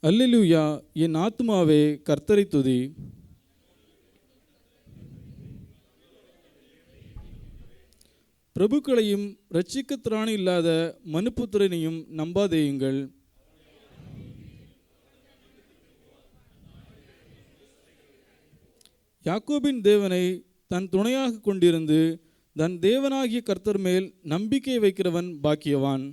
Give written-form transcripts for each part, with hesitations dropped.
அல்லேலூயா. என் ஆத்துமாவே கர்த்தரை துதி. பிரபுக்களையும் இரட்சிக்க திராணி இல்லாத மனுப்புத்திரனையும் நம்பாதேயுங்கள். யாக்கோபின் தேவனை தன் துணையாக கொண்டிருந்து தன் தேவனாகிய கர்த்தர் மேல் நம்பிக்கை வைக்கிறவன் பாக்கியவான்.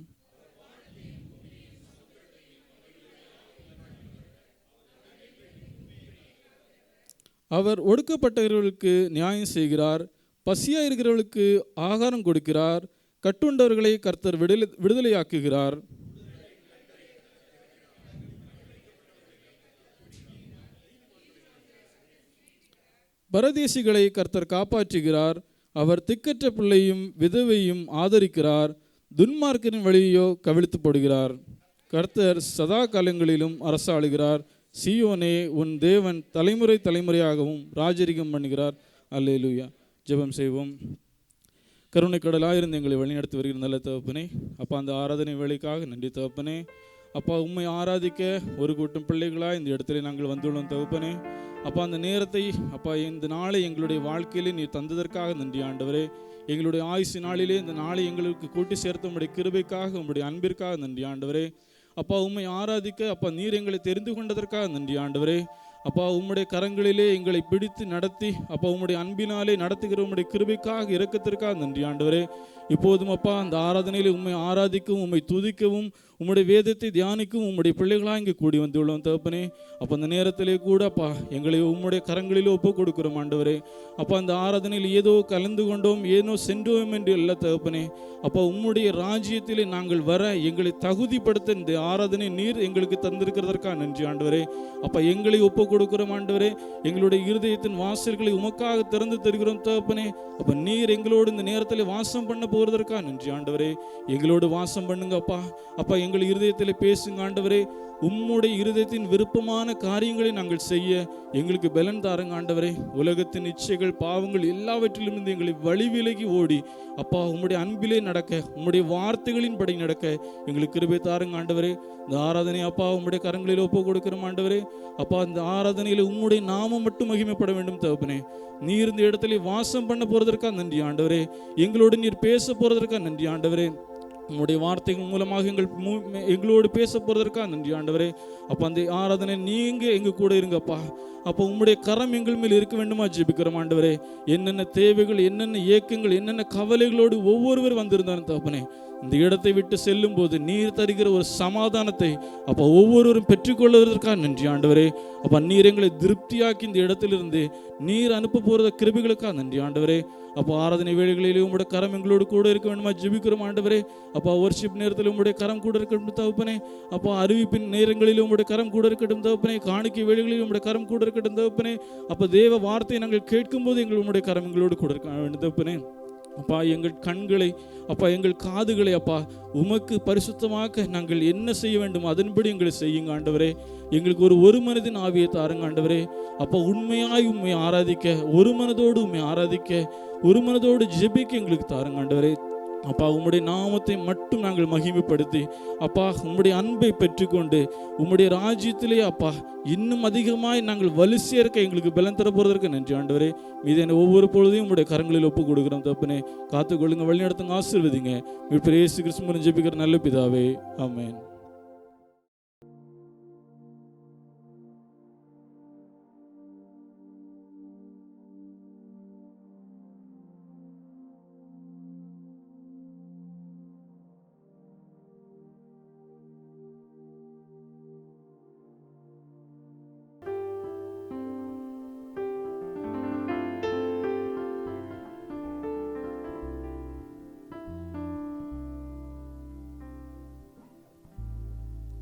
அவர் ஒடுக்கப்பட்டவர்களுக்கு நியாயம் செய்கிறார், பசியாக இருக்கிறவர்களுக்கு ஆகாரம் கொடுக்கிறார், கட்டுண்டவர்களை கர்த்தர் விடுதலையாக்குகிறார். பரதேசிகளை கர்த்தர் காப்பாற்றுகிறார், அவர் திக்கற்ற பிள்ளையும் விதவையும் ஆதரிக்கிறார், துன்மார்க்கரின் வழியோ கவிழ்த்து போடுகிறார். கர்த்தர் சதா காலங்களிலும் அரசாளுகிறார், சீயோனே உன் தேவன் தலைமுறை தலைமுறையாகவும் ராஜரிகம் பண்ணுகிறார். அல்லேலூயா. ஜெபம் செய்வோம். கருணை கடலாக இருந்து எங்களை வழிநடத்தி வருகிற நல்ல தகப்பனே, அப்பா அந்த ஆராதனை வேலைக்காக நன்றி தகப்பனே. அப்பா உம்மை ஆராதிக்க ஒரு கூட்டம் பிள்ளைகளாக இந்த இடத்துல நாங்கள் வந்துள்ளோம் தகப்பனே. அப்பா அந்த நேரத்தை அப்பா இந்த நாளை எங்களுடைய வாழ்க்கையிலே நீர் தந்ததற்காக நன்றி ஆண்டவரே. எங்களுடைய ஆயுசு நாளிலே இந்த நாளை எங்களுக்கு கூட்டி சேர்த்த உங்களுடைய கிருபைக்காக உங்களுடைய அன்பிற்காக நன்றி ஆண்டவரே. அப்பா உம்மை ஆராதிக்க அப்பா நீர் எங்களை தெரிந்து கொண்டதற்காக நன்றி ஆண்டவரே. அப்பா உம்முடைய கரங்களிலே எங்களை பிடித்து நடத்தி அப்பா உம்முடைய அன்பினாலே நடத்துகிற உம்முடைய கிருபைக்காக இரக்கத்திற்காக நன்றி ஆண்டவரே. இப்போதும் அப்பா அந்த ஆராதனையில் உம்மை ஆராதிக்கவும் உம்மை துதிக்கவும் உம்முடைய வேதத்தை தியானிக்கவும் உம்முடைய பிள்ளைகளாக இங்கே கூடி வந்துள்ளோம் தகப்பனே. அப்போ அந்த நேரத்திலே கூட அப்பா எங்களை உம்முடைய கரங்களில் ஒப்பு கொடுக்கிறோம் ஆண்டவரே. அப்பா அந்த ஆராதனையில் ஏதோ கலந்து கொண்டோம் ஏனோ சென்றோம் என்று இல்லை தகப்பனே. அப்பா உம்முடைய ராஜ்யத்திலே நாங்கள் வர எங்களை தகுதிப்படுத்த இந்த ஆராதனை நீர் எங்களுக்கு தந்திருக்கிறதற்காக நன்றி ஆண்டவரே. அப்பா எங்களை ஒப்பு கொடுக்கிறோம் ஆண்டவரே. எங்களுடைய இருதயத்தின் வாசல்களை உமக்காக திறந்து தருகிறோம் தகப்பனே. அப்போ நீர் எங்களோடு இந்த நேரத்தில் வாசம் பண்ண போகிறதற்காக நன்றி ஆண்டவரே. எங்களோடு வாசம் பண்ணுங்க அப்பா. அப்பா எங்கள் இருதயத்தில் பேசுங்க ஆண்டவரே. உம்முடைய இருதயத்தின் விருப்பமான காரியங்களை நாங்கள் செய்ய எங்களுக்கு பலன் தாருங்க ஆண்டவரே. உலகத்தின் இச்சைகள் பாவங்கள் எல்லாவற்றிலும் இருந்து எங்களை வழி விலகி ஓடி அப்பா உம்முடைய அன்பிலே நடக்க உம்முடைய வார்த்தைகளின் படி நடக்க எங்களுக்கு கிருபை தாருங்க ஆண்டவரே. இந்த ஆராதனை அப்பா உம்முடைய கரங்களில் ஒப்பு கொடுக்கிறோம் ஆண்டவரே. அப்பா இந்த ஆராதனையில் உம்முடைய நாமம் மட்டும் மகிமைப்பட வேண்டும் தகப்பனே. நீர் இந்த இடத்துல வாசம் பண்ண போறதற்காக நன்றி ஆண்டவரே. எங்களோடு நீர் பேச போறதற்காக நன்றி ஆண்டவரே. உம்முடைய வார்த்தைகள் மூலமாக எங்களோடு பேச போறதற்காக நன்றி ஆண்டவரே. அப்போ அந்த ஆராதனை நீங்க எங்க கூட இருங்கப்பா. அப்போ உம்முடைய கரம் எங்கள் மேல் இருக்க வேண்டுமா ஜெபிக்கிறோம் ஆண்டவரே. என்னென்ன தேவைகள் என்னென்ன ஏக்கங்கள் என்னென்ன கவலைகளோடு ஒவ்வொருவர் வந்திருந்தாலும் தகப்பனே இந்த இடத்தை விட்டு செல்லும் போது நீர் தருகிற ஒரு சமாதானத்தை அப்போ ஒவ்வொருவரும் பெற்றுக்கொள்வதற்காக நன்றி ஆண்டவரே. அப்போ நீர் எங்களை திருப்தியாக்கி இந்த இடத்திலிருந்து நீர் அனுப்ப போகிற கிருபைகளுக்காக நன்றி ஆண்டவரே. அப்போ ஆராதனை வேளைகளிலே உங்களுடைய கரம் எங்களோடு கூட இருக்க வேண்டுமா ஜெபிக்கிறோம் ஆண்டவரே. அப்போ வர்ஷிப் நேரத்தில் உங்களுடைய கரம் கூட இருக்கட்டும் தகப்பனே. அப்போ அறிவிப்பின் நேரங்களில் உங்களுடைய கரம் கூட இருக்கட்டும் தகப்பனே. காணிக்கை வேளைகளில் உங்களுடைய கரம் கூட இருக்கட்டும் தகப்பனே. அப்போ தேவ வார்த்தையை நாங்கள் கேட்கும் போது உங்களுடைய கரம் எங்களோடு கூட இருக்க வேண்டும் தகப்பனே. அப்பா எங்கள் கண்களை அப்பா எங்கள் காதுகளை அப்பா உமக்கு பரிசுத்தமாக்க நாங்கள் என்ன செய்ய வேண்டும் அதன்படி எங்களை செய்யுங்க ஆண்டவரே. எங்களுக்கு ஒரு மனதின் ஆவியை தாருங்க ஆண்டவரே. அப்போ உண்மையாய் உண்மை ஆராதிக்க ஒரு மனதோடு உண்மை ஆராதிக்க ஒரு மனதோடு ஜெபிக்க எங்களுக்கு தாருங்க ஆண்டவரே. அப்பா உம்முடைய நாமத்தை மட்டும் நாங்கள் மகிமைப்படுத்தி அப்பா உம்முடைய அன்பை பெற்றுக்கொண்டு உம்முடைய ராஜ்யத்திலே அப்பா இன்னும் அதிகமாய் நாங்கள் வலு சேர்க்க எங்களுக்கு பலன் தர போறதற்கு நன்றி ஆண்டவரே. மீது ஒவ்வொரு பொழுதையும் உம்முடைய கரங்களில் ஒப்பு கொடுக்குறோம் தப்புனே. காத்துக்கொள்ளுங்க, வழி நடத்துங்க, ஆசீர்வதிங்க. மீட்பர் இயேசு கிறிஸ்துவின் ஜெபிக்கிற நல்ல பிதாவே, ஆமென்.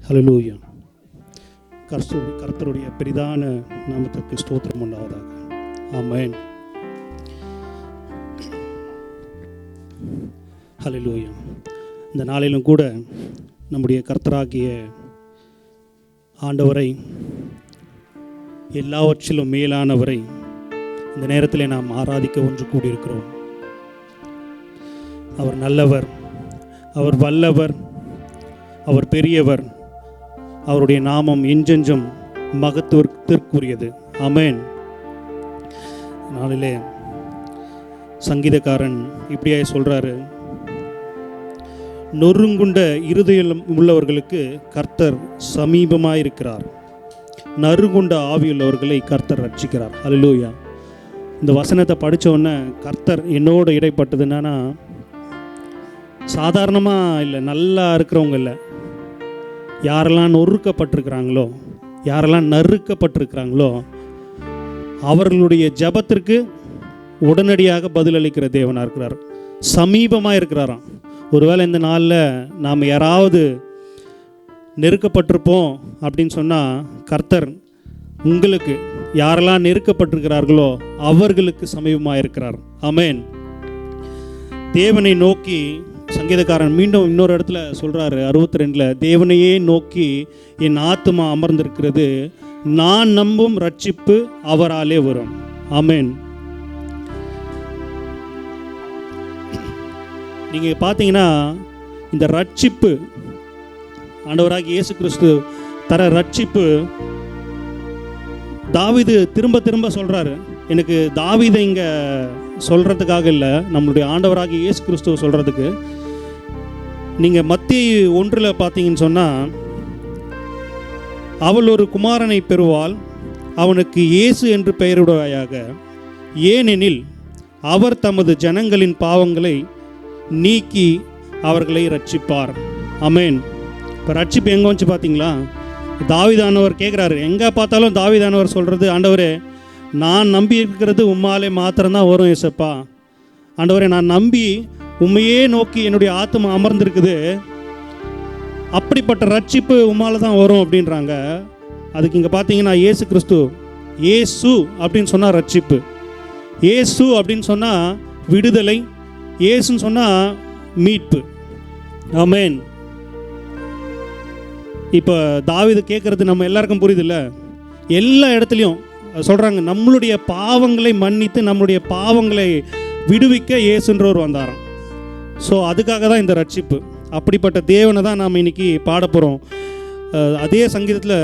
ஹல்லேலூயா. கர்த்தருடைய பெரிதான நாமத்திற்கு ஸ்தோத்திரம் உண்டாவதாக. ஆமென். ஹல்லேலூயா. இந்த நாளிலும் கூட நம்முடைய கர்த்தராகிய ஆண்டவரை எல்லாவற்றிலும் மேலானவரை இந்த நேரத்தில் நாம் ஆராதிக்க ஒன்று கூடியிருக்கிறோம். அவர் நல்லவர், அவர் வல்லவர், அவர் பெரியவர், அவருடைய நாமம் என்றென்றும் மகத்துவத்திற்குரியது. ஆமென். நாளிலே சங்கீதக்காரன் இப்படியே சொல்கிறாரு, நொறுங்குண்ட இருதயம் உள்ளவர்களுக்கு கர்த்தர் சமீபமாயிருக்கிறார், நறுங்குண்ட ஆவியுள்ளவர்களை கர்த்தர் ரட்சிக்கிறார். அல்லேலூயா. இந்த வசனத்தை படித்த உடனே கர்த்தர் என்னோட இடைப்பட்டது என்னன்னா, சாதாரணமாக இல்லை, நல்லா இருக்கிறவங்க இல்லை, யாரெல்லாம் நொறுக்கப்பட்டிருக்கிறாங்களோ, யாரெல்லாம் நறுக்கப்பட்டிருக்கிறாங்களோ அவர்களுடைய ஜெபத்திற்கு உடனடியாக பதிலளிக்கிற தேவனாக இருக்கிறார், சமீபமாக இருக்கிறாராம். ஒருவேளை இந்த நாளில் நாம் யாராவது நெருக்கப்பட்டிருப்போம் அப்படின்னு சொன்னால், கர்த்தர் உங்களுக்கு யாரெல்லாம் நெருக்கப்பட்டிருக்கிறார்களோ அவர்களுக்கு சமீபமாக இருக்கிறார். ஆமென். தேவனை நோக்கி சங்கீதக்காரன் மீண்டும் இன்னொரு இடத்துல சொல்கிறாரு, 62, தேவனையே நோக்கி என் ஆத்துமா அமர்ந்திருக்கிறது, நான் நம்பும் ரட்சிப்பு அவராலே வரும். ஆமென். நீங்கள் பார்த்தீங்கன்னா இந்த ரட்சிப்பு, ஆண்டவராகிய இயேசு கிறிஸ்து தர ரட்சிப்பு, தாவீது திரும்ப திரும்ப சொல்கிறாரு. எனக்கு தாவீதை இங்கே சொல்கிறதுக்காக இல்லை, நம்மளுடைய ஆண்டவராகிய இயேசு கிறிஸ்துவ சொல்கிறதுக்கு. நீங்கள் மத்தேயு 1 பார்த்தீங்கன்னு சொன்னால், அவள் ஒரு குமாரனை பெறுவாள், அவனுக்கு இயேசு என்று பெயரிடுவாயாக, ஏனெனில் அவர் தமது ஜனங்களின் பாவங்களை நீக்கி அவர்களை ரட்சிப்பார். ஆமென். இப்போ ரட்சிப்பு எங்கே வந்துச்சு பார்த்தீங்களா? தாவீதானவர் கேட்குறாரு, எங்கே பார்த்தாலும் தாவீதானவர் சொல்கிறது, ஆண்டவரே நான் நம்பி இருக்கிறது உம்மாலே மாத்திரம்தான் வரும் ஏசப்பா. ஆண்டவரே நான் நம்பி உண்மையே நோக்கி என்னுடைய ஆத்மா அமர்ந்திருக்குது, அப்படிப்பட்ட ரட்சிப்பு உம்மால தான் வரும் அப்படின்றாங்க. அதுக்கு இங்கே பார்த்தீங்கன்னா இயேசு கிறிஸ்து, ஏசு அப்படின்னு சொன்னால் ரட்சிப்பு, ஏசு அப்படின்னு சொன்னால் விடுதலை, ஏசுன்னு சொன்னால் மீட்பு. ஆமென். இப்போ தாவீது கேட்குறது நம்ம எல்லாருக்கும் புரியுதுல்ல? எல்லா இடத்துலையும் சொல்கிறாங்க, நம்மளுடைய பாவங்களை மன்னித்து நம்மளுடைய பாவங்களை விடுவிக்க இயேசுன்றவர் வந்தாராம். ஸோ அதுக்காக தான் இந்த ரட்சிப்பு. அப்படிப்பட்ட தேவனை தான் நாம் இன்னைக்கு பாட போகிறோம். அதே சங்கீதத்தில்,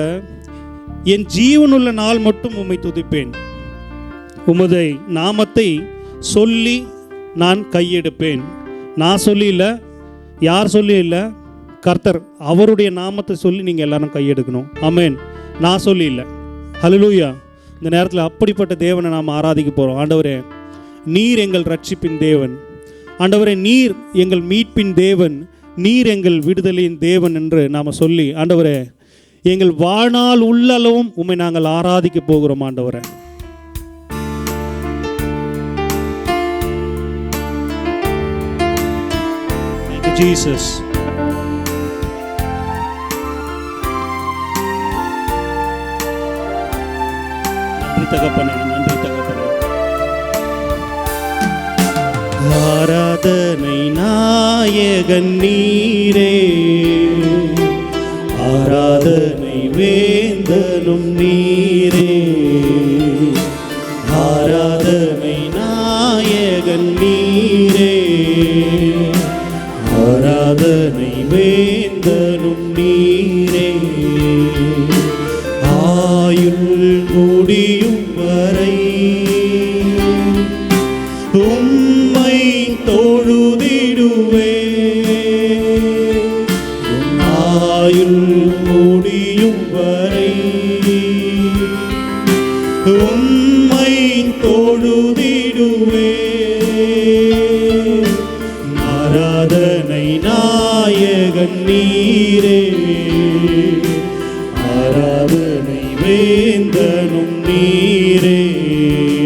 என் ஜீவனுள்ள நாள் மட்டும் உம்மை துதிப்பேன், உமது நாமத்தை சொல்லி நான் கையெடுப்பேன். நான் சொல்லி இல்லை, யார் சொல்லி இல்லை, கர்த்தர் அவருடைய நாமத்தை சொல்லி நீங்கள் எல்லாரும் கையெடுக்கணும். ஆமென். நான் சொல்லி இல்லை. ஹல்லேலூயா. இந்த நேரத்தில் அப்படிப்பட்ட தேவனை நாம் ஆராதிக்க போகிறோம். ஆண்டவரே நீர் எங்கள் ரட்சிப்பின் தேவன், ஆண்டவரே நீர் எங்கள் மீட்பின் தேவன், நீர் எங்கள் விடுதலையின் தேவன் என்று நாம் சொல்லி, ஆண்டவரே எங்கள் வாழ்நாள் உள்ளளவும் உம்மை நாங்கள் ஆராதிக்க போகிறோம். ஆண்டவரே Thank you, Jesus. நன்றி தகப்பனே, நன்றி தகப்பனே. ஆராதனை நாயகன் நீரே, ஆராதனை வேந்தனும் நீரே, ஆராதனை நாயகன் நீரே, ஆராதனை வேந்தனும் நீரே, ஆயுள் முடியும் வரை உம்மை தொழுதிடுவே, ஆயுள் முடியும் வரை உம்மை தொழுதிடுவே, ஆராதனை நாயகன் நீரே, ஆராதனை வேந்தனும் நீரே,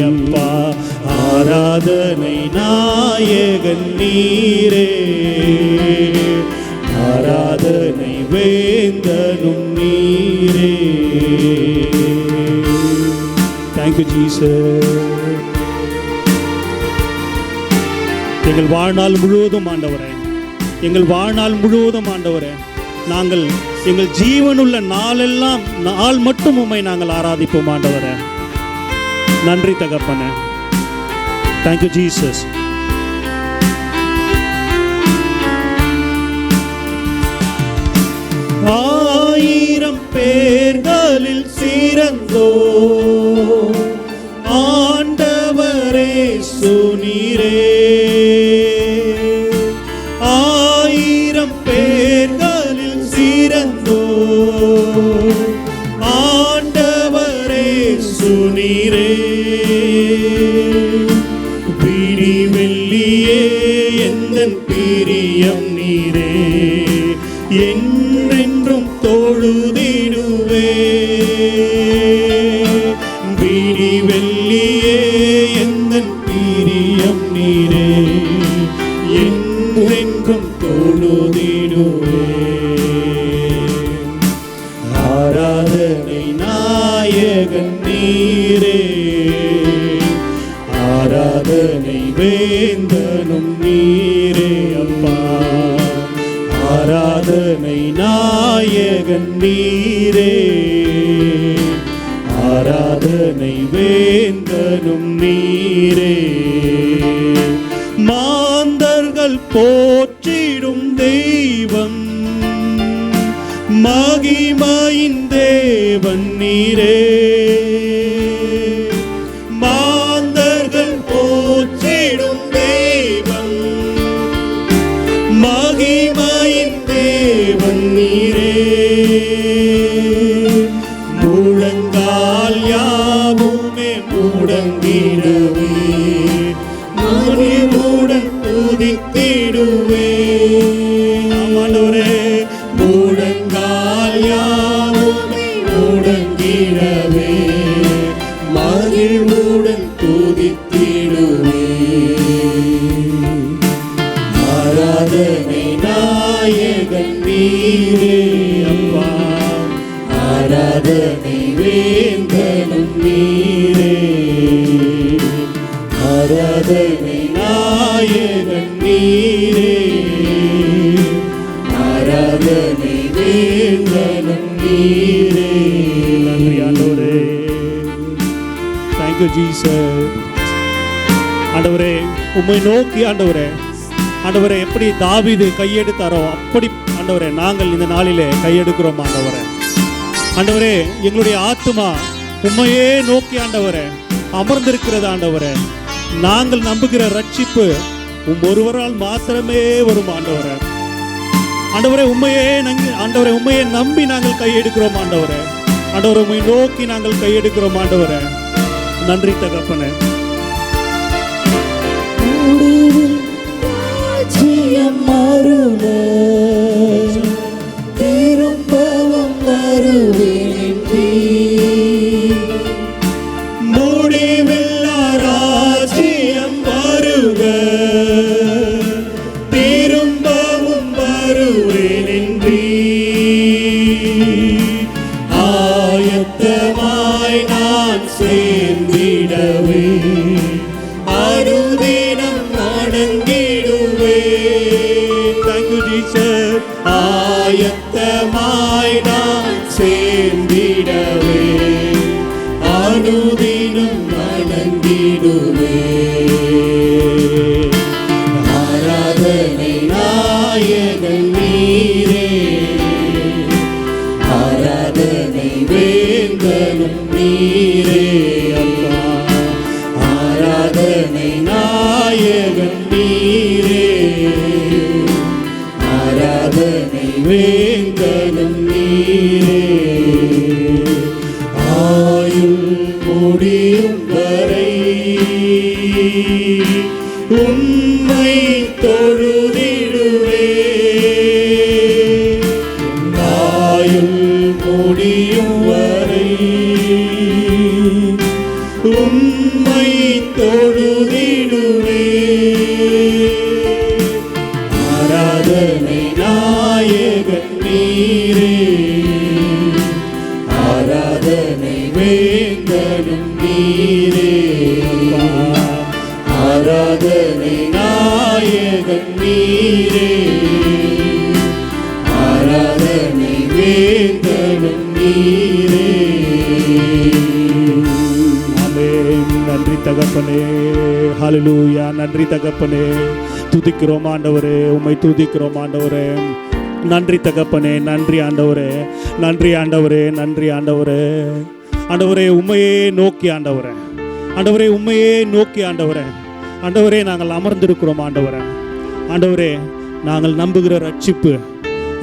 அப்பா ஆராதனை நாயகன் நீரே, ஆராதனை வேந்தனும் நீரே. Thank you Jesus. எங்கள் வாழ்நாள் முழுவதும் ஆண்டவரே, எங்கள் வாழ்நாள் முழுவதும் ஆண்டவரே, நாங்கள் எங்கள் ஜீவனுள்ள நாளெல்லாம் நாள் மட்டும் உம்மை நாங்கள் ஆராதிப்போம் ஆண்டவரே. நன்றி தகப்பனே. Thank you Jesus. ஆயிரம் பேர்களில் சிறந்தோ ஆண்டவரே சுனீரே. 1000 பேர்களில் சிறந்தோ ஆண்டவரே சுனீரே. பிடி வெள்ளியே எந்தன் பிரியம் நீரே, என்றென்றும் தொழுதிடுவே. பிடி வெள்ளியே எந்தன் பிரியம் நீரே, என்றென்றும் தொழுதிடுவே. ஆராதனை நாயகன் நீரே, ஆராதனை வேந்தனும் நீரே அப்பா. ஆராதனை நாயகன் நீரே, ஆராதனை வேந்தனும் நீரே. மாந்தர்கள் போற்றிடும் தெய்வம், மகிமையின் தேவன் நீரே. மாந்தர்கள் போற்றிடும் தெய்வம், மகிமையின் தேவன் நீரே. முழங்கால் யாவுமே முடங்கிடவே, மகிழ்வுடன் துதித்திடுவே. ஆண்டவரே, முழங்கால் யாவுமே முடங்கிடவே, மகிழ்வுடன் துதித்திடுவே. ஆராதனை நாயகன் நீரே அப்பா, ஆராதனை வேந்தனும் நீரே. ஆராதனை நாயகன் நீரே, ஆராதனை வேந்தனும் நீரே. நன்றி ஆண்டவரே. Thank you Jesus. ஆண்டவரே, உம்மை நோக்கி ஆண்டவரே, ஆண்டவரே எப்படி தாவீது கையெடுத்தாரோ அப்படி ஆண்டவரே நாங்கள் இந்த நாளிலே கையெடுக்கிறோம் ஆண்டவரே. ஆண்டவரே, எங்களுடைய ஆத்துமா உம்மையே நோக்கி ஆண்டவரே அமர்ந்திருக்கிறது ஆண்டவரே. நாங்கள் நம்புகிற ரட்சிப்பு ஒருவரால் மாத்திரமே வரும் ஆண்டவரே. ஆண்டவரே, உம்மையே ஆண்டவரே உம்மையே நம்பி நாங்கள் கையெடுக்கிறோம் ஆண்டவரே. ஆண்டவரை உம்மை நோக்கி நாங்கள் கையெடுக்கிறோம் ஆண்டவரே. நன்றி தகப்பனே. மருள திரும்பவும் வருவேன்றி, முடிவில்லா ராஜ்யம் வருக, திரும்பவும் வருவேன்றி. ஆயத்தமாய் நான் சேர்ந்திடவே, அனுதினம் வணங்கிடுவே. ஆயத்தமாய் நான் சேர்ந்திடவே, அனுதினம் வணங்கிடுவே. ஆராதனை நாயகன் நீரே, ஆராதனை வேந்தனும் நீரே அப்பா. ஆராதனை நாயகன் நீரே, ஆராதனை வேந்தனும் நீரே. ஆயுள் முடியும் வரை உம்மை தொழுதிடுவே. ஆயுள் முடியும் வரை உம்மை தொழுதிடுவே. ஆராதனை நாயகன் நீரே, ஆராதனை வேந்தனும் நீரே. ஆராதனை நாயகன் நீரே, ஆராதனை வேந்தனும் நீரே. ஆமென். நன்றி தகப்பனே. ஹல்லேலூயா. நன்றி தகப்பனே. துதிக்கிறோம் ஆண்டவரே, உம்மை துதிக்கிறோம் ஆண்டவரே. நன்றி தகப்பனே, நன்றி ஆண்டவரே, நன்றி ஆண்டவரே, நன்றி ஆண்டவரே. ஆண்டவரே உம்மையே நோக்கி ஆண்டவரே, ஆண்டவரே உம்மையே நோக்கி ஆண்டவரே, ஆண்டவரே நாங்கள் அமர்ந்திருக்கிறோம் ஆண்டவரே. ஆண்டவரே நாங்கள் நம்புகிற ரட்சிப்பு,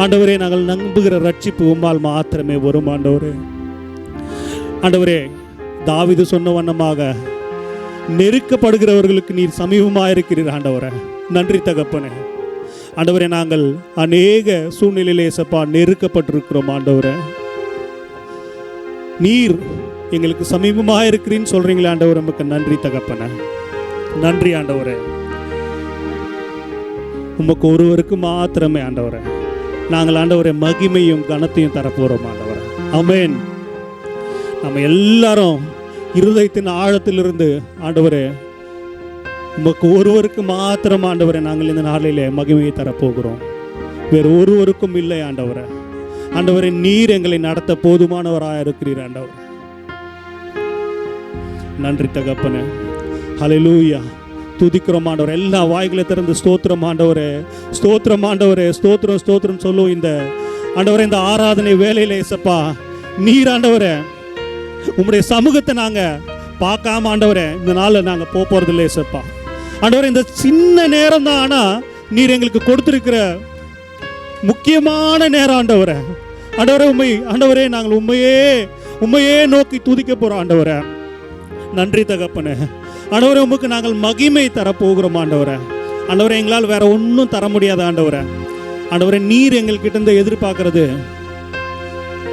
ஆண்டவரே நாங்கள் நம்புகிற ரட்சிப்பு உம்மால் மாத்திரமே வரும் ஆண்டவரே. ஆண்டவரே தாவீது சொன்ன வண்ணமாக நெருக்கப்படுகிறவர்களுக்கு நீர் சமீபமாக இருக்கிறீர் ஆண்டவரே. நன்றி தகப்பனே. ஆண்டவரே நாங்கள் அநேக சூழ்நிலையிலே சப்பா நெருக்கப்பட்டிருக்கிறோம் ஆண்டவரே. நீர் எங்களுக்கு சமீபமாக இருக்கிறீன்னு சொல்றீங்களே ஆண்டவரே, நமக்கு நன்றி தகப்பனே, நன்றி ஆண்டவரே. உமக்கு ஒருவருக்கு மாத்திரமே ஆண்டவரே நாங்கள் ஆண்டவரே மகிமையும் கனத்தையும் தரப்போறோம் ஆண்டவரே. ஆமென். நம்ம எல்லாரும் இருதயத்தின் ஆழத்திலிருந்து ஆண்டவரே உமக்கு ஒருவருக்கு மாத்திரம் ஆண்டவரே நாங்கள் இந்த நாளிலே மகிமையை தரப்போகிறோம். வேறு ஒருவருக்கும் இல்லை ஆண்டவரே. ஆண்டவரே நீர் எங்களை நடத்த போதுமானவராக இருக்கிறீர் ஆண்டவரே. நன்றி தகப்பனே. ஹல்லேலூயா. துதிக்கிறோம் ஆண்டவரே. எல்லா வாய்களை திறந்து ஸ்தோத்திரம் ஆண்டவரே, ஸ்தோத்திரம் ஆண்டவரே, ஸ்தோத்திரம் ஸ்தோத்திரம் சொல்லுவோம். இந்த ஆண்டவரே இந்த ஆராதனை வேலையில ஏசப்பா நீர் ஆண்டவரே உம்முடைய சமூகத்தை நாங்கள் பார்க்காம ஆண்டவரே இந்த நாளில் நாங்கள் போகிறது இல்லை ஏசப்பா. ஆண்டவரே இந்த சின்ன நேரம் தான், ஆனால் நீர் எங்களுக்கு கொடுத்துருக்கிற முக்கியமான நேரம் ஆண்டவரே. ஆண்டவரே உண்மை ஆண்டவரே நாங்கள் உண்மையே நோக்கி துதிக்க போகிறோம் ஆண்டவரே. நன்றி தகப்பனே. ஆண்டவரே உமக்கு நாங்கள் மகிமை தரப்போகிறோம் ஆண்டவரே. ஆண்டவரே எங்களால் வேற ஒன்றும் தர முடியாது ஆண்டவரே. ஆண்டவரே நீர் எங்கள்கிட்ட இருந்து எதிர்பார்க்கறது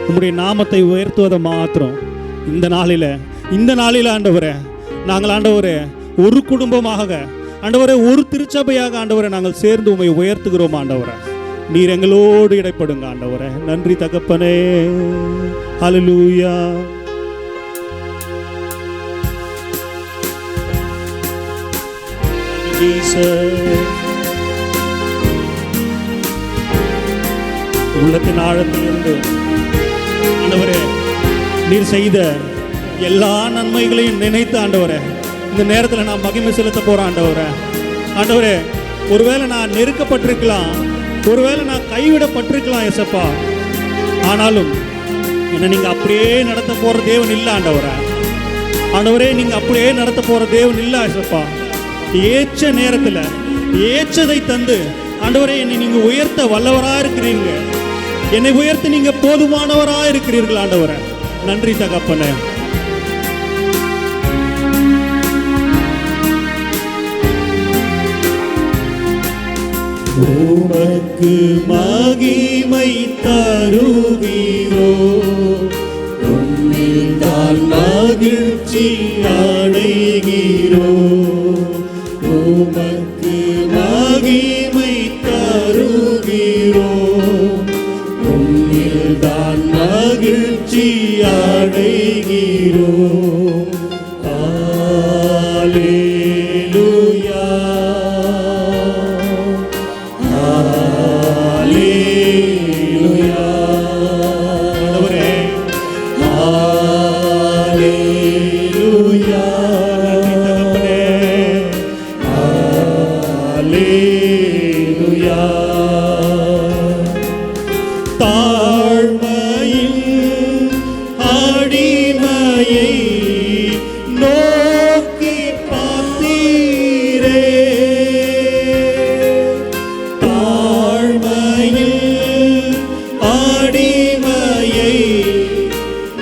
உம்முடைய நாமத்தை உயர்த்துவதை மாத்திரம். இந்த நாளில் ஆண்டவரே நாங்கள் ஆண்டவரே ஒரு குடும்பமாக ஆண்டவரே ஒரு திருச்சபையாக ஆண்டவரே நாங்கள் சேர்ந்து உம்மை உயர்த்துகிறோம் ஆண்டவரே. நீர் எங்களோடு இடைப்படுங்க ஆண்டவரே. நன்றி தகப்பனே. ஹல்லேலூயா. உள்ளத்தின் ஆழத்திலிருந்து ஆண்டவரே நீர் செய்த எல்லா நன்மைகளையும் நினைத்து ஆண்டவரே இந்த நேரத்தில் நான் மகிமை செலுத்த போறேன் ஆண்டவரே. ஆண்டவரே ஒருவேளை நான் நெருக்கப்பட்டிருக்கலாம், ஒருவேளை நான் கைவிடப்பட்டிருக்கலாம் ஏசப்பா, ஆனாலும் என்ன நீங்க அப்படியே நடத்த போற தேவன் இல்லை ஆண்டவரே. ஆண்டவரே நீங்க அப்படியே நடத்த போற தேவன் இல்லை ஏசப்பா. ஏற்ற நேரத்தில் ஏற்றதை தந்து ஆண்டவரே என்னை நீங்க உயர்த்த வல்லவராக இருக்கிறீங்க. என்னை உயர்த்த நீங்க போதுமானவராக இருக்கிறீர்கள் ஆண்டவரே. நன்றி தகப்பனே. உமக்கு மகிமை தருகிறோ, உம்மில் தான் மகிழ்ச்சி அடைகிறோ. உமக்கு மகிமை தருகிறோ, உம்மில் தான் மகிழ்ச்சி அடைகிறோ. ஹல்லேலூயா. ஹல்லேலூயா. ஆண்டவரே ஹல்லேலூயா. தகப்பனே ஹல்லேலூயா. தாழ்மையில் அடிமையை நோக்கி பார்த்தீரே. தாழ்மையில் அடிமையை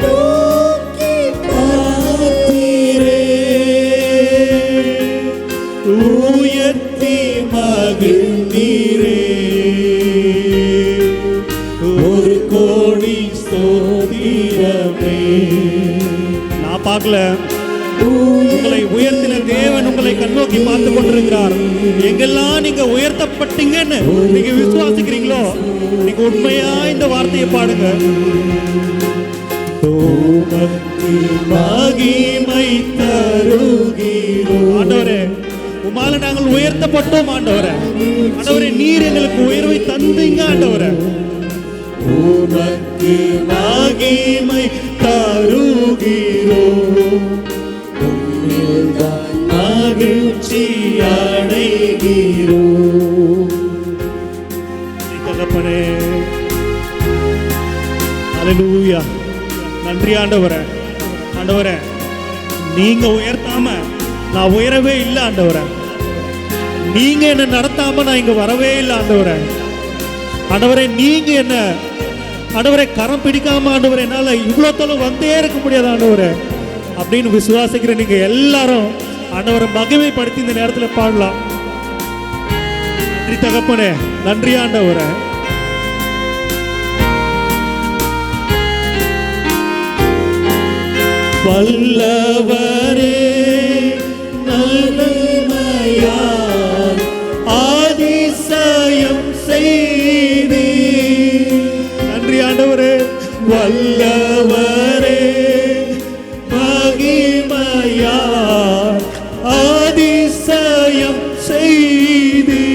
நோக்கி பார்த்தீரே. உயர்த்தி மகிழ்ந்தீரே. ஒரு கோடி ஸ்தோத்திரமே. நான் பார்க்கல, உங்களை உயர்த்தின தேவன் உங்களை கண்ணோக்கி பார்த்து கொண்டிருக்கிறார். எங்கெல்லாம் நீங்க உயர்த்தப்பட்டீங்கன்னு நீங்க விசுவாசிக்கிறீங்களோ நீங்க உண்மையா இந்த வார்த்தையை பாடுங்க. மகிமை தருகிறோம் ஆண்டவரே. உமால நாங்கள் உயர்த்தப்பட்டோம் ஆண்டவரே. ஆண்டவரே நீர் எங்களுக்கு உயர்வை தந்தீங்க ஆண்டவரே. உமக்கு மகிமை தருகிறோம், மகிழ்ச்சி அடைகிறோம். தகப்பனே அல்லேலூயா. நன்றி ஆண்டவரே. ஆண்டவரே, நீங்க உயர்த்தாம நான் உயரவே இல்லை ஆண்டவரே. நீங்க என்ன நடத்தாம நான் இங்க வரவே இல்லை ஆண்டவரே. ஆண்டவரே, நீங்க என்ன ஆண்டவரே கரம் பிடிக்காம ஆண்டவரே என்னால இவ்வளவு தொலைவு வந்தே இருக்க முடியாது ஆண்டவரே அப்படின்னு விசுவாசிக்கிற நீங்க எல்லாரும் ஆண்டவரை மகிமைப்படுத்தி இந்த நேரத்தில் பாடலாம். நன்றி தகப்பனே, நன்றி ஆண்டவரே. வல்லவரே நன்மையால் அதிசயம் செய்தீ. நன்றி ஆண்டவரே. வல்லவரே மகிமையால் அதிசயம் செய்தீ.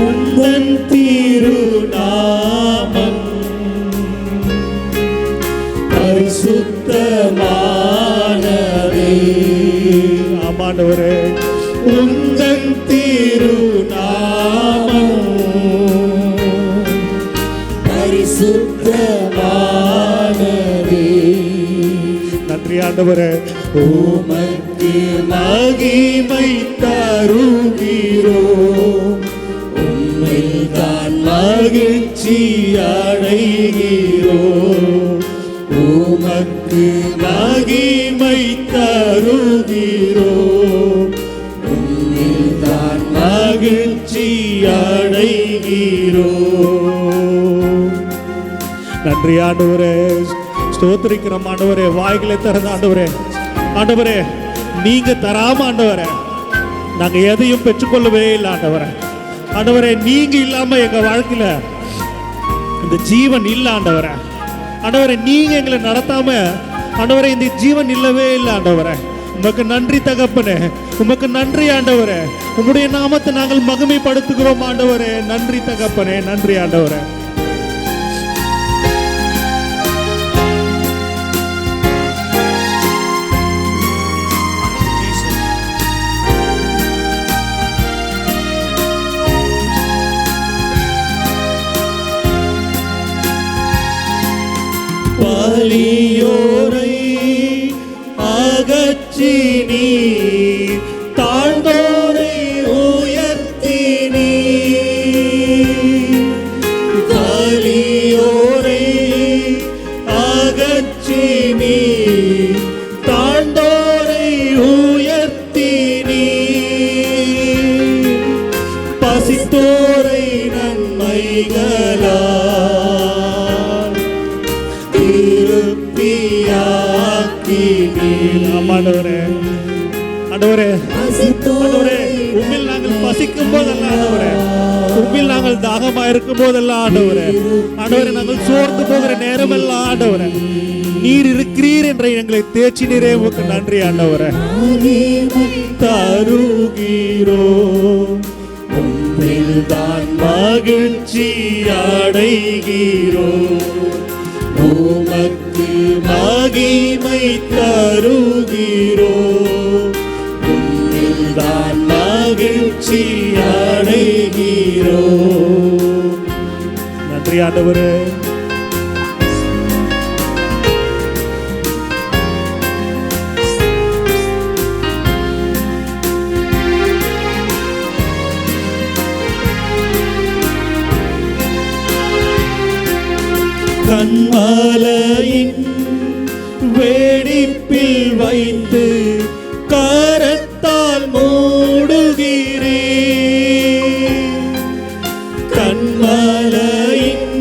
உந்தன் திருநாமம் பரிசுத்தமானதே. ஆமாண்டவரே, உந்தன் திருநாமம் பரிசுத்தமானதே. நன்றி ஆண்டவரே. உமக்கு மகிமை தருகிறோம், உம்மைதான் மகிழ்ச்சி அடைகிறோம். உமக்கு மகிமை தருகிறோம், உம்மைதான் மகிழ்ச்சி அடைகிறோம். நன்றி ஆண்டவரே. ஸ்தோத்திரிக்கிறோம் ஆண்டவரே. வாய்களை திறந்த ஆண்டவரே. ஆண்டவரே, நீங்க தராம ஆண்டவரே நாங்க எதையும் பெற்றுக்கொள்ளவே இல்லை ஆண்டவரே. ஆண்டவரே, நீங்க இல்லாம எங்க வாழ்க்கையில இந்த ஜீவன் இல்லை ஆண்டவரே. ஆண்டவரே, நீங்க எங்களை நடத்தாம ஆண்டவரே இந்த ஜீவன் இல்லவே இல்லை ஆண்டவரே. உமக்கு நன்றி தகப்பனே, உமக்கு நன்றி ஆண்டவரே. உம்முடைய நாமத்தை நாங்கள் மகிமைப்படுத்துகிறோம் ஆண்டவரே. நன்றி தகப்பனே, நன்றி ஆண்டவரே. பலியோரை அகற்றி நீர், தாழ்ந்தோரை உயர்த்தி நீர். பலியோரை அகற்றி நீர், தாழ்ந்தோரை உயர்த்தி நீர். பசித்தோரை நன்மைகளா ஆண்டவரே. ஆண்டவரே, ஆண்டவரே, உம்மில் நாங்கள் பசிக்கும் போதெல்லாம் ஆண்டவரே, உம்மில் நாங்கள் தாகமா இருக்கும் போதெல்லாம் ஆண்டவரே, ஆண்டவரே நாங்கள் சோர்ந்து போகிற நேரமெல்லாம் ஆண்டவரே நீர் இருக்கிறீர் என்ற எங்களை தேய்ச்சினீரே. உமக்கு நன்றி ஆண்டவரே. தருகிறோம், உம்மில் தான் மகிழ்ச்சி அடைகிறோம். உமக்கு மகிமை தருகிறோம், உம்மில் தான் மகிழ்ச்சி அடைகிறோம். நன்றி ஆண்டவரே. கண்மாலையின் வேடிப்பில் வைத்து கரத்தால் மூடுகிறேன். கண்மாலையின்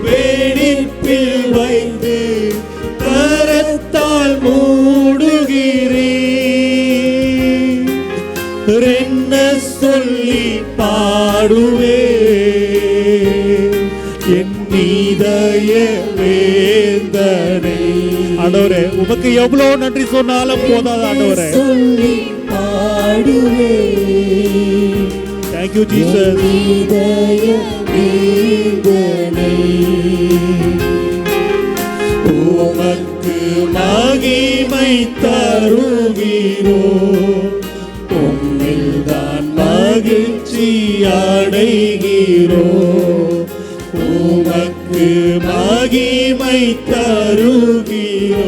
வேடிப்பில் வைத்து கரத்தால் மூடுகிறேன். என்ன சொல்லி பாடுவே ஆண்டவரே. உமக்கு எவ்வளவு நன்றி சொன்னாலும் போதாது ஆண்டவரே. Thank you Jesus. உமக்கு மகிமை தருகிறோம், உம்மில் தான் மகிழ்ச்சி அடைகிறோம். உமக்கு மகிமை தருகிறோம்,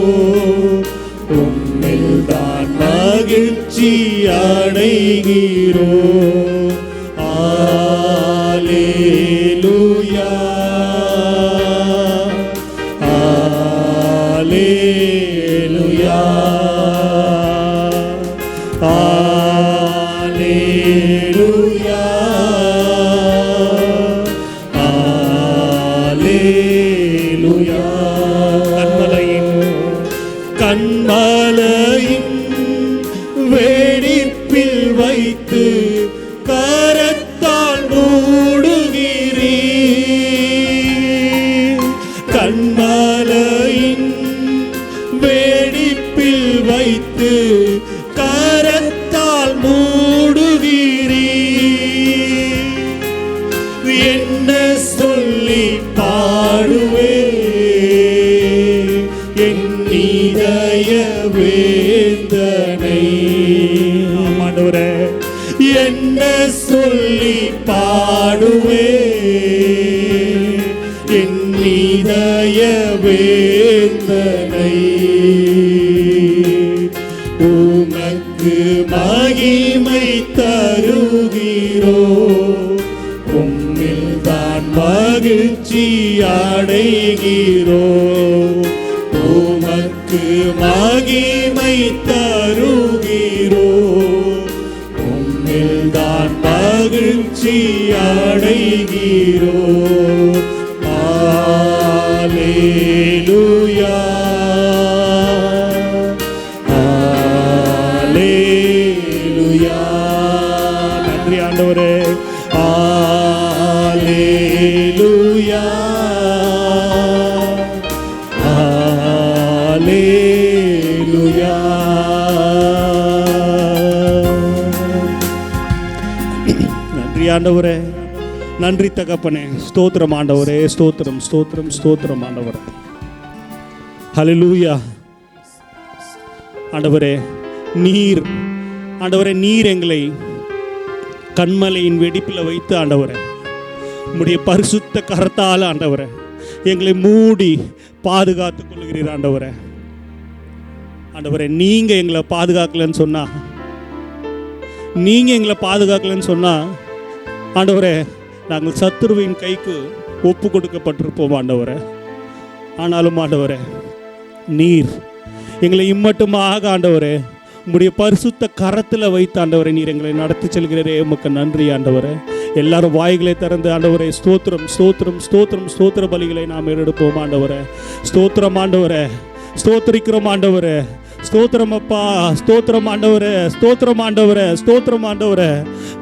உம்மில் தான் மகிழ்ச்சி அடைகிறோம். அல்லேலூயா, அல்லேலூயா, அல்லேலூயா, அல்லேலூயா. கண்மலையின் வெடிப்பில் வைத்து கரத்தால் மூடுகிறீர். கண்மலையின் வெடிப்பில் வைத்து கரத்தால் மூடுகிறீர். என்ன சொல்லி பாடுவே என் இதய வேதனை. ஆண்டவரே, என்ன சொல்லி பாடுவே என் இதய வேதனை. உமக்கு மகிமை தருகிறோம், உம்மில் தான் மகிழ்ச்சி அடைகிறோம். உமக்கு மகிமை தருகிறோம், உம்மில் தான் மகிழ்ச்சி அடைகிறோம். அல்லேலூயா, அல்லேலூயா. நன்றி ஆண்டவரே. அல்லேலூயா, அல்லேலூயா. நன்றி ஆண்டவரே, நன்றி தகப்பனே. ஸ்தோத்திரம் ஆண்டவரே, ஸ்தோத்திரம் ஸ்தோத்திரம் ஸ்தோத்திரம் ஆண்டவரே. ஹல்லேலூயா. ஆண்டவரே, நீர் ஆண்டவரே, நீர் எங்களை கண்மலையின் வெடிப்பில் வைத்து ஆண்டவரே, உம்முடைய பரிசுத்த கரத்தால் ஆண்டவரே எங்களை மூடி பாதுகாத்துக் கொள்கிறீர் ஆண்டவரே. ஆண்டவரே, நீங்க எங்களை பாதுகாக்கலன்னு சொன்னா, நீங்க எங்களை பாதுகாக்கலன்னு சொன்னா ஆண்டவரே, நாங்கள் சத்துருவின் கைக்கு ஒப்பு கொடுக்கப்பட்டிருப்போம் ஆண்டவரே. ஆனாலும் ஆண்டவரே, நீர் எங்களை இம்மட்டுமாக ஆண்டவரே உம்முடைய பரிசுத்த கரத்தில் வைத்து ஆண்டவரே நீர் எங்களை நடத்தி செல்கிறே. உமக்கு நன்றி ஆண்டவரே. எல்லாரும் வாய்களை திறந்து ஆண்டவரே ஸ்தோத்திரம் ஸ்தோத்திரம் ஸ்தோத்திரம் ஸ்தோத்திர பலிகளை நாம் எடுப்போம் ஆண்டவரே. ஸ்தோத்திரம் ஆண்டவரே, ஸ்தோத்திரிக்கிறோம் ஆண்டவரே. ஸ்தோத்திரம் அப்பா, ஸ்தோத்திரம் ஆண்டவரே, ஸ்தோத்திரம் ஆண்டவரே, ஸ்தோத்திரம் ஆண்டவரே.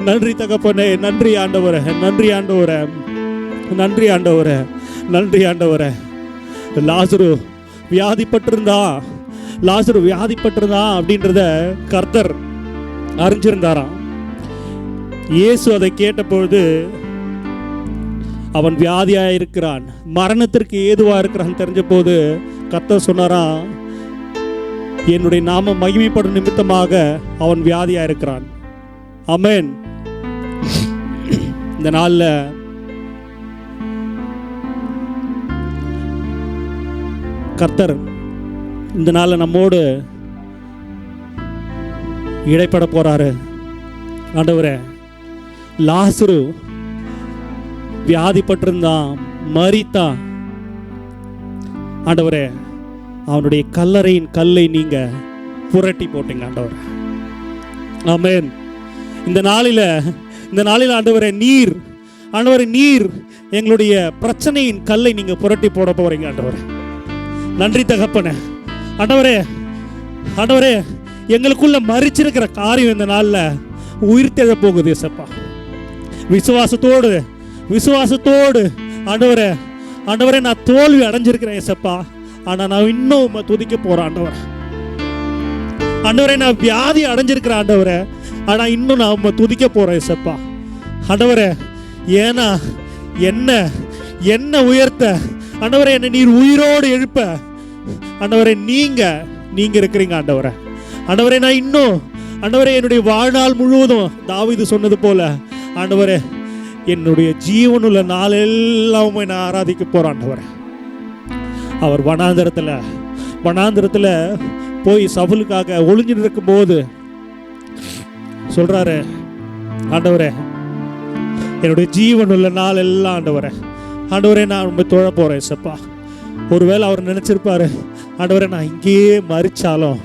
நன்றி தகப்பனே, நன்றி ஆண்டவரே, நன்றி ஆண்டவரே, நன்றி ஆண்டவரே, நன்றி ஆண்டவரே. லாசரு வியாதிப்பட்டிருந்தா, லாசரு வியாதிப்பட்டிருந்தா அப்படின்றத கர்த்தர் அறிஞ்சிருந்தாராம். இயேசு அதை கேட்டபொழுது அவன் வியாதியாக இருக்கிறான், மரணத்திற்கு ஏதுவாக இருக்கிறான் தெரிஞ்ச போது கர்த்தர் சொன்னாராம், என்னுடைய நாமம் மகிமைப்படும் நிமித்தமாக அவன் வியாதியாக இருக்கிறான். ஆமென். இந்த நாளில் கர்த்தர் இந்த நாளில் நம்மோடு இடைப்பட போறாரு. ஆண்டவரே, லாசரு வியாதிப்பட்டிருந்தான், மரித்தான். ஆண்டவரே, அவனுடைய கல்லறையின் கல்லை நீங்க புரட்டி போட்டீங்க ஆண்டவரே. ஆமென். இந்த நாளில் ஆண்டவரே, நீர் எங்களுடைய பிரச்சனையின் கல்லை நீங்க புரட்டி போட போறீங்க ஆண்டவரே. நன்றி தகப்பனே. ஆண்டவரே, எங்களுக்குள்ள மரிச்சிருக்கிற காரியம் இந்த நாளில் உயிர் தெழ போகுது ஏசப்பா. விசுவாசத்தோடு ஆண்டவரே நான் தோல்வி அடைஞ்சிருக்கிறேன் ஏசப்பா. ஆனால் நான் இன்னும் துதிக்க போகிறேன் ஆண்டவரே. நான் வியாதி அடைஞ்சிருக்கிறேன் ஆண்டவரே, ஆனால் இன்னும் நான் துதிக்க போகிறேன் ஏசப்பா. ஆண்டவரே, ஏன்னா என்ன உயர்த்த ஆண்டவரே, என்னை நீர் உயிரோடு எழுப்ப ஆண்டவரே நீங்க இருக்கிறீங்க ஆண்டவரே. நான் இன்னும் என்னுடைய வாழ்நாள் முழுவதும் தாவீது சொன்னது போல ஆண்டவரே, என்னுடைய ஜீவனுள்ள நாளெல்லாம் உம்மை நான் ஆராதிக்க போறேன் ஆண்டவரே. அவர் வனாந்திரத்தில் போய் சவுலுக்காக ஒளிஞ்சிட்டு இருக்கும்போது சொல்றாரு, ஆண்டவரே என்னுடைய ஜீவனுள்ள நாள் எல்லாம் ஆண்டவரே நான் உண்மை தொழ போறேன் ஏசப்பா. ஒருவேளை அவர் நினைச்சிருப்பாரு, ஆண்டவரே நான் இங்கேயே மறிச்சாலும்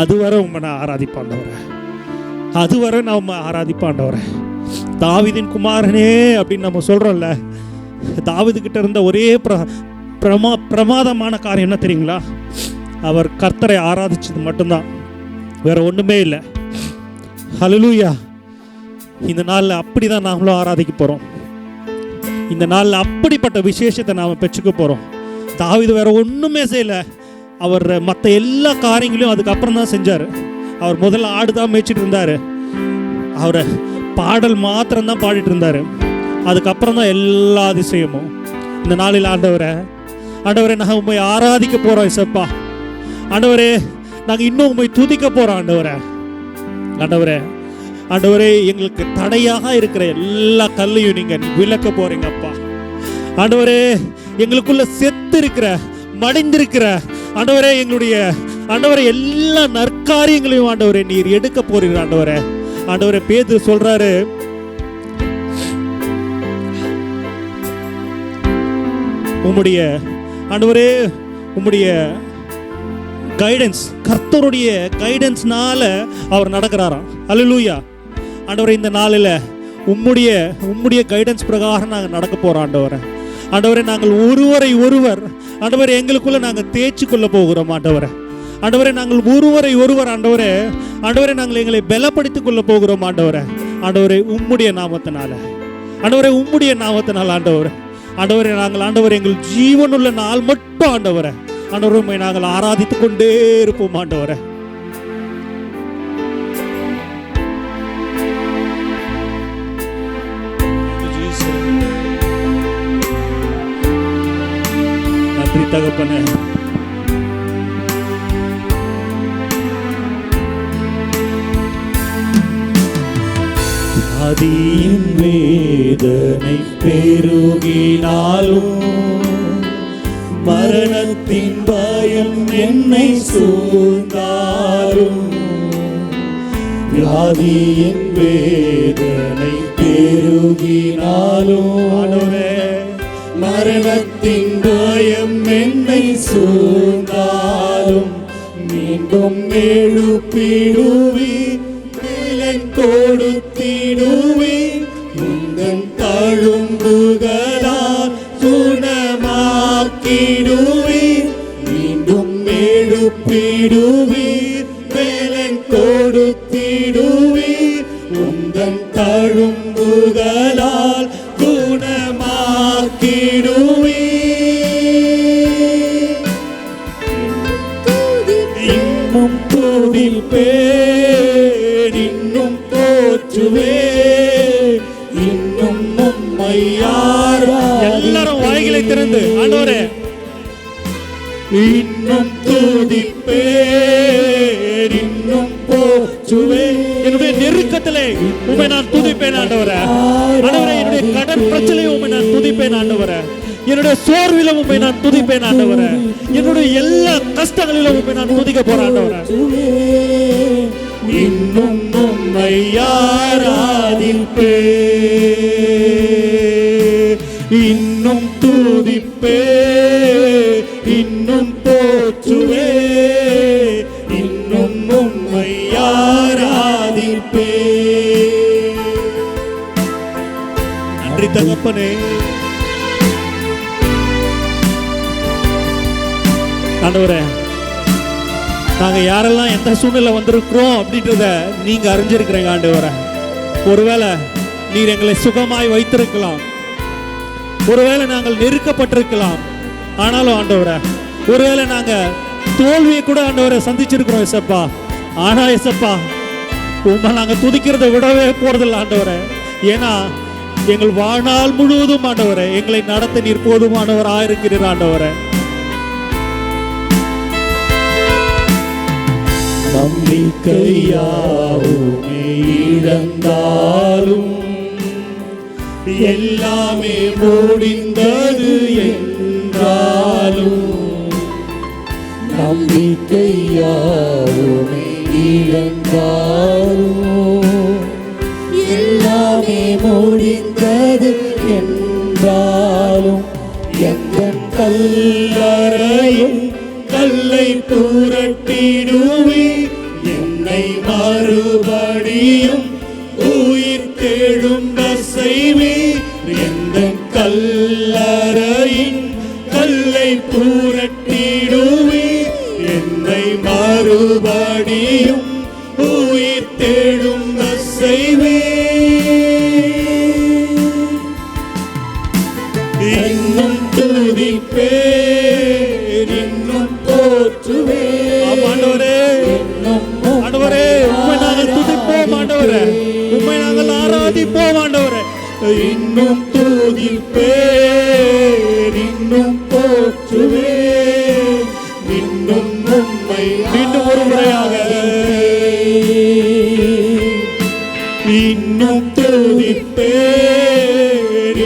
அதுவரை உண்மை நான் ஆராதிப்பாண்டவரே, அதுவரை நான் உண்மை ஆராதிப்பாண்டவரே. தாவீதின் குமாரனே அப்படின்னு நம்ம சொல்றோம்ல, தாவீது கிட்ட இருந்த ஒரே பிரமாதமான காரியம் என்ன தெரியுங்களா? அவர் கர்த்தரை ஆராதிச்சது மட்டும்தான், வேற ஒண்ணுமே இல்லை. ஹல்லேலூயா. இந்த நாளில் அப்படிதான் நாமளும் ஆராதிக்க போறோம். இந்த நாளில் அப்படிப்பட்ட விசேஷத்தை நாம் பெற்றுக்க போறோம். தாவீது வேற ஒண்ணுமே செய்யல, அவர் மற்ற எல்லா காரியங்களையும் அதுக்கப்புறம் தான் செஞ்சார். அவர் முதல்ல ஆடு தான் மேய்ச்சிட்டு இருந்தார், அவரை பாடல் மாத்திரம்தான் பாடிட்டு இருந்தார். அதுக்கப்புறம் தான் எல்லா அதிசயமும். இந்த நாளில் ஆண்டவரே நாங்கள் உண்மை ஆராதிக்க போகிறோம் இசப்பா. ஆண்டவரே நாங்கள் இன்னும் உண்மை துதிக்க போகிறோம் ஆண்டவரே எங்களுக்கு தடையாக இருக்கிற எல்லா கல்லையும் நீங்கள் விளக்க போகிறீங்கப்பா. ஆண்டவரே எங்களுக்குள்ள செத்து இருக்கிற மடிந்திருக்கிற ஆண்டவரே எங்களுடைய எல்லா நற்காரியங்களையும் ஆண்டவரே நீர் எடுக்க போறீங்க ஆண்டவரே பேதுரு சொல்றாரு, உம்முடைய கைடன்ஸ், கர்த்தருடைய கைடன்ஸ்னால அவர் நடக்கிறாராம். அல்லேலூயா. ஆண்டவரே இந்த நாளில் உம்முடைய கைடன்ஸ் பிரகாரம் நாங்கள் நடக்க போறோம் ஆண்டவரே நாங்கள் ஒருவரை ஒருவர் எங்களுக்குள்ள நாங்கள் தேய்ச்சி கொள்ள போகிறோம் ஆண்டவரே நாங்கள் ஒருவரை ஒருவர் ஆண்டவரே நாங்கள் எங்களை பலப்படுத்திக் கொள்ள போகிறோம் ஆண்டவரே உம்முடைய நாமத்தினால ஆண்டவரே நாங்கள் எங்கள் ஜீவனுள்ள நாள் மட்டும் ஆண்டவரே உம்மை நாங்கள் ஆராதித்துக் கொண்டே இருப்போம் ஆண்டவரே. நன்றி தகப்பனே. ஆதியின் வேதனை பெருகினாலும் மரணத்தின் பயம் என்னை சூழ்ந்தாலும், வியாதியின் வேதனை பெருகினாலும் மரணத்தின் பயம் என்னை சூழ்ந்தாலும், மீண்டும் எழுப்பிடுவி கொடுத்திடுவே உந்தன் தழும்புகளால் குணமாக்கிடுவே, மீண்டும் எழுப்பிடுவீர் வேலன் கொடுத்திடுவீர் உந்தன் தழும்புகளால் குணமாக்கிடுவீர். இன்னும் துதிப்பே இன்னும் உம்மை எல்லாரும் வாய்களை திறந்து ஆண்டவரே இன்னும் துதிப்பேன், இன்னும் போற்றுவேன். என்னுடைய நெருக்கத்திலே உம்மை நான் துதிப்பேன் ஆண்டவரே. என்னுடைய கடன் பிரச்சனையை உம்மை நான் துதிப்பேன் ஆண்டவரே. என்னுடைய சோர்விலும் உம்மை நான் துதிப்பேன் ஆண்டவரே. என்னுடைய எல்லா கஷ்டங்களிலும் உம்மை நான் துதிக்க போறேன் ஆண்டவரே. இன்னும் உம்மை ஆராதிப்பே, இன்னும் துதிப்பே, இன்னும் போற்றுவே, இன்னும் உம்மை ஆராதிப்பே. நன்றி தகப்பனே. ஆண்டவரே நாங்க யாரெல்லாம் எந்த சூழ்நிலை வந்திருக்கிறோம் அப்படின்றத நீங்க அறிஞ்சிருக்கிறீங்க ஆண்டவரே. ஒருவேளை நீர் எங்களை சுகமாய் வைத்திருக்கலாம், ஒருவேளை நாங்கள் நெருக்கப்பட்டிருக்கலாம், ஆனாலும் ஆண்டவரே ஒருவேளை நாங்க தோல்வியை கூட ஆண்டவரை சந்திச்சிருக்கிறோம் இசப்பா. ஆனா இசப்பா உண்மை நாங்க துதிக்கிறத விடவே போறதில்லை ஆண்டவரே. ஏன்னா எங்கள் வாழ்நாள் முழுவதும் ஆண்டவரே எங்களை நடத்த நீர் போதுமானவராக இருக்கிறீர் ஆண்டவரே. நம்பிக்கையாவுமே இழந்தாலும் எல்லாமே முடிந்தது என்றாலும் நம்பிக்கை யாருமே இழந்தாலும் எல்லாமே முடிந்தது என்றாலும் எந்தன் கல்லறையில் கல்லை புரட்டிடுவே என்னை மறுபடியும் உயிர் தெழும்ப செய்வே எந்தன் கல்லறையின் கல்லை புரட்டிடுவே என்னை மறுபடியும் உயிர் தெழும்ப செய்வே இன்னும் துதிப்பேன் இன்னும் போற்றுவேன் ஆண்டவரே ஆண்டவரே உம்மை நாங்கள் துதிப்போம் ஆண்டவரே உம்மை நாங்கள் ஆராதிப்போம் ஆண்டவரே இன்னும் துதிப்பேன் இன்னும் போற்றுவேன் இன்னும் உம்மை மீண்டும் ஒரு முறையாக இன்னும் துதிப்பேன்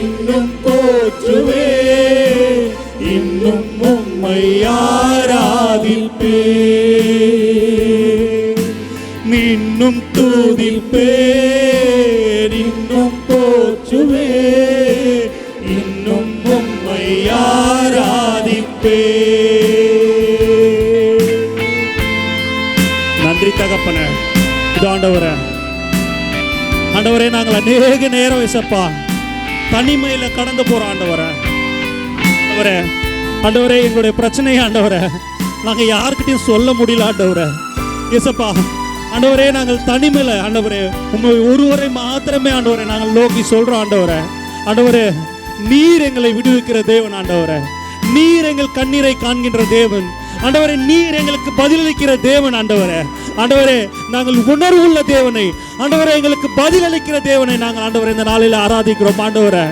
இன்னும் போற்றுவேன் இன்னும் உம்மை ஆராதிப்பேன் இன்னும் துதிப்பேன் இன்னும் போற்றுவேன் இன்னும் உம்மை ஆராதிப்பேன். நன்றி தகப்பனே. இது ஆண்டவரே ஆண்டவரே நாங்கள் அநேக நேரம் இசப்பா தனிமையில கடந்து போறோம் ஆண்டவரே ஆண்டவரே ஆண்டவரே எங்களுடைய பிரச்சனை ஆண்டவரே நாங்க யாருக்கிட்டையும் சொல்ல முடியல ஆண்டவரே இசப்பா ஆண்டவரே நாங்கள் தனிமையில ஆண்டவரே உண்மை ஒருவரை மாத்திரமே ஆண்டவரே நாங்கள் நோக்கி சொல்றோம் ஆண்டவரே ஆண்டவரே நீர் எங்களை விடுவிக்கிற தேவன் ஆண்டவரே நீர் எங்கள் கண்ணீரை காண்கின்ற தேவன் ஆண்டவரே நீர் எங்களுக்கு பதிலளிக்கிற தேவன் ஆண்டவரே ஆண்டவரே நாங்கள் உணர்வுள்ள தேவனை ஆண்டவரே எங்களுக்கு பதிலளிக்கிற தேவனை நாங்கள் ஆண்டவரே இந்த நாளில் ஆராதிக்கிறோம் ஆண்டவரே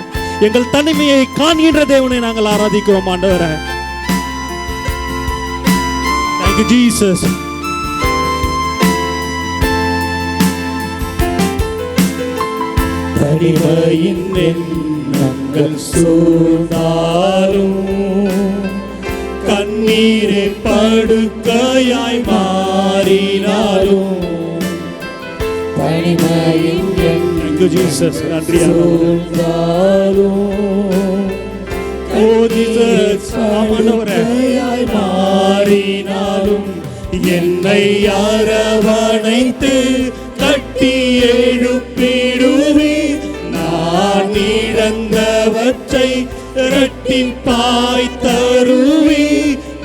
எங்கள் தனிமையை காண்கின்ற தேவனை நாங்கள் ஆராதிக்கிறோம் ஆண்டவரே. Thank you Jesus. தனிமையின் எண்ணங்கள் சூழ்ந்தாலும் கண்ணீரை படுக்கையாய் மாறினாலும் தனிமையின் Thank you Jesus. நன்றி படுக்கையாய் மாறினாலும் என்னை அரவணைத்து கட்டி எழுப்பிடுவே நான் இழந்தவற்றை இரட்டிப்பாய் தருவே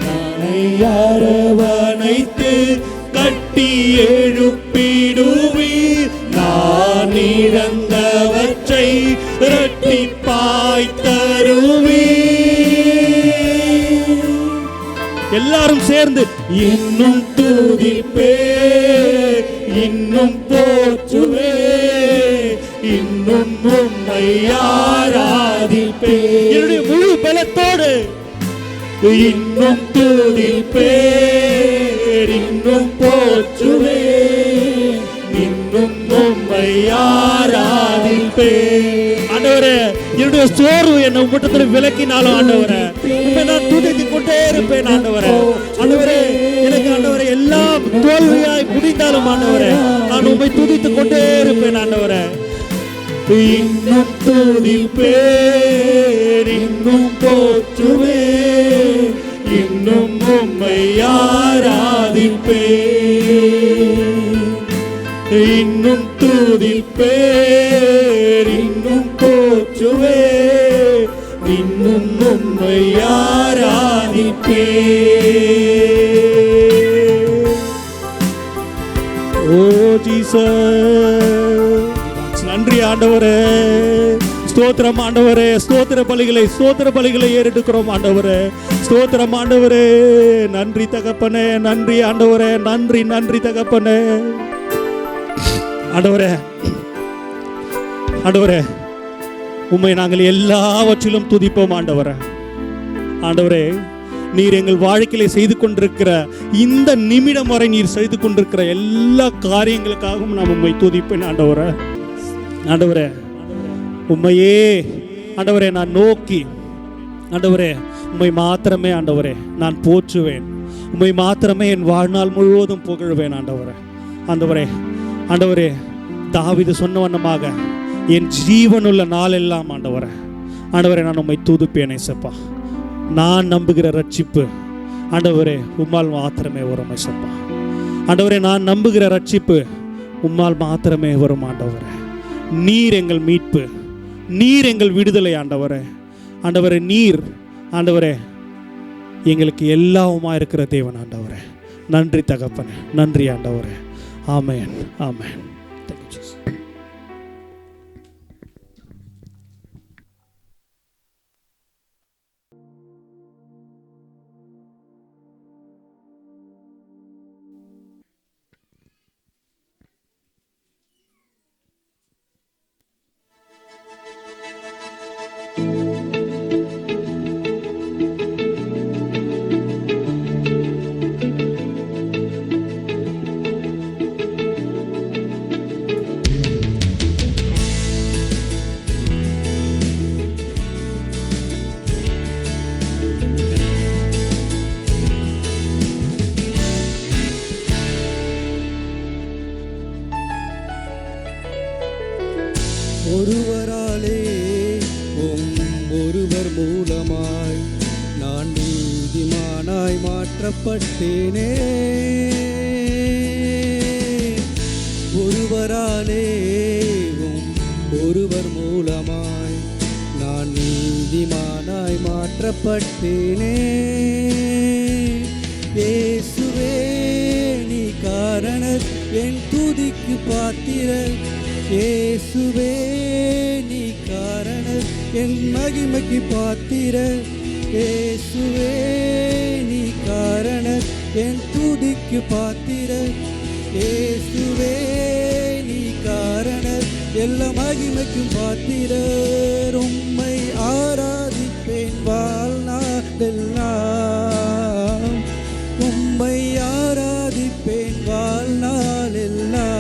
நானை அரவணைத்து கட்டி எழுப்பிடுவே நான் இழந்தவற்றை இரட்டிப்பாய் தருவே. எல்லாரும் சேர்ந்து இன்னும் துதிப்பே இன்னும் போற்றுவே இன்னும் உம்மை ஆராதிப்பே என்னுடைய முழு பலத்தோடு இன்னும் துதிப்பே இன்னும் போற்றுவே இன்னும் உம்மை ஆராதிப்பே. ஆண்டவரே என்னுடைய சோர்வு என்னை உம்மிடத்தில் விலக்கினாலும் ஆண்டவரே உம்மை நான் துதித்துக் கொண்டே இருப்பேன் ஆண்டவரே ஆண்டவரே எனக்கு ஆண்டவரே எல்லாம் தோல்வியாய் முடிந்தாலும் ஆண்டவரே நான் உம்மை துதித்துக் கொண்டே இருப்பேன் ஆண்டவரே. இன்னும் துதிப்பே இன்னும் போற்றுவே இன்னும் உம்மை ஆராதிப்பே இன்னும் துதிப்பே இன்னும் போற்றுவே இன்னும் உம்மை ஆராதிப்பே. ஓ ஜீசஸ் நன்றி ஆண்டவரே ஸ்தோத்திரம் ஆண்டவரே ஸ்தோத்திர பலிகளை ஏறெடுக்கிறோம் ஆண்டவரே ஸ்தோத்திரம் ஆண்டவரே நன்றி தகப்பனே நன்றி ஆண்டவரே நன்றி தகப்பனே. ஆண்டவரே ஆண்டவரே உம்மை நாங்கள் எல்லாவற்றிலும் துதிப்போம் ஆண்டவரே ஆண்டவரே நீர் எங்கள் வாழ்க்கையில செய்து கொண்டிருக்கிற இந்த நிமிடம் வரை நீர் செய்து கொண்டிருக்கிற எல்லா காரியங்களுக்காகவும் நான் உம்மை துதிப்பேன் ஆண்டவரே ஆண்டவரே உம்மையே ஆண்டவரே நான் நோக்கி, ஆண்டவரே உம்மை மாத்திரமே ஆண்டவரே நான் போற்றுவேன், உம்மை மாத்திரமே என் வாழ்நாள் முழுவதும் புகழ்வேன் ஆண்டவரே. ஆண்டவரே ஆண்டவரே தாவீது சொன்ன வண்ணமாக என் ஜீவனுள்ள நாளெல்லாம் ஆண்டவரே ஆண்டவரே நான் உம்மை துதிப்பேன் ஏசப்பா. நான் நம்புகிற ரட்சிப்பு ஆண்டவரே உம்மால் மாத்திரமே வரும் ஏசப்பா. ஆண்டவரே நான் நம்புகிற ரட்சிப்பு உம்மால் மாத்திரமே வரும் ஆண்டவரே. நீர் எங்கள் மீட்பு, நீர் எங்கள் விடுதலை ஆண்டவரே. ஆண்டவரே நீர் ஆண்டவரே எங்களுக்கு எல்லாவுமா இருக்கிற தேவன் ஆண்டவரே. நன்றி தகப்பனே, நன்றி ஆண்டவரே. ஆமென், ஆமென். ஒருவராலே ஒருவர் மூலமாய் நான் நீதிமானாய் மாற்றப்பட்டேனே. ஒருவராலே ஒருவர் மூலமாய் நான் நீதிமானாய் மாற்றப்பட்டேனே. இயேசுவே நீ காரணர் என் துதிக்கு பாத்திரர். இயேசுவே நீ காரணர் என் மகிமைக்கு பாத்திரர். இயேசுவே நீ காரணர் என் துதிக்கு பாத்திரர். இயேசுவே நீ காரணர் எல்லா மகிமைக்கும் பாத்திரர். உம்மை ஆராதிப்பேன் வாழ்நாளெல்லாம், உம்மை ஆராதிப்பேன் வாழ்நாளெல்லாம்.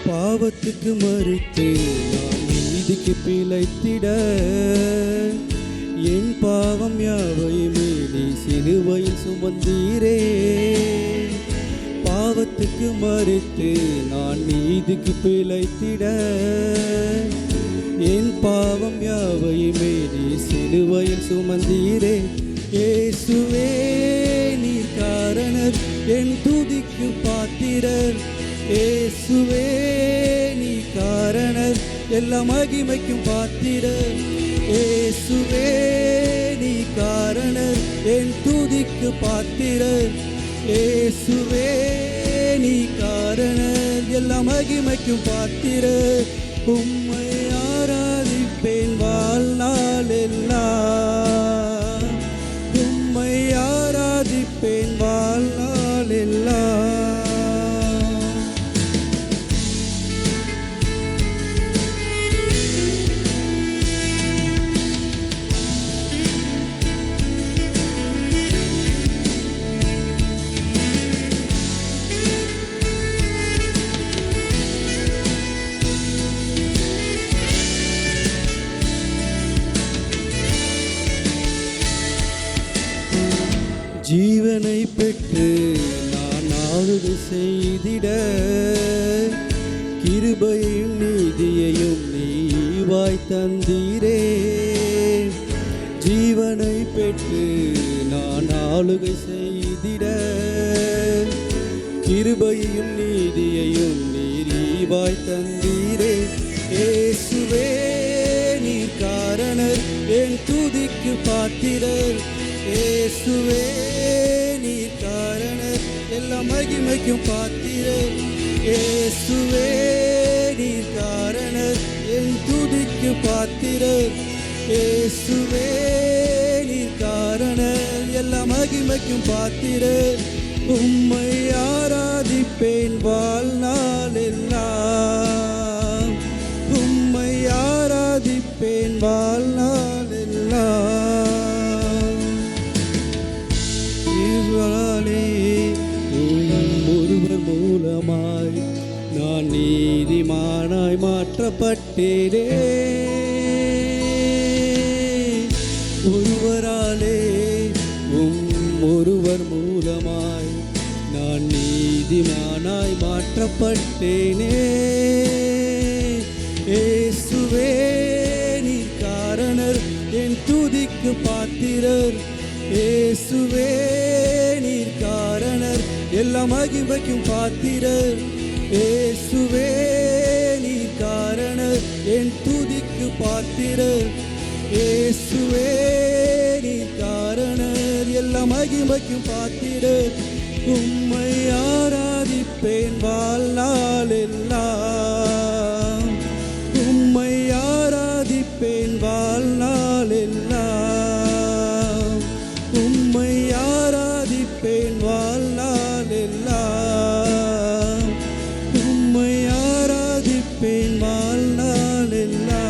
பாவத்துக்கு மறித்து நான் நீதிக்கு பிழைத்திட என் பாவம் யாவையுமே நீ சிலுவையில் சுமந்தீரே. பாவத்துக்கு மறித்து நான் நீதிக்கு பிழைத்திட என் பாவம் யாவையுமே நீ சிலுவையில் சுமந்தீரே. இயேசுவே நீ காரணர் என் துதிக்கு பாத்திரர். இயேசுவே நீ காரணர் எல்லா மகிமைக்கும் பாத்திரர். இயேசுவே நீ காரணர் என் துதிக்கு பாத்திரர். இயேசுவே நீ காரணர் எல்லா மகிமைக்கும் பாத்திரர். உம்மை ஆராதிப்பேன் வாழ்நாளெல்லாம், உம்மை ஆராதிப்பேன் வாழ்நாளெல்லாம். ஜீவனை பெற்று நான் ஆளுகை செய்திட கிருபையும் நீதியையும் நீவாய் தந்தீரே. ஜீவனை பெற்று நான் ஆளுகை செய்திட கிருபையும் நீதியையும் நீவாய் தந்தீரே. இயேசுவே நீ காரணர் என் துதிக்கு பாத்திரர். இயேசுவே நீ காரணர் எல்லா மகிமைக்கும் பாத்திரர். இயேசுவே நீ காரணர் என் துதிக்கு பாத்திரர். இயேசுவே நீ காரணர், எல்லா மகிமைக்கும் பாத்திரர். உம்மை ஆராதிப்பேன் வாழ்நாள் எல்லாம், உம்மை ஆராதிப்பேன் வாழ்நாள் எல்லாம். இவராலே ஒருவர் மூலமாய் நான் நீதிமானாய் மாற்றப்பட்டேனே. ஒருவராலே ஒருவர் மூலமாய் நான் நீதிமானாய் மாற்றப்பட்டேனே. இயேசுவே நீர் காரணர், என் துதிக்கு பாத்திரர். இயேசுவே நீர் காரணர், எல்லா மகிமைக்கும் பாத்திரர். இயேசுவே நீர் காரணர், என் துதிக்கு பாத்திரர். இயேசுவே நீர் காரணர், எல்லா மகிமைக்கும் பாத்திரர். உம்மை ஆராதிப்பேன் வாழ்நாள் எல்லாம், உம்மை ஆராதிப்பேன் வாழ்நாள் எல்லாம், உம்மை ஆராதிப்பேன் வாழ்நாள் எல்லாம், உம்மை ஆராதிப்பேன் வாழ்நாள் எல்லாம்.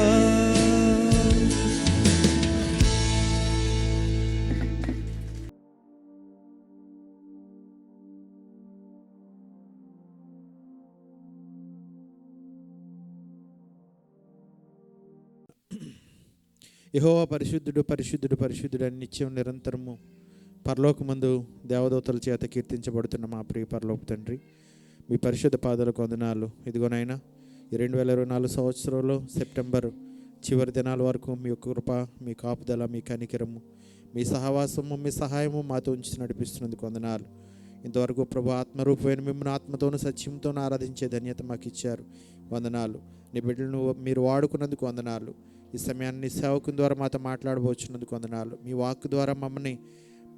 యెహోవా పరిశుద్ధుడు పరిశుద్ధుడు పరిశుద్ధుడు అని నిత్యం నిరంతరము పరలోకమందు దేవదూతల చేత కీర్తించబడుతున్న మా ప్రియ పరలోక తండ్రి, మీ పరిశుద్ధ పాదాలకు వందనాలు. ఇదిగోనైనా ఈ 2024 సంవత్సరంలో సెప్టెంబర్ చివరి దినాల వరకు మీ యొక్క కృప, మీ కాపుదల, మీ కనికరము, మీ సహవాసము, మీ సహాయము మాతో ఉంచి నడిపిస్తున్నందుకు వందనాలు. ఇంతవరకు ప్రభు ఆత్మరూపమైన మిమ్మల్ని ఆత్మతోనూ సత్యంతోనూ ఆరాధించే ధన్యత మాకు ఇచ్చారు. వందనాలు. నీ బిడ్డలను మీరు వాడుకున్నందుకు వందనాలు. ఈ సమయాన్ని సేవకుని ద్వారా మాతో మాట్లాడబోచున్నందుకు వందనాలు. మీ వాక్ ద్వారా మమ్మల్ని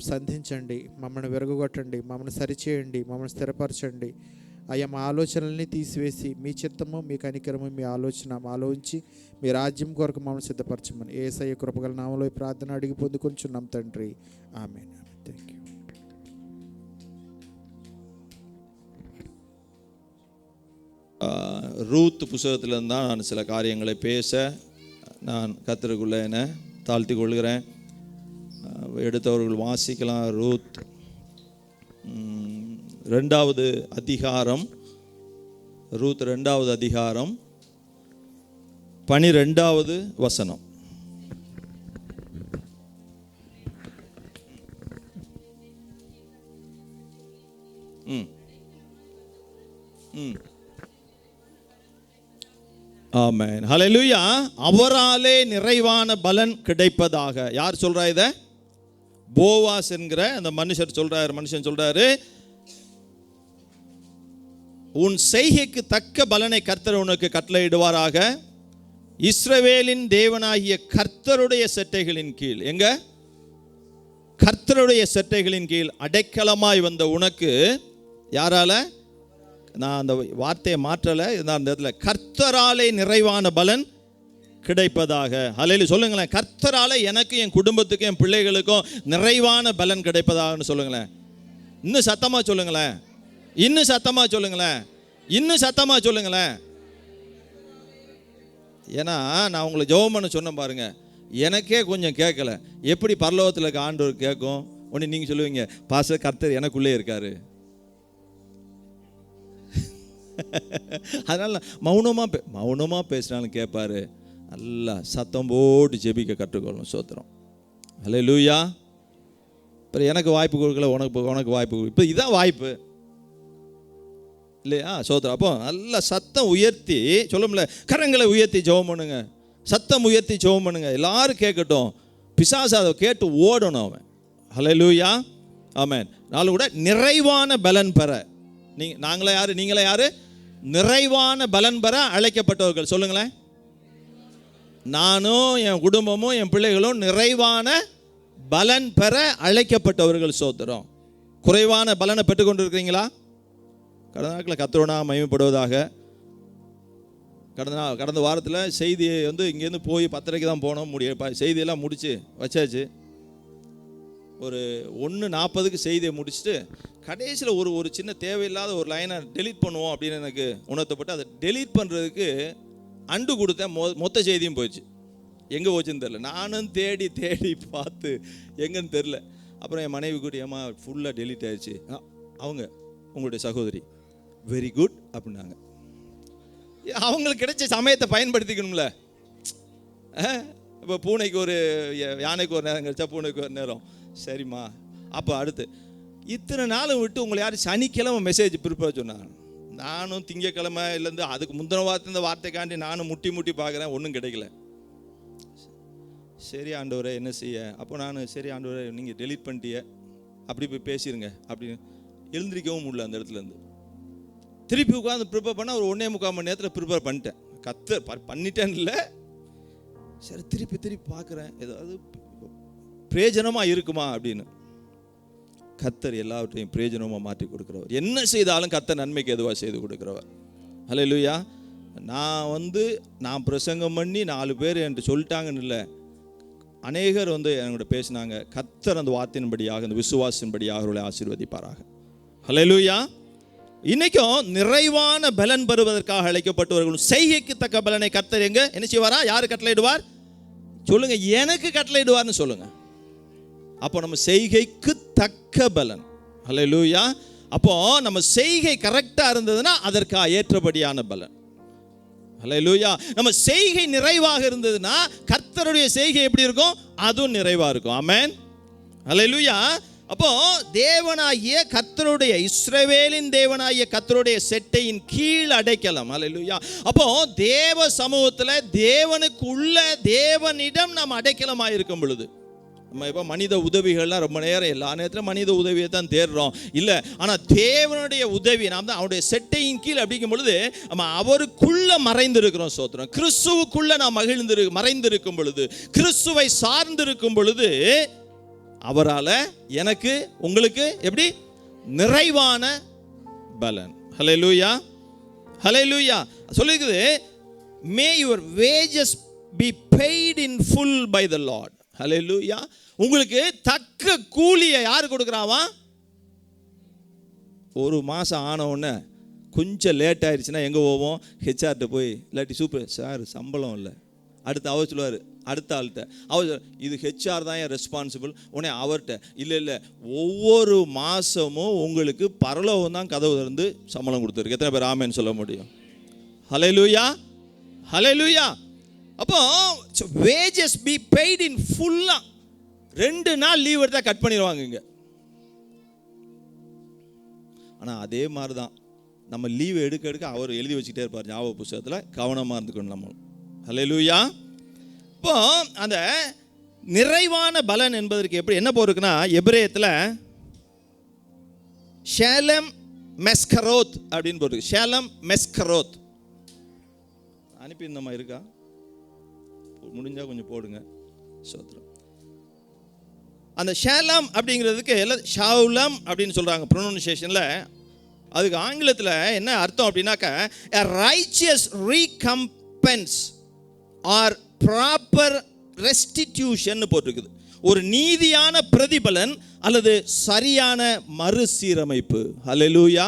సంధించండి, మమ్మల్ని విరగొట్టండి, మమ్మల్ని సరిచేయండి, మమ్మల్ని స్థిరపరచండి. అయ్యా మా ఆలోచనల్ని తీసివేసి మీ చిత్తము, మీ కనికరము, మీ ఆలోచన మాలో ఉంచి మీ రాజ్యం కొరకు మమ్మల్ని సిద్ధపరచమని యేసయ్య కృపగల నామములో ఈ ప్రార్థన అడిగి పొందుకొంచున్నాం తండ్రి. ఆమేన్. Thank you. ரூத் புஸ்தகத்திலிருந்து தான் நான் சில காரியங்களை பேச நான் கர்த்தருக்குள்ளே என்னை தாழ்த்தி கொள்கிறேன். எடுத்தவர்கள் வாசிக்கலாம். ரூத் 2வது அதிகாரம், ரூத் 2வது அதிகாரம் 12வது வசனம். ஆமென். ஹல்லேலூயா. அவராலே நிறைவான பலன் கிடைப்பதாக. யார் சொல்றா இத? போவாஸ் என்கிற அந்த மனுஷன் சொல்றாரு, உன் செய்கைக்கு தக்க பலனை கர்த்தர் உனக்கு கட்டளையிடுவாராக. இஸ்ரவேலின் தேவனாகிய கர்த்தருடைய செட்டைகளின் கீழ், எங்க? கர்த்தருடைய செட்டைகளின் கீழ் அடைக்கலமாய் வந்த உனக்கு, யாரால? நான் அந்த வார்த்தையை மாற்றலை, அந்த இடத்துல கர்த்தராலே நிறைவான பலன் கிடைப்பதாக. ஹல்லேலூயா. சொல்லுங்களேன், கர்த்தராலே எனக்கு, என் குடும்பத்துக்கும், என் பிள்ளைகளுக்கும் நிறைவான பலன் கிடைப்பதாகன்னு சொல்லுங்களேன். இன்னும் சத்தமாக சொல்லுங்களேன், இன்னும் சத்தமாக சொல்லுங்களேன், இன்னும் சத்தமாக சொல்லுங்களேன். ஏன்னா நான் உங்களை ஜெபம் பண்ண சொன்னேன் பாருங்க, எனக்கே கொஞ்சம் கேட்கல. எப்படி பரலோகத்தில் இருக்க ஆண்டவர் கேட்கும்? ஒன்று நீங்கள் சொல்லுவீங்க, பாஸ்டர் கர்த்தர் எனக்குள்ளே இருக்காரு. அதனால மௌனமாக பேசினாலும் கேட்பாரு. நல்லா சத்தம் போட்டு ஜெபிக்க கற்றுக்கொள்ளணும். சோத்திரம். ஹல்லேலூயா. இப்போ எனக்கு வாய்ப்பு கொடுக்கல, உனக்கு வாய்ப்பு கொடு. இப்போ இதான் வாய்ப்பு இல்லையா? சோத்திரம். அப்போ நல்லா சத்தம் உயர்த்தி சொல்லும்ல, கரங்களை உயர்த்தி ஜெபம் பண்ணுங்க, சத்தம் உயர்த்தி ஜெபம் பண்ணுங்க, எல்லாரும் கேட்கட்டும். பிசாசு அதை கேட்டு ஓடணும் அவன். ஹல்லேலூயா. ஆமென். நாளும் கூட நிறைவான பலன் பெற நீங்களே யாரு? நிறைவான பலன் பெற அழைக்கப்பட்டவர்கள். சொல்லுங்களேன், நானும் என் குடும்பமும் என் பிள்ளைகளும் நிறைவான பலன் பெற அழைக்கப்பட்டவர்கள். சோத்திரம். குறைவான பலனை பெற்றுக்கொண்டிருக்கிறீங்களா? கடந்த நாட்களில் கர்த்தரோடு மகிமைப்படுவதாக. கடந்த வாரத்தில் செய்தியை இங்கேருந்து போய் 10:30 தான் போனோம். செய்தியெல்லாம் முடித்து வச்சாச்சு. ஒரு 1:40க்கு செய்தியை முடிச்சுட்டு கடைசியில் ஒரு சின்ன தேவையில்லாத ஒரு லைனை டெலீட் பண்ணுவோம் அப்படின்னு எனக்கு உணர்த்தப்பட்டு அதை டெலீட் பண்ணுறதுக்கு அண்டு கொடுத்தேன். மொத்த செய்தியும் போயிடுச்சு. எங்கே போச்சுன்னு தெரில. நானும் தேடி பார்த்து எங்கன்னு தெரில. அப்புறம் என் மனைவி கூட ஏமா ஃபுல்லாக டெலீட் ஆயிடுச்சு. அவங்க உங்களுடைய சகோதரி வெரி குட் அப்படின்னாங்க. அவங்களுக்கு கிடைச்ச சமயத்தை பயன்படுத்திக்கணும்ல. இப்போ பூனைக்கு ஒரு யானைக்கு ஒரு நேரம் கிடைச்சா பூனைக்கு ஒரு நேரம். சரிம்மா. அப்போ அடுத்து இத்தனை நாளும் விட்டு உங்களை யாரும் சனிக்கிழமை மெசேஜ் ப்ரிப்பேர் சொன்னாங்க. நானும் திங்கக்கிழமைலேருந்து அதுக்கு முந்தின வார்த்தை இந்த வார்த்தைக்காண்டி நானும் முட்டி பார்க்குறேன். ஒன்றும் கிடைக்கல. சரி ஆண்டவரே என்ன செய்ய. அப்போ நான் சரி ஆண்டவரே நீங்கள் டெலீட் பண்ணிட்டிய அப்படி போய் பேசிடுங்க அப்படின்னு எழுந்திரிக்கவும் முடியல அந்த இடத்துலேருந்து. திருப்பி உட்காந்து ப்ரிப்பேர் பண்ணால் ஒரு 1.25 மணி நேரத்தில் ப்ரிப்பேர் பண்ணிட்டேன். பண்ணிட்டேன்னு இல்லை. சரி திருப்பி பார்க்குறேன் ஏதாவது பிரயோஜனமாக இருக்குமா அப்படின்னு. கர்த்தர் எல்லாவற்றையும் பிரயோஜனமாக மாற்றி கொடுக்குறவர். என்ன செய்தாலும் கர்த்தர் நன்மைக்கு எதுவாக செய்து கொடுக்குறவர். ஹல்லேலூயா. நான் பிரசங்கம் பண்ணி 4 பேர் என்று சொல்லிட்டாங்கன்னு இல்லை, அநேகர் என்கிட்ட பேசினாங்க. கர்த்தர் அந்த வார்த்தையின்படியாக அந்த விசுவாசின்படியாக அவர்களை ஆசீர்வதிப்பாராக. ஹல்லேலூயா. இன்னைக்கும் நிறைவான பலன் பெறுவதற்காக அழைக்கப்பட்டவர்களும் செய்கைக்கு தக்க பலனை கர்த்தர் என்ன செய்வாரா? யாரு கட்டளையிடுவார் சொல்லுங்க. எனக்கு கட்டளையிடுவார்னு சொல்லுங்க. அப்போ நம்ம செய்கைக்கு தக்க பலன். ஹல்லேலூயா. அப்போ நம்ம செய்கை கரெக்டாக இருந்ததுன்னா அதற்கு ஏற்றபடியான பலன். ஹல்லேலூயா. நம்ம செய்கை நிறைவாக இருந்ததுன்னா கர்த்தருடைய செய்கை எப்படி இருக்கும்? அதுவும் நிறைவாக இருக்கும். ஆமென். ஹல்லேலூயா. அப்போ தேவனாகிய கர்த்தருடைய இஸ்ரவேலின் தேவனாகிய கர்த்தருடைய செட்டையின் கீழ் அடைக்கலம். ஹல்லேலூயா. அப்போ தேவ சமூகத்தில் தேவனுக்கு உள்ள தேவனிடம் நாம் அடைக்கலமாக இருக்கும் பொழுது நம்ம இப்போ மனித உதவிகள்லாம் ரொம்ப நேரம் எல்லா நேரத்திலும் மனித உதவியை தான் தேடுறோம் இல்லை. ஆனால் தேவனுடைய உதவி நாம் தான் அவருடைய செட்டையின் கீழ் அப்படிங்கும் பொழுது நம்ம அவருக்குள்ள மறைந்திருக்கிறோம். சோத்திரம். கிறிஸ்துவுக்குள்ள நாம் மறைந்திருக்கும் பொழுது, கிறிஸ்துவை சார்ந்திருக்கும் பொழுது அவரால் எனக்கு உங்களுக்கு எப்படி நிறைவான பலன். ஹல்லேலூயா. ஹல்லேலூயா. சொல்லிருக்குது may your wages be paid in full by the Lord. ஹல்லேலூயா. உங்களுக்கு தக்க கூலியை யார் கொடுக்குறாவா? ஒரு மாதம் ஆன உடனே கொஞ்சம் லேட் ஆயிடுச்சுன்னா எங்கே போவோம்? ஹெச்ஆர்கிட்ட போய், இல்லாட்டி சூப்பர் சார் சம்பளம் இல்லை. அடுத்து அவர் சொல்லுவார், அடுத்த ஆள்கிட்ட அவர், இது ஹெச்ஆர் தான் என் ரெஸ்பான்சிபிள். உடனே அவர்கிட்ட இல்லை ஒவ்வொரு மாதமும் உங்களுக்கு பரலோகம் தான் கதவு திறந்து சம்பளம் கொடுத்துருக்கு. எத்தனை பேர் ஆமேன்னு சொல்ல முடியும்? ஹல்லேலூயா. ஹல்லேலூயா. அப்போ wages be paid in full. 2 நாள் லீவ் எடுத்தால் கட் பண்ணிடுவாங்க இங்கே. ஆனால் அதே மாதிரி தான் நம்ம லீவ் எடுக்க அவர் எழுதி வச்சுக்கிட்டே இருப்பார் ஞாபக புத்தகத்தில். கவனமாக இருந்துக்கணும் நம்ம. ஹல்லேலூயா. இப்போ அந்த நிறைவான பலன் என்பதற்கு எப்படி என்ன போஇருக்குன்னா, எபிரேயத்தில் ஷேலம் மெஸ்கரோத் அப்படின்னு போட்டுருக்கு. ஷேலம் மெஸ்கரோத் அனுப்பி இந்த மாதிரி இருக்கா? முடிஞ்சா கொஞ்சம் போடுங்க. சோத்ரம். அந்த ஷேலம் அப்படிங்கிறதுக்கு ஷவுலம் அப்படின்னு சொல்றாங்க ப்ரொனன்சியேஷன்ல. அதுக்கு ஆங்கிலத்தில் என்ன அர்த்தம் அப்படின்னாக்கா a righteous recompense or proper restitution போட்டிருக்குது. ஒரு நீதியான பிரதிபலன் அல்லது சரியான மறுசீரமைப்பு. ஹல்லேலூயா.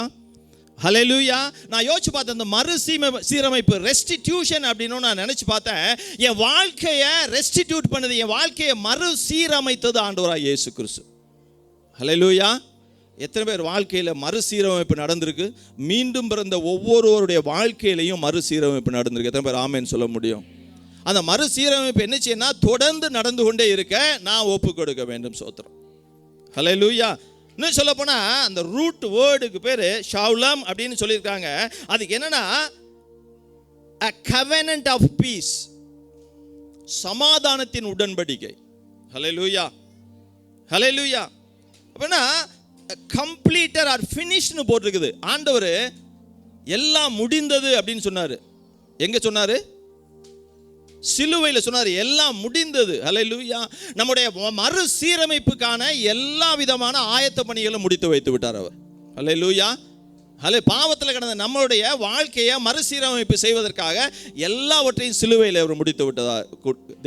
ஹல்லேலூயா. நான் யோசிச்சு பார்த்தேன், இந்த மறுசீரமைப்பு ரெஸ்டிடியூஷன் அப்படின்னு நான் நினச்சி பார்த்தேன். என் வாழ்க்கையை ரெஸ்டிடியூட் பண்ணது, என் வாழ்க்கையை மறுசீரமைத்தது ஆண்டவராக இயேசு கிறிஸ்து. ஹல்லேலூயா. எத்தனை பேர் வாழ்க்கையில் மறுசீரமைப்பு நடந்திருக்கு? மீண்டும் பிறந்த ஒவ்வொருவருடைய வாழ்க்கையிலையும் மறுசீரமைப்பு நடந்திருக்கு. எத்தனை பேர் ஆமேன்னு சொல்ல முடியும்? அந்த மறுசீரமைப்பு என்ன செய்யணும்னா தொடர்ந்து நடந்து கொண்டே இருக்க நான் ஒப்பு கொடுக்க வேண்டும். சோத்திரம். ஹல்லேலூயா. இன்னும் சொல்ல போனா அந்த ரூட் வேர்டுக்கு பேரு ஷவுலம் அப்படின்னு சொல்லியிருக்காங்க. அதுக்கு என்னன்னா a covenant of peace, சமாதானத்தின் உடன்படிக்கை. ஹல்லேலூயா. ஹல்லேலூயா. அப்படின்னா கம்ப்ளீட்டர் ஆர் ஃபினிஷ்னு போட்டிருக்குது. ஆண்டவர் எல்லாம் முடிந்தது அப்படின்னு சொன்னாரு. எங்க சொன்னாரு? சிலுவையில் சொன்னார் எல்லாம் முடிந்தது. ஹல்லேலூயா. நம்முடைய மறுசீரமைப்புக்கான எல்லா விதமான ஆயத்த பணிகளும் முடித்து வைத்து விட்டார் அவர். ஹல்லேலூயா. பாவத்தில் கிடந்த நம்மளுடைய வாழ்க்கையை மறுசீரமைப்பு செய்வதற்காக எல்லாவற்றையும் சிலுவையில் அவர் முடித்து விட்டதா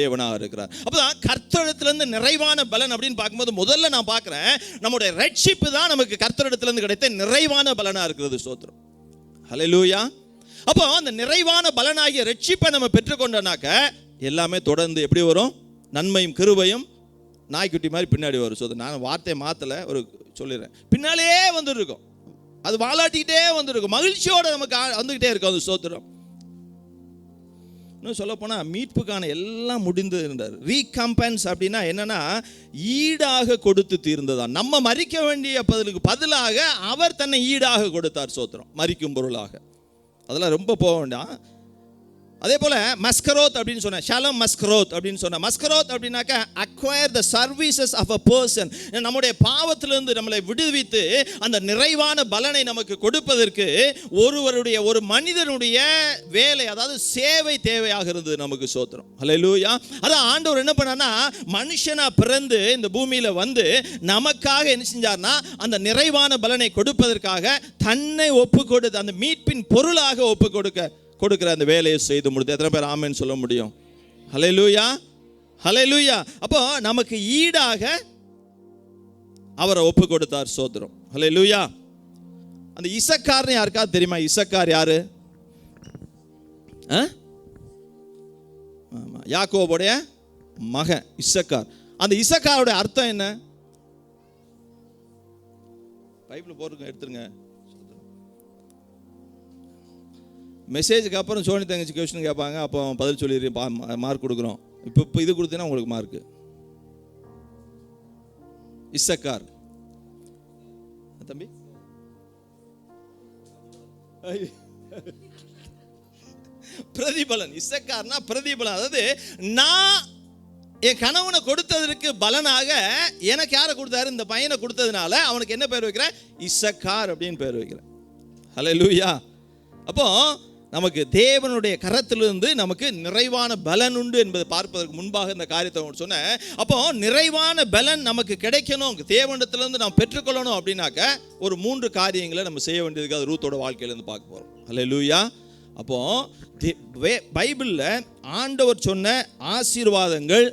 தேவனாக இருக்கிறார். அப்போதான் கர்த்தரிடத்திலிருந்து நிறைவான பலன் அப்படின்னு பார்க்கும்போது முதல்ல நான் பார்க்குறேன், நம்முடைய ரட்சிப்பு தான் நமக்கு கர்த்தரிடத்திலிருந்து கிடைத்த நிறைவான பலனாக இருக்கிறது. ஸ்தோத்திரம், ஹல்லேலூயா. அப்போ அந்த நிறைவான பலனாகிய ரட்சிப்பை நம்ம பெற்றுக்கொண்டோம்னாக்க எல்லாமே தொடர்ந்து எப்படி வரும்? நன்மையும் கிருபையும் நாய்க்குட்டி மாதிரி பின்னாடி வரும். ஸோ நான் வார்த்தையை மாற்றலை, ஒரு சொல்லிடுறேன், பின்னாலேயே வந்துருக்கும், அது வாலாட்டிக்கிட்டே வந்துருக்கும், மகிழ்ச்சியோடு நமக்கு வந்துக்கிட்டே இருக்கும் அது. ஸ்தோத்திரம். இன்னும் சொல்லப்போனால் மீட்புக்கான எல்லாம் முடிந்து இருந்தார். ரீகம்பன்ஸ் அப்படின்னா என்னன்னா, ஈடாக கொடுத்து தீர்ந்ததான். நம்ம மறிக்க வேண்டிய பதிலாக அவர் தன்னை ஈடாக கொடுத்தார். ஸ்தோத்திரம், மறிக்கும் பொருளாக. அதெல்லாம் ரொம்ப போக வேண்டாம். அதே போல் மஸ்கரோத் அப்படின்னு சொன்னேன், ஷாலம் மஸ்கரோத் அப்படின்னு சொன்னேன். மஸ்கரோத் அப்படின்னாக்கா acquire the services of a person. நம்முடைய பாவத்திலிருந்து நம்மளை விடுவித்து அந்த நிறைவான பலனை நமக்கு கொடுப்பதற்கு ஒருவருடைய, ஒரு மனிதனுடைய வேலை, அதாவது சேவை தேவையாக இருந்தது நமக்கு. ஸ்தோத்திரம், ஹல்லேலூயா. அதான் ஆண்டவர் என்ன பண்ணார்னா, மனுஷனா பிறந்து இந்த பூமியில் வந்து நமக்காக என்ன செஞ்சார்னா, அந்த நிறைவான பலனை கொடுப்பதற்காக தன்னை ஒப்பு கொடுத்து அந்த மீட்பின் பொருளாக ஒப்பு கொடுக்கிற அந்த வேலையை செய்து முடித்து. எத்தனை பேர் ஆமென் சொல்ல முடியும்? ஹல்லேலூயா, ஹல்லேலூயா. அப்போ நமக்கு ஈடாக அவரை ஒப்பு கொடுத்தார். ஸ்தோத்திரம், ஹல்லேலூயா. அந்த இசக்கார்னு யாருக்காவது தெரியுமா? இசக்கார் யாரு? யாக்கோபுடைய மகன் இசக்கார். அந்த இசக்காருடைய அர்த்தம் என்ன? பைபிள் போடுங்க, எடுத்துருங்க. மெசேஜுக்கு அப்புறம் சோனி தங்கச்சி கொஸ்டின் கேட்பாங்க, அப்போ பதில் சொல்லிடுறேன், மார்க் கொடுக்குறோம். இப்போ இது கொடுத்தீங்கன்னா உங்களுக்கு மார்க்கு. இசக்கார் தம்பி, பிரதிபலன். இசக்கார்னா பிரதிபலன். அதாவது நான் என் கணவனை கொடுத்ததற்கு பலனாக எனக்கு யாரை கொடுத்தாரு? இந்த பையனை கொடுத்ததுனால அவனுக்கு என்ன பேர் வைக்கிறேன்? இசக்கார் அப்படின்னு பேர் வைக்கிறேன். ஹல்லேலூயா. அப்போ நமக்கு தேவனுடைய கரத்திலிருந்து நமக்கு நிறைவான பலன் உண்டு என்பதை பார்ப்பதற்கு முன்பாக இந்த காரியத்தை சொன்னேன். அப்போ நிறைவான பலன் நமக்கு கிடைக்கணும், தேவனிடத்திலிருந்து நாம் பெற்றுக்கொள்ளணும் அப்படின்னாக்க ஒரு 3 காரியங்களை நம்ம செய்ய வேண்டியதுக்கு அது ரூத்தோட வாழ்க்கையிலேருந்து பார்க்க போகிறோம். ஹல்லேலூயா. அப்போ பைபிளில் ஆண்டவர் சொன்ன ஆசீர்வாதங்கள்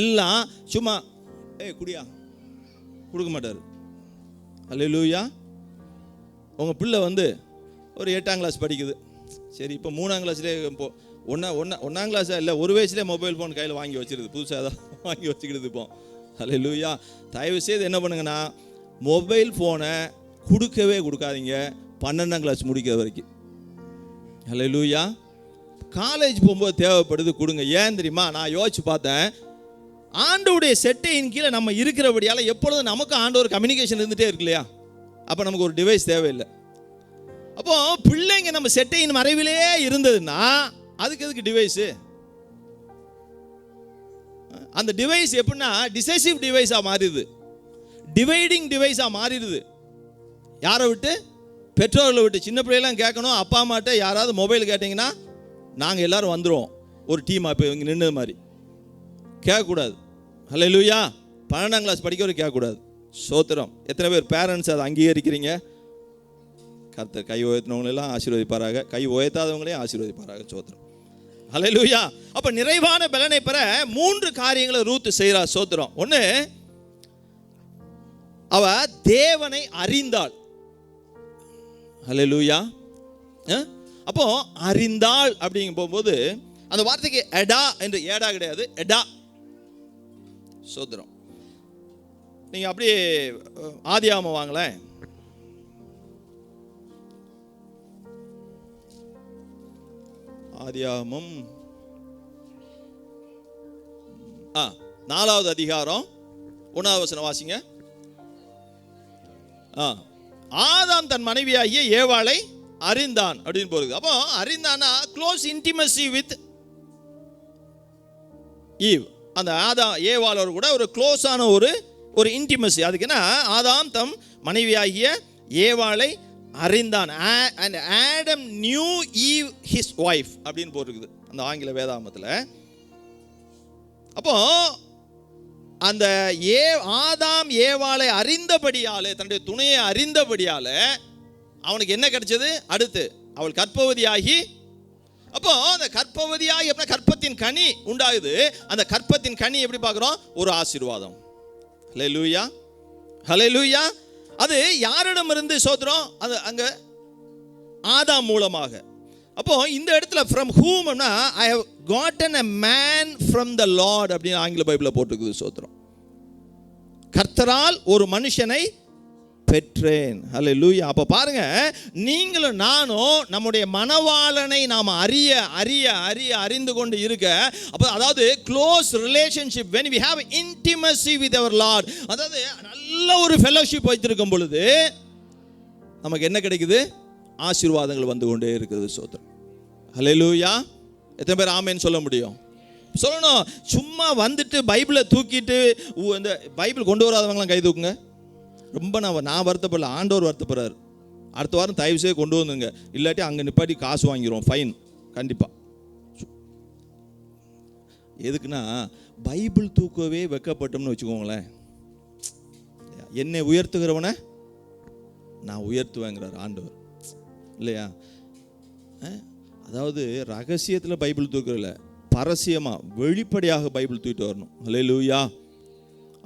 எல்லாம் சும்மா குடியா கொடுக்க மாட்டார். ஹல்லேலூயா. உங்கள் பிள்ளை வந்து ஒரு 8ஆம் கிளாஸ் படிக்குது, சரி இப்போ 3ஆம் கிளாஸ்லேயே இப்போ ஒன்றாம் கிளாஸாக இல்லை, ஒரு வயசுலேயே மொபைல் ஃபோன் கையில் வாங்கி வச்சிருது, புதுசாக தான் வாங்கி வச்சுக்கிடுது இப்போ. ஹல்லேலூயா. தயவு செய்து என்ன பண்ணுங்கன்னா, மொபைல் ஃபோனை கொடுக்காதீங்க 12ஆம் கிளாஸ் முடிக்கிற வரைக்கும். ஹல்லேலூயா. காலேஜ் போகும்போது தேவைப்படுது, கொடுங்க. ஏன் தெரியுமா? நான் யோசிச்சு பார்த்தேன், ஆண்டவருடைய செட்டையின் கீழே நம்ம இருக்கிறபடியால் எப்பொழுதும் நமக்கு ஆண்டவர் கம்யூனிகேஷன் இருந்துகிட்டே இருக்கு இல்லையா? அப்போ நமக்கு ஒரு டிவைஸ் தேவையில்லை. அப்போ பிள்ளைங்க நம்ம செட்டையின் மறைவிலே இருந்ததுன்னா அதுக்கு எதுக்கு டிவைஸு? அந்த டிவைஸ் எப்படின்னா டிசைசிவ் டிவைஸாக மாறிடுது, டிவைடிங் டிவைஸாக மாறிடுது. யாரை விட்டு? பெற்றோர்களை விட்டு. சின்ன பிள்ளைலாம் கேட்கணும், அப்பா அம்மாட்ட யாராவது மொபைல் கேட்டிங்கன்னா நாங்கள் எல்லோரும் வந்துடுவோம் ஒரு டீமாக. இப்போ இங்கே நின்னது மாதிரி கேட்கக்கூடாது. ஹல்லேலூயா. 12ஆம் கிளாஸ் படிக்கிறவரை கேட்கக்கூடாது. ஸ்தோத்திரம். எத்தனை பேர் பேரண்ட்ஸ் அதை அங்கீகரிக்கிறீங்க? கர்த்தர் கை உயர்த்தினவங்களெல்லாம் ஆசீர்வதிப்பாராக, கை உயர்த்தாதவங்களையும் ஆசீர்வதிப்பாராக. ஸ்தோத்திரம், ஹல்லேலூயா. அப்போ நிறைவான பலனை பெற 3 காரியங்களை ரூத் செய்கிறா. ஸ்தோத்திரம். ஒன்று, அவ தேவனை அறிந்தாள். ஹல்லேலூயா. அப்போ அறிந்தாள் அப்படிங்க போகும்போது அந்த வார்த்தைக்கு எடா என்று, ஏடா கிடையாது, எடா. ஸ்தோத்திரம். நீங்கள் அப்படியே ஆதியாகமம் வாங்களேன். ஆதியாகமம் 4வது அதிகாரம் 1வது வசனம் வாசிங்க. ஆதாம் தன் மனைவியாகிய ஏவாளை அறிந்தான் அப்படின்னு போகுது. அப்போ அறிந்தானா க்ளோஸ் இன்டிமசி வித் ஈவ். அந்த ஆதாம் ஏவாளோடு கூட ஒரு க்ளோஸான ஒரு இன்டிமசி. அதுக்கு என்ன? ஆதாம் தம் மனைவியாகிய ஏவாளை அறிந்தான். and Adam knew Eve his wife அப்படின்னு போட்டிருக்குது அந்த ஆங்கில வேதாகமத்தில். அப்போ அந்த ஆதாம் ஏவாளை அறிந்தபடியாலே, தன்னுடைய துணையை அறிந்தபடியாலே அவனுக்கு என்ன கிடைச்சது? அடுத்து அவள் கர்ப்பவதியாகி, அப்போ அந்த கர்ப்பவதியாகி அப்படின்னா கர்ப்பத்தின் கனி உண்டாகுது. அந்த கர்ப்பத்தின் கனி எப்படி பார்க்குறோம்? ஒரு ஆசீர்வாதம். ஹல்லேலூயா, ஹல்லேலூயா. அது யாரிடமிருந்து சோதரம்? அது அங்கே ஆதாம் மூலமாக. அப்போ இந்த இடத்துல ஃப்ரம் ஹூம்னா I have gotten a man from the Lord அப்படின்னு ஆங்கில பைபிளில் போட்டுருக்குது. சோத்திரம். கர்த்தரால் ஒரு மனுஷனை பெற்றேன். ஹல்லேலூயா. அப்போ பாருங்க, நீங்களும் நானும் நம்முடைய மணவாளனை நாம் அறிந்து கொண்டு இருக்க, அப்போ அதாவது close relationship, when we have intimacy with our Lord, அதாவது நல்ல ஒரு ஃபெலோஷிப் வைத்திருக்கும் பொழுது நமக்கு என்ன கிடைக்குது? ஆசீர்வாதங்கள் வந்து கொண்டே இருக்குது. சோத்திரம். ஹல்லேலூயா. எத்தனை பேர் ஆமென் சொல்ல முடியும்? சொல்லணும். சும்மா வந்துட்டு பைபிளை தூக்கிட்டு இந்த பைபிள் கொண்டு வராதவங்களாம் கை தூக்குங்க. ரொம்ப நான் வருத்தப்படல, ஆண்டவர் வருத்தப்படுறாரு. அடுத்த வாரம் தயவு செய்து கொண்டு வந்துங்க, இல்லாட்டி அங்கே நிப்பாட்டி காசு வாங்கிடுவோம், ஃபைன் கண்டிப்பாக. எதுக்குன்னா பைபிள் தூக்கவே வெக்கப்பட்டோம்னு வச்சுக்கோங்களேன், என்னை உயர்த்துகிறவனை நான் உயர்த்துவேங்கிறார் ஆண்டவர், இல்லையா? அதாவது ரகசியத்தில் பைபிள் தூக்குறதில்ல, பரசியமாக வெளிப்படையாக பைபிள் தூக்கிட்டு வரணும். ஹல்லேலூயா.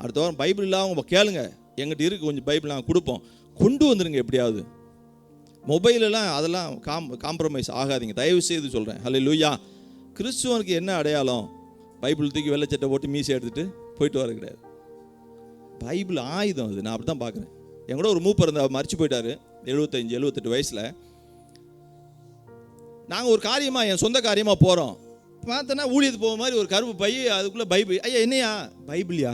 அடுத்த வாரம் பைபிள் இல்லாமல் கேளுங்க, எங்கிட்ட இருக்குது கொஞ்சம் பைபிள் நாங்கள் கொடுப்போம், கொண்டு வந்துடுங்க எப்படியாவது. மொபைலெல்லாம் அதெல்லாம் காம்ப்ரமைஸ் ஆகாதீங்க தயவு செய்து சொல்கிறேன். ஹல்லேலூயா. கிறிஸ்துவனுக்கு என்ன அடையாளம்? பைபிள் தூக்கி வெள்ளைச்சட்டை போட்டு மீசை எடுத்துகிட்டு போயிட்டு வர கிடையாது. பைபிள் ஆயுதம் அது. நான் அப்படி தான் பார்க்குறேன். என் கூட ஒரு மூப்பர் இருந்தால் மறிச்சு போயிட்டார் 75-78 வயசில். நாங்கள் ஒரு காரியமாக, என் சொந்த காரியமாக போகிறோம், பார்த்தோன்னா ஊழியத்துக்கு போகிற மாதிரி ஒரு கருப்பு பை, அதுக்குள்ளே பைபிள். ஐயா என்னையா? பைபிள்யா?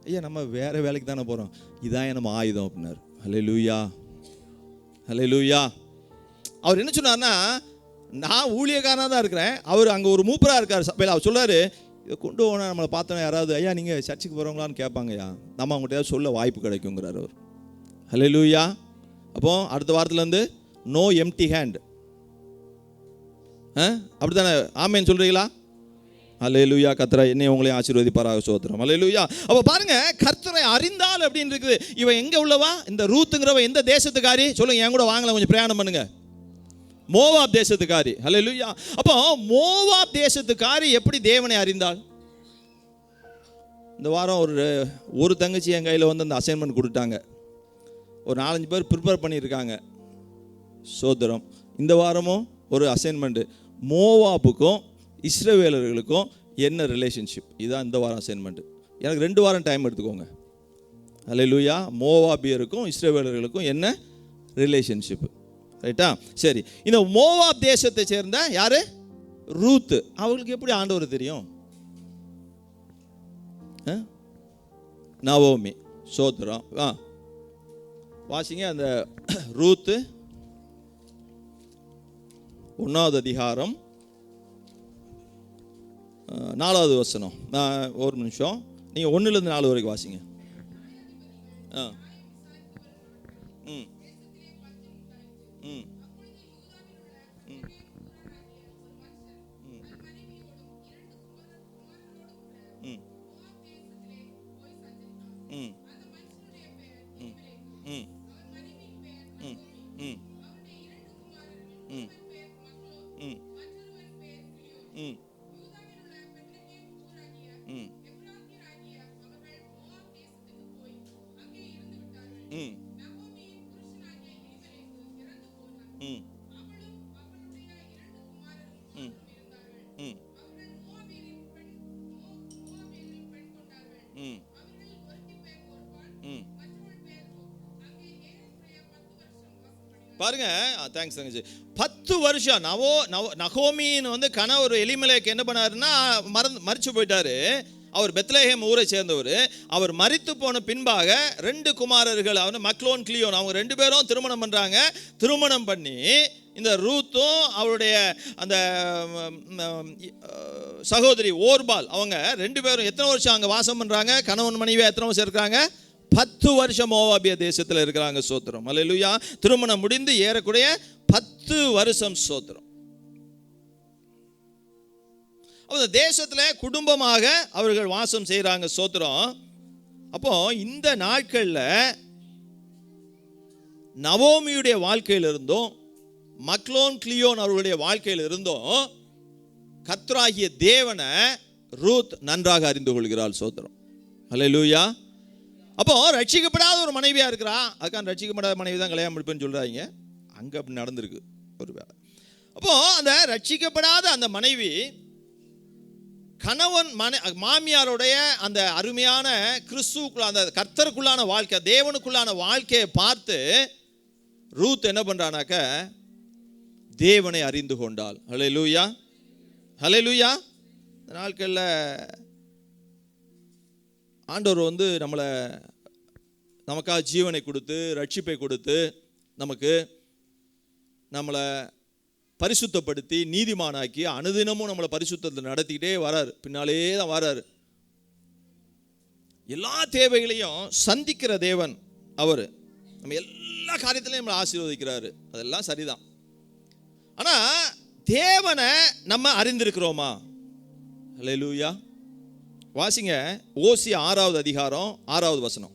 ஐயா நம்ம வேறு வேலைக்கு தானே போகிறோம், இதான் நம்ம ஆயுதம் அப்படின்னாரு. ஹல்லேலூயா, ஹல்லேலூயா. அவர் என்ன சொன்னார்னா, நான் ஊழியக்காரனாக தான் இருக்கிறேன், அவர் அங்கே ஒரு மூப்பராக இருக்கார் சபையில். அவர் சொல்கிறாரு, இதை கொண்டு போனால் நம்மளை பார்த்தோன்னா யாராவது ஐயா நீங்கள் சர்ச்சுக்கு போகிறவங்களான்னு கேட்பாங்கய்யா, நம்ம அவங்கள்ட்ட ஏதாவது சொல்ல வாய்ப்பு கிடைக்குங்கிறார் அவர். ஹல்லேலூயா. அப்போ அடுத்த வாரத்துலேருந்து நோ எம்டி ஹேண்ட், அப்படி தானே? ஆமேன் சொல்கிறீங்களா? ஹல்லேலூயா. கர்த்தரை என்னை உங்களையும் ஆசீர்வதிப்பாராக. சோத்திரம். ஹல்லேலூயா. அப்போ பாருங்க, கர்த்தரை அறிந்தால் அப்படின்னு இருக்குது. இவன் எங்கே உள்ளவா? இந்த ரூத்துங்கிறவ எந்த தேசத்துக்காரி? சொல்லுங்க, என் கூட வாங்கலாம், கொஞ்சம் பிரயாணம் பண்ணுங்க. மோவாப் தேசத்துக்காரி. ஹல்லேலூயா. அப்போ மோவாப் தேசத்துக்காரி எப்படி தேவனை அறிந்தாள்? இந்த வாரம் ஒரு தங்கச்சி என் கையில் வந்து அந்த அசைன்மெண்ட் கொடுத்தாங்க. ஒரு 4-5 பேர் ப்ரிப்பேர் பண்ணியிருக்காங்க. சோதரம். இந்த வாரமும் ஒரு அசைன்மெண்ட்டு, மோவாப்புக்கும் இஸ்ரவேலர்களுக்கும் என்ன ரிலேஷன்ஷிப், இதுதான் இந்த வாரம் அசைன்மெண்ட்டு. எனக்கு 2 வாரம் டைம் எடுத்துக்கோங்க. ஹல்லேலூயா. மோவாபியருக்கும் இஸ்ரவேலர்களுக்கும் என்ன ரிலேஷன்ஷிப், ரைட்டா? சரி, இந்த மோவாப் தேசத்தை சேர்ந்த யாரு? ரூத்து. அவங்களுக்கு எப்படி ஆண்டவர் தெரியும்? நவோமி. சோத்ரம். வாசிங்க அந்த ரூத்து 1வது அதிகாரம் 4வது வசனம். ஒரு நிமிஷம், நீங்கள் 1லேருந்து 4 வரைக்கும் வாசிங்க. ம் ம் பாருங்க. தேங்க்ஸ் தங்கச்சி. 10 வருஷம் நகோமின்னு வந்து கணவர் எலிமெலேக் என்ன பண்ணாருன்னா மரிச்சு போயிட்டாரு. அவர் பெத்லஹேம் ஊரை சேர்ந்தவர். அவர் மரித்து போன பின்பாக 2 குமாரர்கள், அவர் மக்லோன் கிளியோன், அவங்க 2 பேரும் திருமணம் பண்ணுறாங்க. திருமணம் பண்ணி இந்த ரூத்தும் அவருடைய அந்த சகோதரி ஓர்பால், அவங்க 2 பேரும் எத்தனை வருஷம் அங்கே வாசம் பண்ணுறாங்க? கணவன் மனைவியாக எத்தனை வருஷம் இருக்கிறாங்க? 10 வருஷம் மோவாபிய தேசத்தில் இருக்கிறாங்க. சோத்திரம். ஹல்லேலூயா. திருமணம் முடிந்து ஏறக்கூடிய 10 வருஷம். சோத்திரம். அந்த தேசத்தில் குடும்பமாக அவர்கள் வாசம் செய்கிறாங்க. சோத்திரம். அப்போ இந்த நாட்களில் நவோமியுடைய வாழ்க்கையில் இருந்தும் மக்லோன் கிளியோன் அவர்களுடைய வாழ்க்கையில் இருந்தும் கர்த்தராகிய தேவனை ரூத் நன்றாக அறிந்து கொள்கிறாள். சோத்திரம். அல்லேலூயா. அப்போ ரட்சிக்கப்படாத ஒரு மனைவியா இருக்கிறா, அதுக்கான ரட்சிக்கப்படாத மனைவி தான் கல்யாணம் முடிப்பேன்னு சொல்றாங்க. அங்க அப்படி நடந்திருக்கு ஒரு வேலை. அப்போ அந்த ரட்சிக்கப்படாத அந்த மனைவி கணவன் மாமியாருடைய அந்த அருமையான கிறிஸ்துவுக்குள்ள அந்த கர்த்தருக்குள்ளான வாழ்க்கை, தேவனுக்குள்ளான வாழ்க்கையை பார்த்து ரூத் என்ன பண்றானாக்க தேவனை அறிந்து கொண்டாள். ஹல்லேலூயா, ஹல்லேலூயா. இந்த நாட்களில் ஆண்டவர் நமக்காக ஜீவனை கொடுத்து ரட்சிப்பை கொடுத்து நம்மளை பரிசுத்தப்படுத்தி நீதிமானாக்கி அனுதினமும் நம்மளை பரிசுத்தத்தில் நடத்திக்கிட்டே வராரு, பின்னாலே தான் வராரு. எல்லா தேவைகளையும் சந்திக்கிற தேவன் அவர். நம்ம எல்லா காரியத்திலையும் நம்மளை ஆசீர்வதிக்கிறாரு, அதெல்லாம் சரிதான். ஆனால் தேவனை நம்ம அறிந்திருக்கிறோமா? அல்லேலூயா. வாசிங்க ஓசி 6வது அதிகாரம் 6வது வசனம்.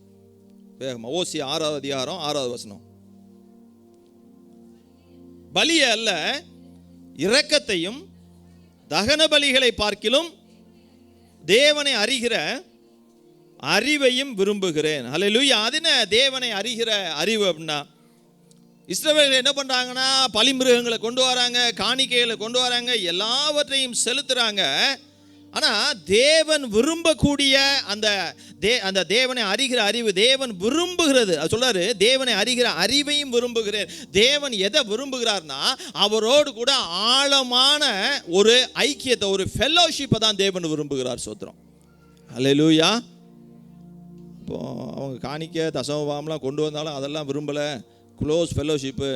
வேகமா ஓசி 6வது அதிகாரம் 6வது வசனம். பலியை அல்ல இரக்கத்தையும் தகன பலிகளை பார்க்கிலும் தேவனை அறிகிற அறிவையும் விரும்புகிறேன். அல்லேலூயா. அதுன தேவனை அறிகிற அறிவு அப்படின்னா, இஸ்ரவேலர்கள் என்ன பண்றாங்கன்னா பலிமிருகங்களை கொண்டு வராங்க, காணிக்கைகளை கொண்டு வராங்க, எல்லாவற்றையும் செலுத்துறாங்க. ஆனால் தேவன் விரும்பக்கூடிய அந்த தேவனை அறிகிற அறிவு, தேவன் விரும்புகிறது. அது சொல்றாரு, தேவனை அறிகிற அறிவையும் விரும்புகிறேன். தேவன் எதை விரும்புகிறார்னா அவரோடு கூட ஆழமான ஒரு ஐக்கியத்தை, ஒரு ஃபெல்லோஷிப்பை தான் தேவன் விரும்புகிறார். சோத்திரம். அல்லேலூயா. இப்போ அவங்க காணிக்கை தசமபாவம்லாம் கொண்டு வந்தாலும் அதெல்லாம் விரும்பலை. க்ளோஸ் ஃபெல்லோஷிப்பு,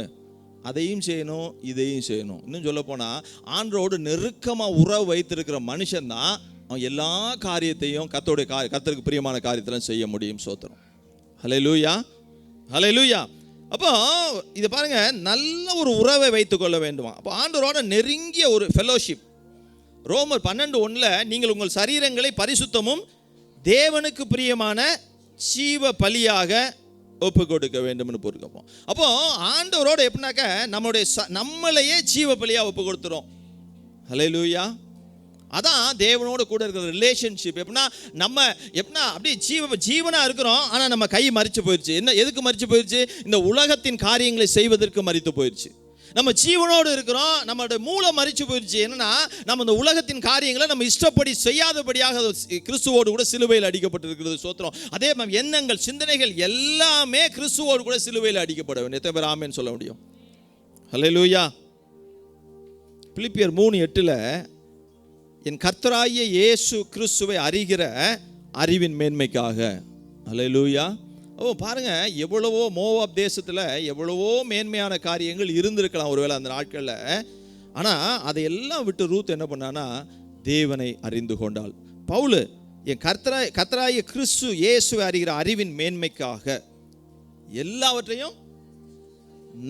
அதையும் செய்யணும் இதையும் செய்யணும். இன்னும் சொல்ல போனால் ஆண்டவரோடு நெருக்கமாக உறவு வைத்திருக்கிற மனுஷன் தான் அவன் எல்லா காரியத்தையும் கர்த்தருக்கு பிரியமான காரியத்தெல்லாம் செய்ய முடியும். சோத்திரம். ஹல்லேலூயா, ஹல்லேலூயா. அப்போ இதை பாருங்க, நல்ல ஒரு உறவை வைத்துக்கொள்ள வேண்டுமா. அப்போ ஆண்டவரோட நெருங்கிய ஒரு ஃபெல்லோஷிப். ரோமர் 12:1 நீங்கள் உங்கள் சரீரங்களை பரிசுத்தமும் தேவனுக்கு பிரியமான ஜீவ பலியாக ஒப்பு கொடுக்க வேண்டும்னு போட்டுக்கப்போம். அப்போ ஆண்டவரோட எப்படின்னாக்க நம்மளையே ஜீவ பலியாக ஒப்பு கொடுத்துரும். ஹல்லேலூயா. அதான் தேவனோட கூட இருக்கிற ரிலேஷன்ஷிப். எப்படின்னா அப்படியே ஜீவனா இருக்கிறோம், ஆனால் நம்ம கை மரிச்சு போயிடுச்சு. எதுக்கு மரிச்சு போயிடுச்சு? இந்த உலகத்தின் காரியங்களை செய்வதற்கு மரித்து போயிடுச்சு. நம்ம ஜீவனோடு இருக்கிறோம், நம்மளுடைய மூளை மரிச்சு போயிடுச்சு. என்னன்னா நம்ம இந்த உலகத்தின் காரியங்களை நம்ம இஷ்டப்படி செய்யாதபடியாக கிறிஸ்துவோடு கூட சிலுவையில் அடிக்கப்பட்டிருக்கிறது. சோத்திரம். அதே மாதிரி எண்ணங்கள், சிந்தனைகள் எல்லாமே கிறிஸ்துவோடு கூட சிலுவையில் அடிக்கப்பட வேண்டும். எத்தனை பேர் ஆமென் சொல்ல முடியும்? ஹல்லேலூயா. பிலிப்பியர் 3:8 என் கர்த்தராகிய இயேசு கிறிஸ்துவை அறிகிற அறிவின் மேன்மைக்காக. ஹல்லேலூயா. பாருங்க, எவ்வளவோ மோவாப் தேசத்தில் எவ்வளவோ மேன்மையான காரியங்கள் இருந்திருக்கலாம் ஒருவேளை அந்த நாட்களில். ஆனால் அதையெல்லாம் விட்டு ரூத் என்ன பண்ணான்னா தேவனை அறிந்து கொண்டாள். பவுல் என் கர்த்தராகிய கிறிஸ்து இயேசுவை அறிகிற அறிவின் மேன்மைக்காக எல்லாவற்றையும்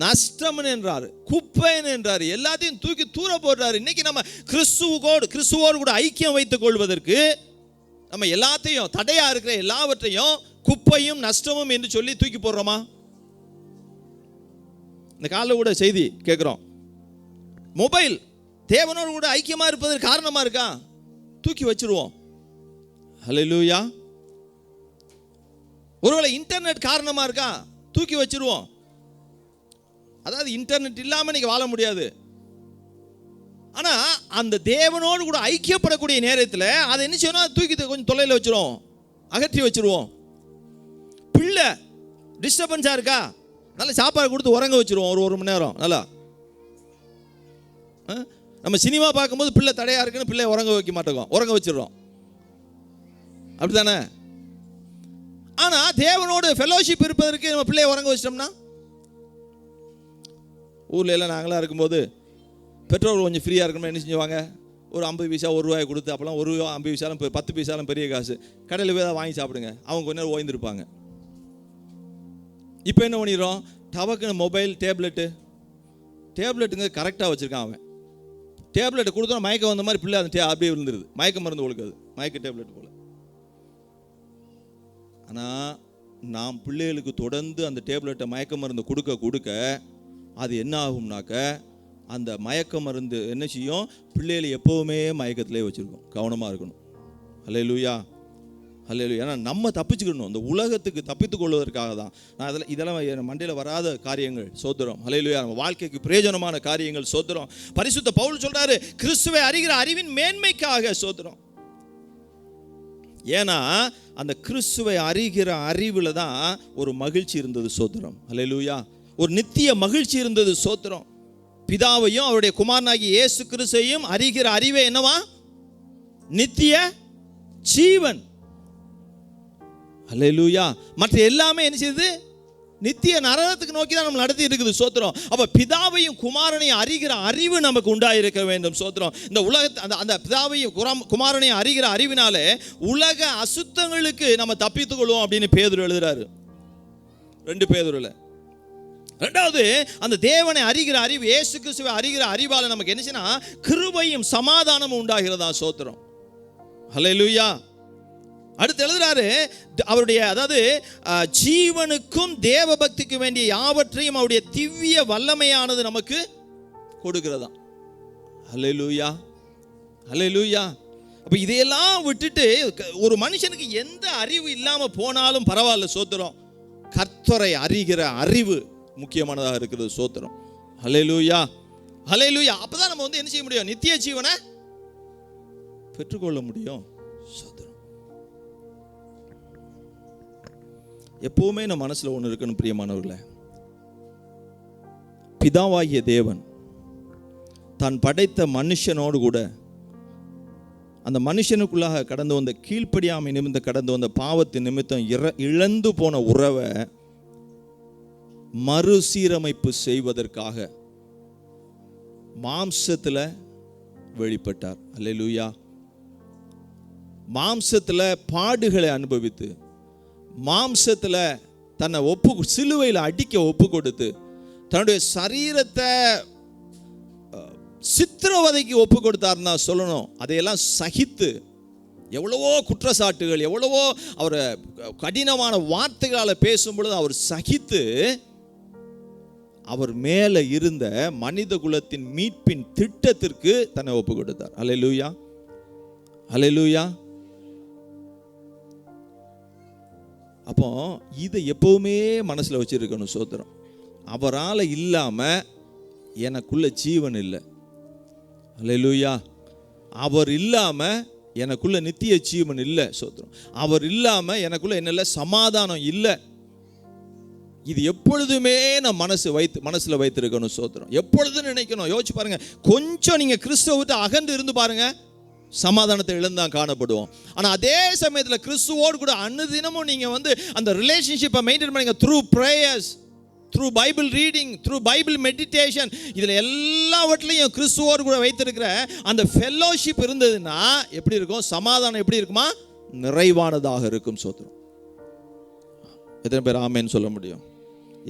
நஷ்டம் என்றார், குப்பைன்னு என்றார், எல்லாத்தையும் தூக்கி தூர போடுறாரு. இன்னைக்கு நம்ம கிறிஸ்துவோடு கூட ஐக்கியம் வைத்துக் கொள்வதற்கு நம்ம எல்லாத்தையும், தடையா இருக்கிற எல்லாவற்றையும் குப்பையும் நஷ்டமும் என்று சொல்லி தூக்கி போடுறோமா? இந்த காலையில் கூட செய்தி கேட்குறோம், மொபைல் தேவனோடு கூட ஐக்கியமா இருப்பதற்கு காரணமா இருக்கா? தூக்கி வச்சிருவோம். ஹல்லேலூயா. ஒருவேளை இன்டர்நெட் காரணமா இருக்கா? தூக்கி வச்சிருவோம். அதாவது இன்டர்நெட் இல்லாமல் இன்னைக்கு வாழ முடியாது. ஆனால் அந்த தேவனோடு கூட ஐக்கியப்படக்கூடிய நேரத்தில் அதை என்ன செய்யணும்? தூக்கி கொஞ்சம் தொலைவில் வச்சிருவோம், அகற்றி வச்சிருவோம். பிள்ளை டிஸ்டர்பன்ஸாக இருக்கா? நல்லா சாப்பாடு கொடுத்து உறங்க வச்சிருவோம் ஒரு மணி நேரம். நல்லா நம்ம சினிமா பார்க்கும்போது பிள்ளை தடையாக இருக்குன்னு பிள்ளைய உறங்க வைக்க மாட்டோம், உறங்க வச்சிடுறோம். அப்படி தானே? ஆனால் தேவனோடு ஃபெல்லோஷிப் இருப்பதற்கு நம்ம பிள்ளைய உறங்க வச்சிட்டோம்னா, ஊரில் எல்லாம் நாங்களாம் இருக்கும்போது பெட்ரோல் கொஞ்சம் ஃப்ரீயாக இருக்கணும், என்ன செஞ்சுவாங்க? ஒரு 50 பைசா ₹1 கொடுத்து, அப்போலாம் ₹1 50 பைசாலும் 10 பைசாலும் பெரிய காசு, கடையில் போய் தான் வாங்கி சாப்பிடுங்க, அவங்க கொஞ்ச நேரம் ஓய்ந்திருப்பாங்க. இப்போ என்ன பண்ணிடுறோம்? டவக்குன்னு மொபைல், டேப்லெட்டுங்க கரெக்டாக வச்சுருக்கான் அவன். டேப்லெட்டை கொடுத்தோம் மயக்கம் வந்த மாதிரி பிள்ளை அந்த அப்படியே விழுந்துருது. மயக்க மருந்து கொடுக்காது, மயக்க டேப்லெட் போல். ஆனால் நாம் பிள்ளைகளுக்கு தொடர்ந்து அந்த டேப்லெட்டை மயக்க மருந்து கொடுக்க அது என்ன ஆகும்னாக்க அந்த மயக்க மருந்து என்ன செய்யும், பிள்ளைகளை எப்போவுமே மயக்கத்திலே வச்சுருக்கோம். கவனமாக இருக்கணும். அல்லேலூயா, அல்லேலூயா. ஏன்னா நம்ம தப்பிச்சுக்கணும், அந்த உலகத்துக்கு தப்பித்துக் கொள்வதற்காக தான். நான் இதெல்லாம் மண்டையில் வராத காரியங்கள், சோத்திரம். அல்லேலூயா. நம்ம வாழ்க்கைக்கு பிரயோஜனமான காரியங்கள், சோத்திரம். பரிசுத்த பவுல் சொல்றாரு, கிறிஸ்துவை அறிகிற அறிவின் மேன்மைக்காக, சோத்திரம். ஏன்னா அந்த கிறிஸ்துவை அறிகிற அறிவில் தான் ஒரு மகிழ்ச்சி இருந்தது, சோத்திரம். அல்லேலூயா. ஒரு நித்திய மகிழ்ச்சி இருந்தது, சோத்திரம். பிதாவையும் அவருடைய குமாரனாகிய இயேசு கிறிஸ்துவையும் அறிகிற அறிவே என்னவா? நித்திய ஜீவன். அல்லேலூயா. மற்ற எல்லாமே என்ன செய்யுது? நித்திய நரகத்துக்கு நோக்கி தான் நம்ம நடத்தி இருக்குது, சோத்திரம். அப்ப பிதாவையும் குமாரனையும் அறிகிற அறிவு நமக்கு உண்டாயிருக்க வேண்டும், சோத்திரம். இந்த உலகத்தை அந்த பிதாவையும் குமாரனையும் அறிகிற அறிவினாலே உலக அசுத்தங்களுக்கு நம்ம தப்பித்துக் கொள்வோம் அப்படின்னு பேதுரு எழுதுறாரு, 2 பேதுருல. ரெண்டாவது, அந்த தேவனை அறிகிற அறிவு, இயேசு கிறிஸ்துவை அறிகிற அறிவால நமக்கு என்ன செய்யனா, கிருபையும் சமாதானமும் உண்டாகிறதா, சோத்திரம். அல்லேலூயா. அடுத்து எழுதுறாரு, அவருடைய அதாவது ஜீவனுக்கும் தேவ பக்திக்கு வேண்டிய யாவற்றையும் அவருடைய திவ்ய வல்லமையானது நமக்கு கொடுக்கிறதா. அல்லேலூயா, அல்லேலூயா. அப்ப இதையெல்லாம் விட்டுட்டு ஒரு மனுஷனுக்கு எந்த அறிவு இல்லாம போனாலும் பரவாயில்ல, சோத்திரம். கர்த்தரை அறிகிற அறிவு முக்கியமானதாக இருக்கிறது, சோத்திரம். அல்லேலூயா, அல்லேலூயா. அப்பதான் நம்ம என்ன செய்ய முடியும்? நித்திய ஜீவனை பெற்றுக்கொள்ள முடியும், சோத்திரம். எப்பவுமே நம்ம மனசுல ஒன்று இருக்கணும், பிரியமானவர்களே. பிதாவாகிய தேவன் தான் படைத்த மனுஷனோடு கூட அந்த மனுஷனுக்குள்ளாக கடந்து வந்த கீழ்ப்படியாமை நிமித்தம் கடந்து வந்த பாவத்தின் நிமித்தம் இழந்து போன உறவை மறுசீரமைப்பு செய்வதற்காக மாம்சத்தில் வெளிப்பட்டார். அல்லேலூயா. மாம்சத்தில் பாடுகளை அனுபவித்து, மாம்சத்தில் தன்னை சிலுவையில் அடிக்க ஒப்பு கொடுத்து, தன்னுடைய சரீரத்தை சித்திரவதைக்கு ஒப்பு கொடுத்தாருன்னா சொல்லணும். அதையெல்லாம் சகித்து, எவ்வளவோ குற்றச்சாட்டுகள், எவ்வளவோ அவர் கடினமான வார்த்தைகளால் பேசும் பொழுது அவர் சகித்து, அவர் மேலே இருந்த மனித குலத்தின் மீட்பின் திட்டத்திற்கு தன்னை ஒப்பு கொடுத்தார். அல்லேலூயா, அல்லேலூயா. அப்போ இதை எப்பவுமே மனசில் வச்சிருக்கணும், சோத்திரம். அவரால் இல்லாமல் எனக்குள்ள ஜீவன் இல்லை. அல்லேலூயா. அவர் இல்லாமல் எனக்குள்ள நித்திய ஜீவன் இல்லை, சோத்திரம். அவர் இல்லாமல் எனக்குள்ள என்ன இல்லை? சமாதானம் இல்லை. இது எப்பொழுதுமே நான் மனசில் வைத்திருக்கணும், சோத்திரம். எப்பொழுதும் நினைக்கணும். யோசிச்சு பாருங்க, கொஞ்சம் நீங்கள் கிறிஸ்துவை விட்டு அகன்று இருந்து பாருங்க, சமாதானத்தை இழந்தான் காணப்படுவோம். ஆனால் அதே சமயத்தில் கிறிஸ்துவோடு கூட அனுதினமும் நீங்கள் அந்த ரிலேஷன்ஷிப்பை மெயின்டைன் பண்ணுங்க. Through prayers, through Bible reading, through Bible meditation, இதில் எல்லாவற்றிலையும் கிறிஸ்துவோடு கூட வைத்திருக்கிற அந்த ஃபெல்லோஷிப் இருந்ததுன்னா எப்படி இருக்கும்? சமாதானம் எப்படி இருக்குமா? நிறைவானதாக இருக்கும், சோத்திரம். எத்தனை பேர் ஆமேன்னு சொல்ல முடியும்?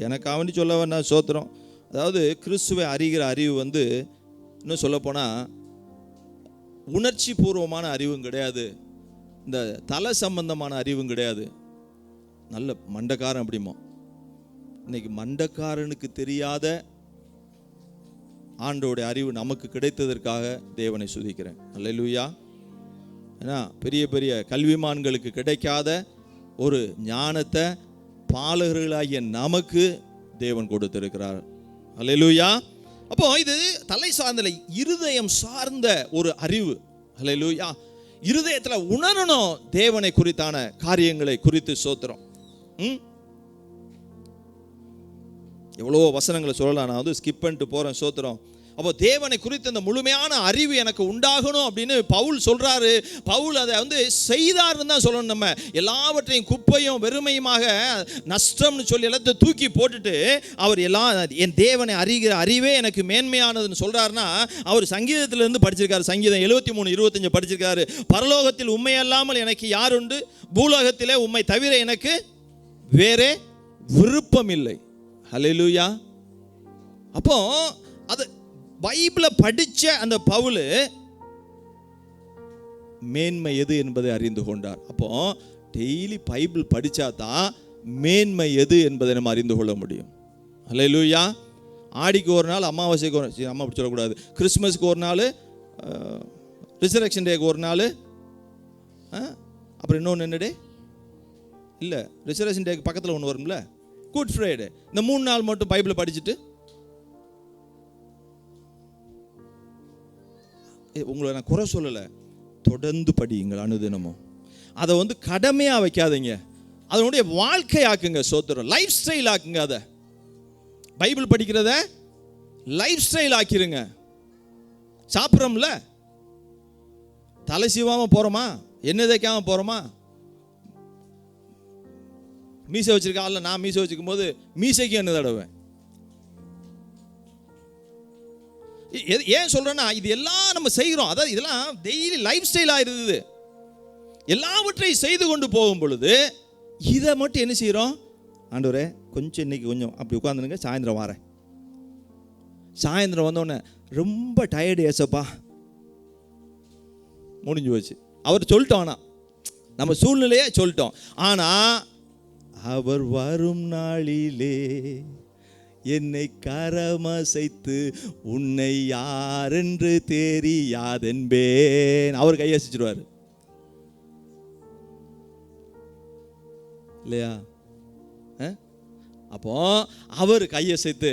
எனக்கு அவனி சொல்ல வேண்டாம், சோத்திரம். அதாவது கிறிஸ்துவை அறிகிற அறிவு இன்னும் சொல்லப்போனால் உணர்ச்சி பூர்வமான அறிவும் கிடையாது, இந்த தலை சம்பந்தமான அறிவும் கிடையாது. நல்ல மண்டக்காரன் அப்படிமோ. இன்னைக்கு மண்டக்காரனுக்கு தெரியாத ஆண்டோடைய அறிவு நமக்கு கிடைத்ததற்காக தேவனை துதிக்கிறேன். அல்லேலூயா. ஏன்னா பெரிய பெரிய கல்விமான்களுக்கு கிடைக்காத ஒரு ஞானத்தை பாலகர்களாகிய நமக்கு தேவன் கொடுத்திருக்கிறார். அல்லேலூயா. அப்போ இது தலை சார்ந்த, இருதயம் சார்ந்த ஒரு அறிவு. அல்லேலூயா. இருதயத்தில் உணரணும் தேவனை குறித்தான காரியங்களை குறித்து, சோத்திரம். எவ்வளவோ வசனங்களை சொல்லலாம், நான் ஸ்கிப் பண்ணிட்டு போறேன், சோத்திரம். அப்போ தேவனை குறித்த அந்த முழுமையான அறிவு எனக்கு உண்டாகணும் அப்படின்னு பவுல் சொல்றாரு. பவுல் அதை செய்தார்னு தான் சொல்லணும். நம்ம எல்லாவற்றையும் குப்பையும் வெறுமையுமாக நஷ்டம்னு சொல்லி எல்லாத்தையும் தூக்கி போட்டுட்டு அவர் என் தேவனை அறிகிற அறிவே எனக்கு மேன்மையானதுன்னு சொல்றாருன்னா, அவர் சங்கீதத்திலிருந்து படிச்சிருக்காரு. சங்கீதம் 73:25 படிச்சிருக்காரு. பரலோகத்தில் உண்மை அல்லாமல் எனக்கு யார் உண்டு? பூலோகத்திலே உம்மை தவிர எனக்கு வேறே விருப்பம் இல்லை. ஹல்லேலூயா. அப்போ அது பைபிளை படிச்ச அந்த பவுல் மேன்மை எது என்பதை அறிந்து கொண்டார். அப்போ டெய்லி பைபிள் படித்தா தான் மேன்மை எது என்பதை நம்ம அறிந்து கொள்ள முடியும். அல்லேலூயா. ஆடிக்கு ஒரு நாள், அமாவாசைக்கு ஒரு நாள், அம்மா அப்படி சொல்லக்கூடாது, கிறிஸ்மஸ்க்கு ஒரு நாள், ரிசரக்ஷன் டேக்கு ஒரு நாள், அப்புறம் இன்னொன்று என்ன டே இல்லை, ரிசரக்ஷன் டேக்கு பக்கத்தில் ஒன்று வரும்ல, குட் ஃப்ரைடே. இந்த 3 நாள் மட்டும் பைபிளை படிச்சுட்டு உங்களை நான் குறை சொல்லலை, தொடர்ந்து படியுங்கள் அனுதினமும். அதை வந்து கடமையாக வைக்காதீங்க, அதனுடைய வாழ்க்கையாக்குங்க. சோத்திரம், லைஃப் ஸ்டைல் ஆக்குங்க. அதை பைபிள் படிக்கிறத லைஃப் ஸ்டைல் ஆக்கிருங்க. சாப்பிட்றோம்ல, தலை சீவாமல் போகிறோமா, எண்ணெய் தேய்க்காமல் போகிறோமா, மீசை வச்சிருக்க ஆள், நான் மீசை வச்சுக்கும் போது மீசைக்கு எண்ணெய் தடவேன். ஏன் சொல்கிறேன்னா, இது எல்லாம் நம்ம செய்கிறோம், அதாவது இதெல்லாம் டெய்லி லைஃப் ஸ்டைலாக இருக்குது. எல்லாவற்றையும் செய்து கொண்டு போகும் பொழுது இதை மட்டும் என்ன செய்கிறோம், ஆண்டவரே கொஞ்சம் இன்னைக்கு கொஞ்சம் அப்படி உட்காந்துருங்க, சாயந்தரம் வரேன். சாயந்தரம் வந்தோடனே ரொம்ப டயர்டு ஏசப்பா, முடிஞ்சு போச்சு. அவர் சொல்லிட்டோம், ஆனால் நம்ம சூழ்நிலையே சொல்லிட்டோம். ஆனால் அவர் வரும் நாளிலே என்னை கரமசைத்து உன்னை யாரென்று தெரியாதென்பேன். அவர் கையசிச்சிருவார் இல்லையா? அப்போ அவர் கையசைத்து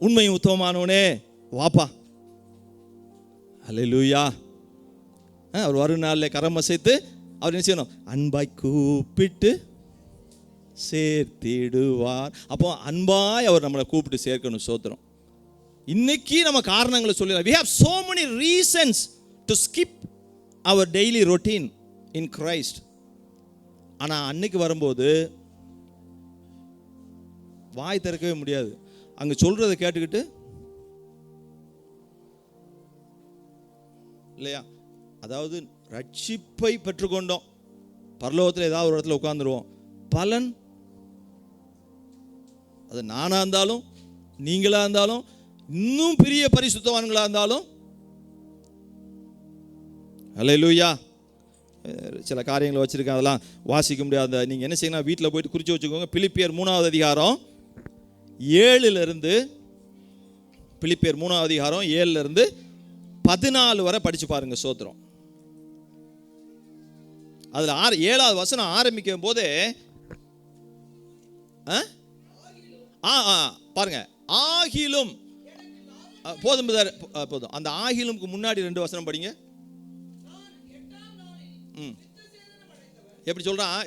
உண்மையும் உத்தமமானவனே வாப்பா, அல்லேலூயா, அவர் வரும் நாளில் கரம் அசைத்து அவர் என்ன செய்யணும், அன்பாய் கூப்பிட்டு சேர்த்திடுவார். அப்போ அன்பாய் அவர் நம்மளை கூப்பிட்டு சேர்க்கணும். சோத்திரம். இன்னைக்கு நம்ம காரணங்களை சொல்லலாம். we have so many reasons to skip our daily routine in Christ. ஆனால் அன்னைக்கு வரும்போது வாய் திறக்கவே முடியாது. அங்கே சொல்றதை கேட்டுக்கிட்டு இல்லையா, அதாவது ரட்சிப்பை பெற்றுக்கொண்டோம், பரலோகத்தில் ஏதாவது ஒரு இடத்துல உட்கார்ந்துருவோம். பலன் அது நானாக இருந்தாலும் நீங்களாக இருந்தாலும் இன்னும் பெரிய பரிசுத்தவான்களாக இருந்தாலும், அல்லேலூயா, சில காரியங்களை வச்சுருக்கேன், அதெல்லாம் வாசிக்க முடியாத. நீங்கள் என்ன செய்யணும், வீட்டில் போயிட்டு குறித்து வச்சுக்கோங்க. பிலிப்பியர் 3ஆவது அதிகாரம் 7 பிலிப்பியர் 3ஆவது அதிகாரம் 7 14 வரை படித்து பாருங்கள். சோத்திரம். அதில் 7வது வசனம் ஆரம்பிக்கும் போதே பாருங்க, ஆகிலும் போதும் போதும். அந்த ஆகிலும்க்கு முன்னாடி 2 வசனம் படிங்க. எப்படி சொல்றான்,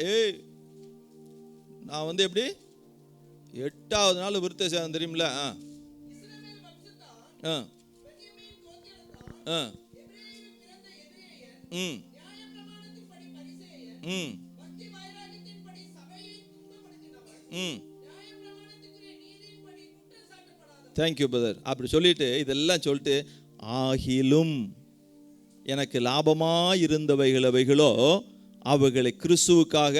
நான் வந்து எப்படி 8வது நாள் விருத்த சேதம் தெரியுமில்ல, தேங்க்யூ பிரதர். அப்படி சொல்லிட்டு இதெல்லாம் சொல்லிட்டு, ஆகிலும் எனக்கு லாபமாக இருந்தவைகளோ அவைகளை கிறிஸ்துவுக்காக,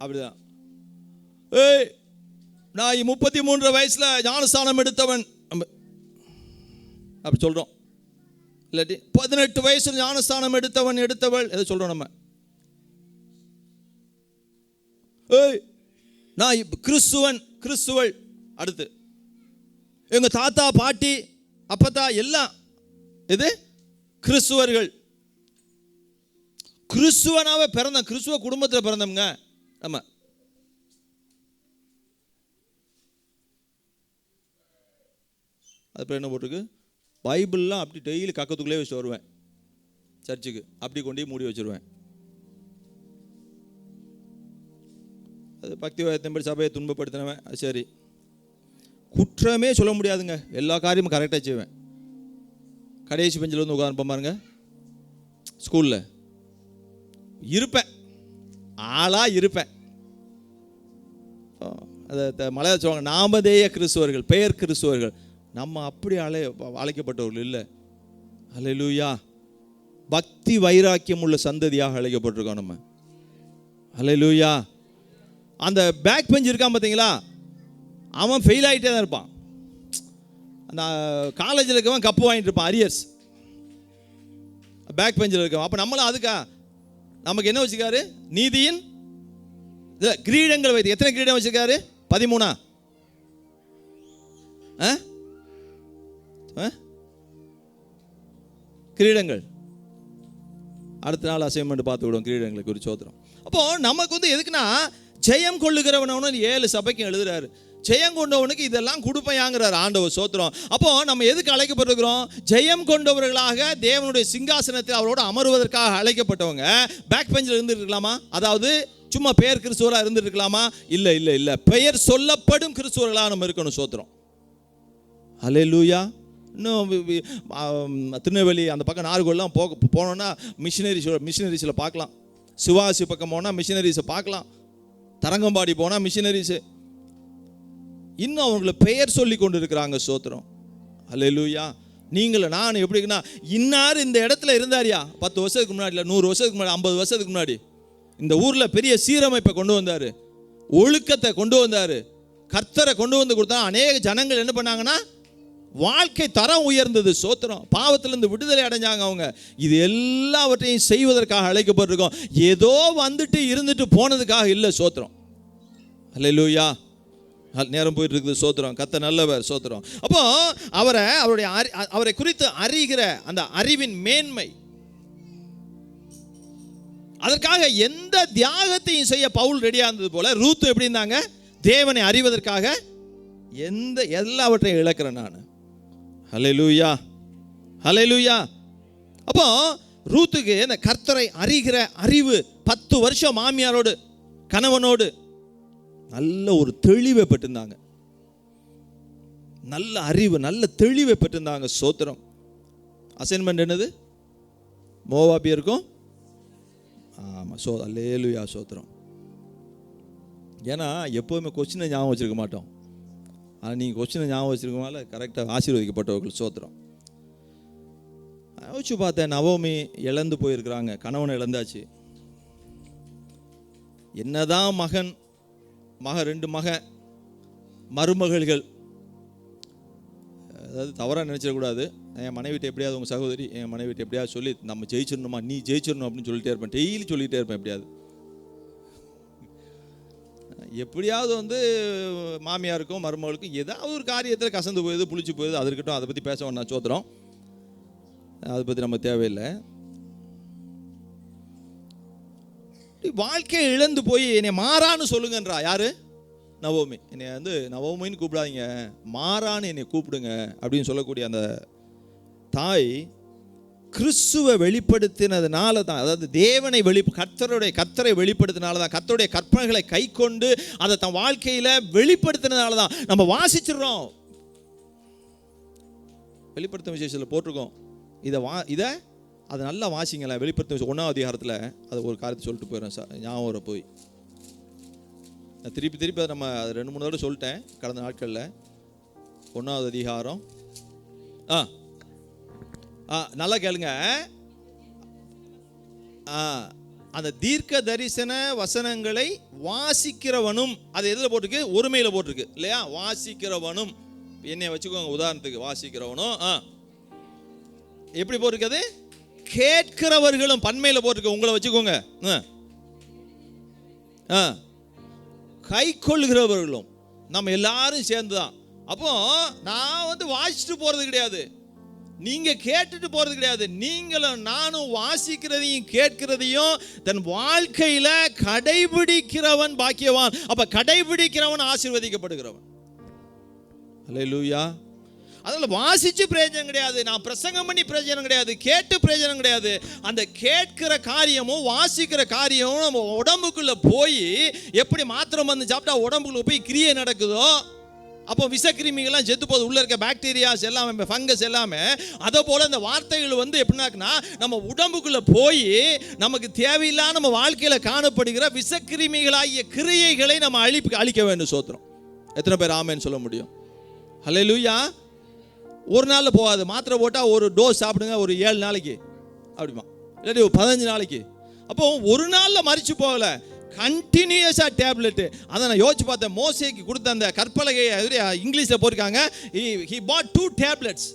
அப்படிதான். நான் 33 வயசுல ஞானஸ்தானம் எடுத்தவன் அப்படி சொல்றோம். இல்லாட்டி 18 வயசுல ஞானஸ்தானம் எடுத்தவள் எதை சொல்றோம் நம்ம. நான் கிறிஸ்துவள். அடுத்து எங்க தாத்தா பாட்டி அப்பத்தா எல்லாம் இது கிறிஸ்துவர்கள். கிறிஸ்துவனாவே பிறந்த, கிறிஸ்துவ குடும்பத்தில் பிறந்தவங்க நம்ம. அது என்ன போட்டிருக்கு, பைபிள்லாம் அப்படி டெய்லி கக்கத்துக்குள்ளே வச்சு வருவேன் சர்ச்சுக்கு, அப்படி கொண்டு மூடி வச்சுருவேன். அது பக்தி வாயத்தின்படி சபையை துன்பப்படுத்தினவன், அது சரி, குற்றமே சொல்ல முடியாதுங்க, எல்லா காரியமும் கரெக்டாக செய்வேன். கடைசி பெஞ்சில் வந்து உட்காந்து பாருங்க, ஸ்கூலில் இருப்பேன், ஆளாக இருப்பேன். அதை மலையாள சொல்லுவாங்க, நாமதேய கிறிஸ்துவர்கள், பெயர் கிறிஸ்துவர்கள். நம்ம அப்படி அழைக்கப்பட்டவர்கள் இல்லை. அல்லேலூயா. பக்தி வைராக்கியம் உள்ள சந்ததியாக அழைக்கப்பட்டிருக்கோம் நம்ம. அல்லேலூயா. அந்த பேக் பெஞ்ச் இருக்கான் பார்த்தீங்களா, அவன் ஃபெயில் ஆகிட்டே தான் இருப்பான். அந்த காலேஜில் இருக்கவன் கப்பு வாங்கிட்டு இருப்பான், அரியர்ஸ். பேக் பெஞ்சில் இருக்கவன். அப்போ நம்மளும் அதுக்கா நமக்கு என்ன வச்சுக்காரு, நீதியின் கிரீடங்கள் வைத்து எத்தனை கிரீடம் வச்சிருக்காரு? 13. கிரீடங்கள் அடுத்த நாள் அசைன்மெண்ட் பார்த்து விடுவோம் கிரீடங்களுக்கு ஒரு சோத்திரம். அப்போ நமக்கு வந்து எதுக்குன்னா, ஜெயம் கொள்ளுகிறவனவனு 7 சபைக்கும் எழுதுறாரு. ஜெயம் கொண்டவனுக்கு இதெல்லாம் கொடுப்பையாங்கிறார் ஆண்டவர். சோத்திரம். அப்போ நம்ம எதுக்கு அழைக்கப்பட்டிருக்கிறோம்? ஜெயம் கொண்டவர்களாக தேவனுடைய சிங்காசனத்தில் அவரோடு அமருவதற்காக அழைக்கப்பட்டவங்க. பேக் பெஞ்சில் இருந்துருக்கலாமா? அதாவது சும்மா பெயர் கிறிஸ்துவராக இருந்துருக்கலாமா? இல்லை இல்லை இல்லை, பெயர் சொல்லப்படும் கிறிஸ்துவர்களாக நம்ம இருக்கணும். சோத்திரம். ஹல்லேலூயா. இன்னும் திருநெல்வேலி அந்த பக்கம் நார்கோல்லாம் போனோன்னா மிஷினரிஸில் பார்க்கலாம். சிவாசி பக்கம் போனால் மிஷினரிஸை பார்க்கலாம். தரங்கம்பாடி போனால் மிஷினரிஸு இன்னும் அவங்களை பெயர் சொல்லி கொண்டு இருக்கிறாங்க. சோத்திரம். ஹல்லேலூயா. நீங்களும் நான் எப்படின்னா, இன்னார் இந்த இடத்துல இருந்தாரியா 10 வருஷத்துக்கு முன்னாடி, இல்லை 100 வருஷத்துக்கு முன்னாடி, 50 வருஷத்துக்கு முன்னாடி இந்த ஊரில் பெரிய சீரமைப்பை கொண்டு வந்தார், ஒழுக்கத்தை கொண்டு வந்தார், கர்த்தரை கொண்டு வந்து கொடுத்தா அநேக ஜனங்கள் என்ன பண்ணாங்கன்னா வாழ்க்கை தரம் உயர்ந்தது. சோத்திரம். பாவத்திலிருந்து விடுதலை அடைஞ்சாங்க அவங்க. இது எல்லாவற்றையும் செய்வதற்காக அழைக்கப்பட்டிருக்கோம். ஏதோ வந்துட்டு இருந்துட்டு போனதுக்காக இல்லை. சோத்திரம். ஹல்லேலூயா. நேரம் போயிட்டு இருக்குது. சோத்திரம். கர்த்தர் நல்லவர். சோத்திரம். அப்போ அவரை குறித்து அறிகிற அந்த அறிவின் மேன்மை, அதற்காக எந்த தியாகத்தையும் செய்ய பவுல் ரெடியா இருந்தது போல ரூத் எப்படி இருந்தாங்க? தேவனை அறிவதற்காக எல்லாவற்றையும் இழக்கிறேன் நான். ஹல்லேலூயா. ஹல்லேலூயா. அப்போ ரூத்துக்கு இந்த கர்த்தரை அறிகிற அறிவு 10 வருஷம் மாமியாரோடு கணவனோடு நல்ல ஒரு தெளிவை பெற்றிருந்தாங்க. நல்ல அறிவு, நல்ல தெளிவை பெற்றிருந்தாங்க. சோத்திரம். அசைன்மெண்ட் என்னது? மோவாபியருக்கும். ஆமாம். ஹல்லேலூயா. சோத்திரம். ஏன்னா எப்போவுமே கொஸ்டினை ஞாபகம் வச்சுருக்க மாட்டோம். ஆனால் நீங்கள் கொஸ்டினை ஞாபகம் வச்சுருக்கனால கரெக்டாக ஆசீர்வதிக்கப்பட்டவர்கள். சோத்திரம். யோசிச்சு பார்த்தேன், நவோமி இழந்து போயிருக்கிறாங்க, கணவனை இழந்தாச்சு. என்னதான் மகன் 2 மருமகள்கள், அதாவது தவறாக நினச்சிடக்கூடாது. என் மனைவிட்ட எப்படியாவது, உங்கள் சகோதரி என் மனைவிட்ட எப்படியாவது சொல்லி நம்ம ஜெயிச்சிடணுமா, நீ ஜெயிச்சிடணும் அப்படின்னு சொல்லிட்டே இருப்பேன். டெய்லி சொல்லிகிட்டே இருப்பேன். எப்படியாவது வந்து மாமியாருக்கும் மருமகளுக்கும் ஏதாவது ஒரு காரியத்தில் கசந்து போயுது, புளிச்சு போயுது, அது இருக்கட்டும், அதை பற்றி பேச வேணாம். சோத்திரம். அதை பற்றி நம்ம தேவையில்லை. வாழ்க்கையை இழந்து போய் என்னை மாறான்னு சொல்லுங்கன்றா. யாரு? நவோமி. என்னை வந்து நவோமின்னு கூப்பிடாதீங்க, மாறான்னு என்னை கூப்பிடுங்க அப்படின்னு சொல்லக்கூடிய அந்த தாய் கிறிஸ்துவை வெளிப்படுத்தினதுனால தான், அதாவது தேவனை கர்த்தரை வெளிப்படுத்தினால தான், கர்த்தருடைய கற்பனைகளை கை கொண்டு அதை தன் வாழ்க்கையில் வெளிப்படுத்தினதுனால தான் நம்ம வாசிச்சிடுறோம். வெளிப்படுத்தும் விசேஷத்தில் போட்டிருக்கோம். இதை அதை நல்லா வாசிங்களேன். வெளிப்படுத்தும் 1ஆம் அதிகாரத்தில் அது ஒரு காரியத்தை சொல்லிட்டு போயிடுறேன் சார், ஞாபகம் வர போய். நான் திருப்பி அதை நம்ம 2-3 தடவை சொல்லிட்டேன் கடந்த நாட்களில். 1ஆவது அதிகாரம். நல்லா கேளுங்க. அந்த தீர்க்க தரிசன வசனங்களை வாசிக்கிறவனும், அது எதில் போட்டிருக்கு? ஒருமையில் போட்டிருக்கு இல்லையா? வாசிக்கிறவனும். என்னை வச்சுக்கோங்க உதாரணத்துக்கு. வாசிக்கிறவனும் எப்படி போட்டிருக்குது? கேட்கிறவர்களும். பன்மையில் போட்டிருக்கு. உங்களை வச்சுக்கோங்க. கை கொள்கிறவர்களும். நம்ம எல்லாரும் சேர்ந்து தான். அப்போ நான் வந்து வாசிச்சுட்டு போறது கிடையாது, நீங்க கேட்டுட்டு போறது கிடையாது. நீங்களும் நானும் வாசிக்கிறதையும் கேட்கிறதையும் தன் வாழ்க்கையில கடைபிடிக்கிறவன் பாக்கியவான். அப்ப கடைபிடிக்கிறவன் ஆசீர்வதிக்கப்படுகிறவன். ஹல்லேலூயா. அதனால வாசிச்சு பிரயோஜனம் கிடையாது, நான் பிரசங்கம் பண்ணி பிரயோஜனம் கிடையாது, கேட்டு பிரயோஜனம் கிடையாது. அந்த கேட்கிற காரியமும் வாசிக்கிற காரியமும் நம்ம உடம்புக்குள்ள போய் எப்படி மாத்திரம் வந்து சாப்பிட்டா உடம்புக்குள்ள போய் கிரியை நடக்குதோ, அப்போ விஷக்கிருமிகள்லாம் செத்து போகுது, உள்ள இருக்க பாக்டீரியாஸ் எல்லாமே, ஃபங்கஸ் எல்லாமே. அதை போல இந்த வார்த்தைகள் வந்து எப்படின்னாக்குன்னா நம்ம உடம்புக்குள்ள போய் நமக்கு தேவையில்லாத நம்ம வாழ்க்கையில காணப்படுகிற விஷக்கிருமிகளாகிய கிரியைகளை நம்ம அழிக்க வேண்டும். சோத்திரம். எத்தனை பேர் ஆமேன்னு சொல்ல முடியும்? ஹல்லேலூயா. ஒரு நாளில் போகாது. மாத்திரை போட்டால் ஒரு டோஸ் சாப்பிடுங்க, ஒரு 7 நாளைக்கு அப்படிமா, இல்லாட்டி ஒரு 15 நாளைக்கு. அப்போ ஒரு நாளில் மறிச்சு போகலை, கண்டினியூஸாக டேப்லெட்டு. அதை நான் யோசிச்சு பார்த்தேன். மோசேக்கு கொடுத்த அந்த கற்பலகையை இங்கிலீஷில் போட்டிருக்காங்க, he bought 2 tablets.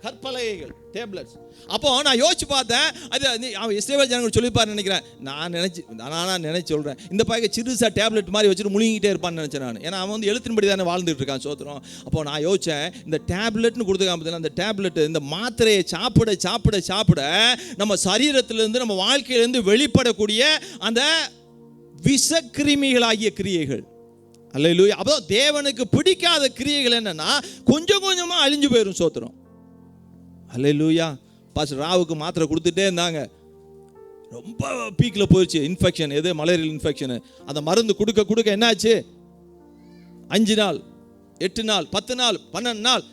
கற்பலகைகள், டேப்லெட்ஸ். அப்போ நான் யோசிச்சு பார்த்தேன், அது அவன் இஸ்ரவேல் ஜனங்கள் சொல்லிப்பாரு நினைக்கிறேன். நான் நினைச்சு சொல்கிறேன், இந்த பையன் சிறுசா டேப்லெட் மாதிரி வச்சுட்டு முழுங்கிட்டே இருப்பான்னு நினச்சேன் நான். ஏன்னா அவன் வந்து எழுத்தின்படி தானே வாழ்ந்துட்டு இருக்கான். சோத்திரம். அப்போ நான் யோசித்தேன், இந்த டேப்லெட்னு கொடுத்துக்காம அந்த டேப்லெட், இந்த மாத்திரையை சாப்பிட சாப்பிட சாப்பிட நம்ம சரீரத்திலேருந்து, நம்ம வாழ்க்கையிலேருந்து வெளிப்படக்கூடிய அந்த விஷக்கிருமிகளாகிய கிரியைகள், அல்லேலூயா. அப்போ தேவனுக்கு பிடிக்காத கிரியைகள் என்னன்னா கொஞ்சம் கொஞ்சமாக அழிஞ்சு போயிடும். சோத்திரம். அல்லேலூயா. பாஸ்டர் ராவுக்கு மாத்திரை கொடுத்துட்டே இருந்தாங்க, ரொம்ப பீக்கில் போயிடுச்சு இன்ஃபெக்ஷன், எது மலேரியல் இன்ஃபெக்ஷனு. அந்த மருந்து கொடுக்க கொடுக்க என்னாச்சு, 5 நாள் 8 நாள் 10 நாள் 12 நாள்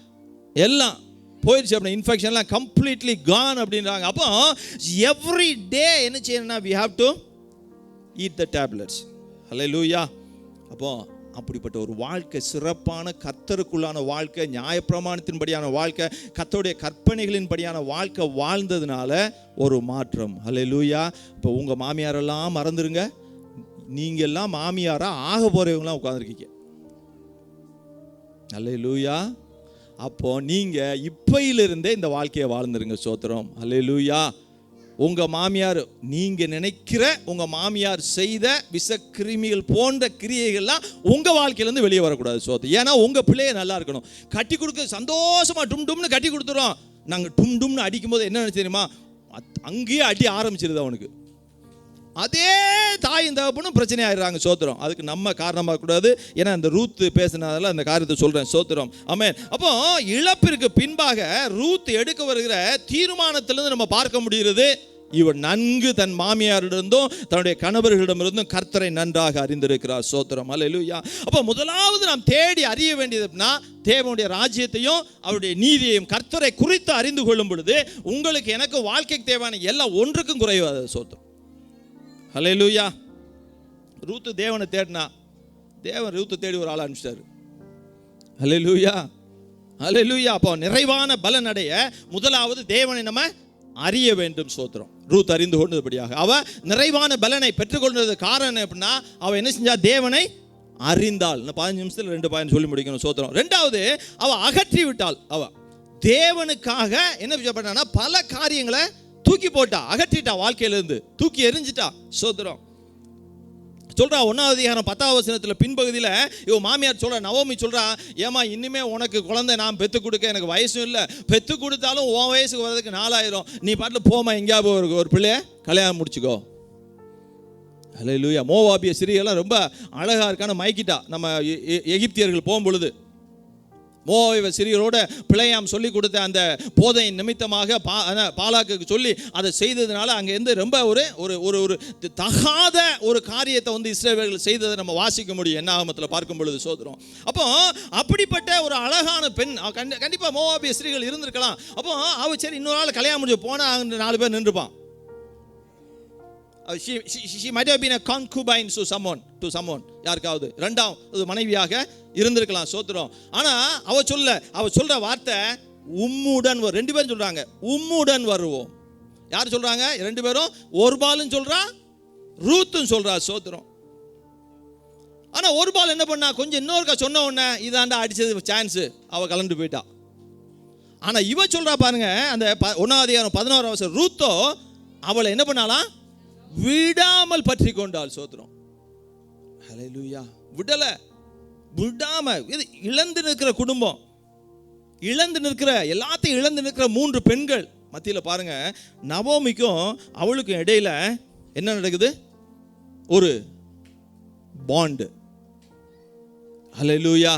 எல்லாம் போயிடுச்சு. அப்படி இன்ஃபெக்ஷன்லாம் கம்ப்ளீட்லி கான் அப்படின்றாங்க. அப்போ எவ்ரி டே என்ன செய்யணும்னா we have to eat the tablets. அல்லேலூயா. அப்போ அப்படிப்பட்ட ஒரு வாழ்க்கை, சிறப்பான கர்த்தருக்குள்ளான வாழ்க்கை, நியாயப்பிரமாணத்தின்படியான வாழ்க்கை, கர்த்தருடைய கற்பனைகளின்படியான வாழ்க்கை வாழ்ந்ததுனால ஒரு மாற்றம். அல்லேலூயா. இப்போ உங்கள் மாமியாரெல்லாம் மறந்துடுங்க, நீங்கள் எல்லாம் மாமியாராக ஆக போகிறவங்களாம் உட்காந்துருக்கீங்க. அல்லேலூயா. அப்போ நீங்கள் இப்பையிலிருந்தே இந்த வாழ்க்கையை வாழ்ந்துருங்க. சோத்திரம். அல்லேலூயா. உங்கள் மாமியார், நீங்கள் நினைக்கிற உங்கள் மாமியார் செய்த விஷக்கிருமிகள் போன்ற கிரியைகள்லாம் உங்கள் வாழ்க்கையிலேருந்து வெளியே வரக்கூடாது. சோத்து. ஏன்னா உங்கள் பிள்ளைய நல்லா இருக்கணும். கட்டி கொடுக்க சந்தோஷமாக டும் டும்னு கட்டி கொடுத்துறோம். நாங்கள் டும் டும்னு அடிக்கும்போது என்ன தெரியுமா, அங்கேயே அடி ஆரம்பிச்சிருது அவனுக்கு. அதே தாயும் தகப்பனும் பிரச்சனை ஆயிடுறாங்க. சோத்திரம். அதுக்கு நம்ம காரணமாக கூடாது. ஏன்னா அந்த ரூத் பேசினதால அந்த காரியத்தை சொல்கிறேன். சோத்திரம். ஆமென். அப்போ இழப்பிற்கு பின்பாக ரூத் எடுக்க வருகிற தீர்மானத்திலிருந்து நம்ம பார்க்க முடிகிறது, இவன் நன்கு தன் மாமியாரிடமிருந்தும் தன்னுடைய கணவர்களிடமிருந்தும் கர்த்தரை நன்றாக அறிந்திருக்கிறார். சோத்திரம். அல்லேலூயா. அப்போ முதலாவது நாம் தேடி அறிய வேண்டியதுனா தேவனுடைய ராஜ்யத்தையும் அவருடைய நீதியையும் கர்த்தரை குறித்து அறிந்து கொள்ளும் பொழுது உங்களுக்கு எனக்கு வாழ்க்கைக்கு தேவையான எல்லாம் ஒன்றுக்கும் குறைவாது. சோத்திரம். அல்லேலூயா. ரூத்து தேவனை தேடினா, தேவன் ரூத்து தேடி ஒரு ஆளை அனுப்பிச்சிட்டாரு. அல்லேலூயா. அல்லேலூயா. அப்போ நிறைவான பலன் அடைய முதலாவது தேவனை நம்ம அறிய வேண்டும். சோத்திரம். ரூத் அறிந்து கொண்டதுபடியாக அவ நிறைவான பலனை பெற்றுக்கொண்டது காரணம் எப்படின்னா, அவ என்ன செஞ்சா, தேவனை அறிந்தாள். 15 நிமிஷத்தில் 2 பாயிண்ட் சொல்லி முடிக்கணும். சோத்திரம். ரெண்டாவது, அவ அகற்றி விட்டாள். அவ தேவனுக்காக என்ன பண்ணா, பல காரியங்களை தூக்கி போட்டா, அகற்றிட்டா, வாழ்க்கையிலிருந்து தூக்கி எரிஞ்சிட்டா. சோத்திரம். சொல்றா 1ஆம் அதிகாரம் 10ஆம் வசனத்தில் பின்பகுதியில் இவன் மாமியார் சொல்ற, நவோமி சொல்றா, ஏமா இனிமே உனக்கு குழந்தை நான் பெற்று கொடுக்க எனக்கு வயசும் இல்லை, பெற்று கொடுத்தாலும் உன் வயசுக்கு வர்றதுக்கு 4000, நீ பாட்டில் போமா எங்கேயாவது ஒரு பிள்ளைய கல்யாணம் முடிச்சுக்கோ. அல்லேலூயா. மோவாபிய ஸ்திரீயெல்லாம் ரொம்ப அழகா இருக்கான்னு மைக்கிட்டா. நம்ம எகிப்தியர்கள் போகும்பொழுது மோவாபிய ஸ்திரீகளோட பிழையாம் சொல்லி கொடுத்த அந்த போதையின் நிமித்தமாக பாலாக்கு சொல்லி அதை செய்ததுனால அங்கேருந்து ரொம்ப ஒரு தகாத ஒரு காரியத்தை வந்து இஸ்ரவேலர்கள் செய்ததை நம்ம வாசிக்க முடியும் என்னாகமத்தில் பார்க்கும் பொழுது. சோதரம். அப்போ அப்படிப்பட்ட ஒரு அழகான பெண் கண்டிப்பாக மோவாபிய ஸ்திரீகள் இருந்திருக்கலாம். அப்போ அவ சரி இன்னொரு நாள் கல்யாணம் முடிஞ்சு போனால் அங்கே 4 பேர் நின்றுப்பான். She might have been a concubine to someone. யாருக்காவது இரண்டாவது மனைவியாக இருந்திருக்கலாம். சோத்திரம். ஆனா அவ சொல்ற வார்த்தை உம்முடன் 2 பேரும் சொல்றாங்க, உம்முடன் வருவோம். யார் சொல்றாங்க? 2 பேரும். ஒருபாலும் சொல்றா, ரூத்தும் சொல்றா. சோத்திரம். ஆனா ஒருபால் என்ன பண்ணா, கொஞ்சம் இன்னொருக்கா சொன்ன உடனே இதாண்டா அடிச்சது சான்ஸ், அவ கலந்து போயிட்டா. ஆனா இவ சொல்றா பாருங்க, அந்த 1ஆம் அதிகாரம் 11ஆம் வசனம், ரூத்தோ அவளை என்ன பண்ணாலாம், விடாமல் பற்றி கொண்டாள். சோத்திரம். ஹல்லேலூயா. விடாம இழந்து நிற்கிற குடும்பம், இழந்து நிற்கிற எல்லாத்தையும் இழந்து நிற்கிற 3 பெண்கள் மத்தியில் பாருங்க, நவோமிக்கும் அவளுக்கும் இடையில என்ன நடக்குது, ஒரு பாண்டு. ஹல்லேலூயா.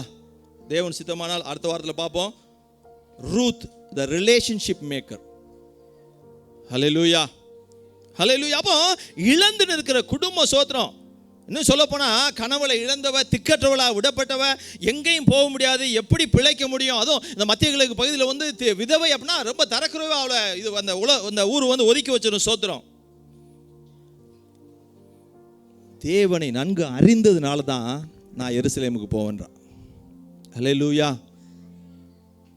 தேவன் சித்தமானால் அடுத்த வாரத்தில் பார்ப்போம். Ruth the relationship maker. Hallelujah. Hallelujah. அப்போ இழந்து நிற்கிற குடும்ப. சோத்திரம். இன்னும் சொல்ல போனா கணவளை இழந்தவ, திக்கற்றவளா விடப்பட்டவ, எங்கேயும் போக முடியாது, எப்படி பிழைக்க முடியும்? அதுவும் இந்த மத்திய கிழக்கு பகுதியில் வந்து விதவை அப்படின்னா ரொம்ப தரக்குறைவா அவளை இது அந்த ஊர் வந்து ஒதுக்கி வச்சிடும். சோத்திரம். தேவனை நன்கு அறிந்ததுனால தான் நான் எருசலேமுக்கு போவேன்றான். ஹல்லேலூயா.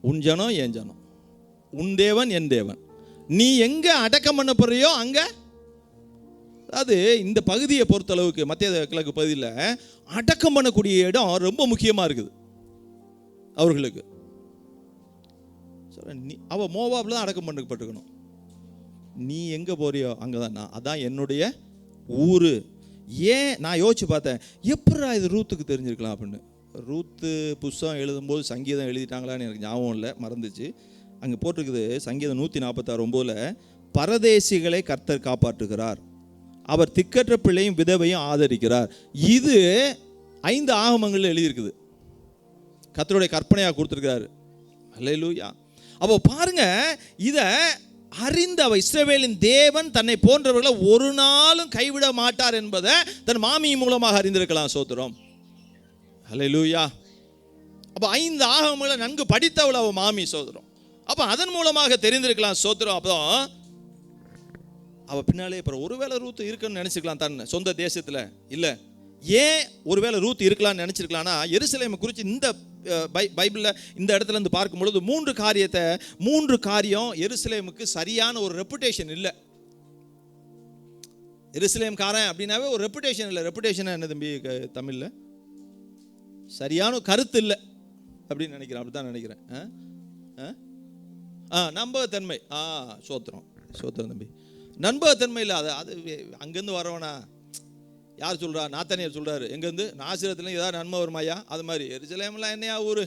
உன் ஜனம் என் ஜனம், உன் தேவன் என் தேவன். நீ எங்க அடக்கம் பண்ண போறியோ அங்க, அதாவது இந்த பகுதியை பொறுத்தளவுக்கு மத்திய கிழக்கு பகுதியில் அடக்கம் பண்ணக்கூடிய இடம் ரொம்ப முக்கியமாக இருக்குது அவர்களுக்கு. ஸோ நீ அவள் மோவாபில் தான் அடக்கம் பண்ணப்பட்டிருக்கணும். நீ எங்கே போறியோ அங்கே தான் நான், அதான் என்னுடைய ஊர். ஏன் நான் யோசிச்சு பார்த்தேன், எப்படா இது ரூத்துக்கு தெரிஞ்சிருக்கலாம் அப்படின்னு. ரூத்து புஸ்தகம் எழுதும்போது சங்கீதம் எழுதிட்டாங்களான்னு எனக்கு ஞாபகம் இல்லை, மறந்துச்சு. அங்கே போட்டிருக்குது சங்கீதம் 146:9, பரதேசிகளை கர்த்தர் காப்பாற்றுகிறார், அவர் திக்கற்ற பிள்ளையும் விதவையும் ஆதரிக்கிறார். இது 5 ஆகமங்களில் எழுதியிருக்குது, கர்த்தருடைய கற்பனையாக கொடுத்துருக்கிறாரு. அல்லேலூயா. அப்போ பாருங்க, இதை அறிந்த இஸ்ரவேலின் தேவன் தன்னை போன்றவர்களை ஒரு நாளும் கைவிட மாட்டார் என்பதை தன் மாமி மூலமாக அறிந்திருக்கலாம். சோத்திரம். அல்லேலூயா. அப்போ 5 ஆகமங்களை நன்கு படித்தவள் அவள் மாமி. சோத்திரம். அப்போ அதன் மூலமாக தெரிந்திருக்கலாம். சோத்திரம். அப்போ அவள் பின்னாலே இப்போ ஒருவேளை ரூத் இருக்குன்னு நினச்சிக்கலாம் தன் சொந்த தேசத்தில். இல்லை, ஏன் ஒருவேளை ரூத் இருக்கலாம்னு நினச்சிருக்கலாம்னா, எருசலேமை குறித்து இந்த பைபிளில் இந்த இடத்துல இருந்து பார்க்கும்பொழுது 3 காரியம் எருசலேமுக்கு சரியான ஒரு ரெப்புடேஷன் இல்லை. எருசலேம்காரன் அப்படின்னாவே ஒரு ரெப்புடேஷன் இல்லை. ரெப்புடேஷன் என்ன தம்பி தமிழில்? சரியான கருத்து இல்லை அப்படின்னு நினைக்கிறேன். அப்படி தான் நினைக்கிறேன். நம்பகத்தன்மை. சோத்திரம் தம்பி. நம்பகத்தன்மை இல்லை. அது அங்கேருந்து வரவனா யார் சொல்கிறா? நாத்தானியார் சொல்கிறாரு, எங்கேருந்து நாசிரத்துலேயும் ஏதாவது நன்மை வருமாயா? அது மாதிரி எருசலேம்லாம் என்னையா ஊர்?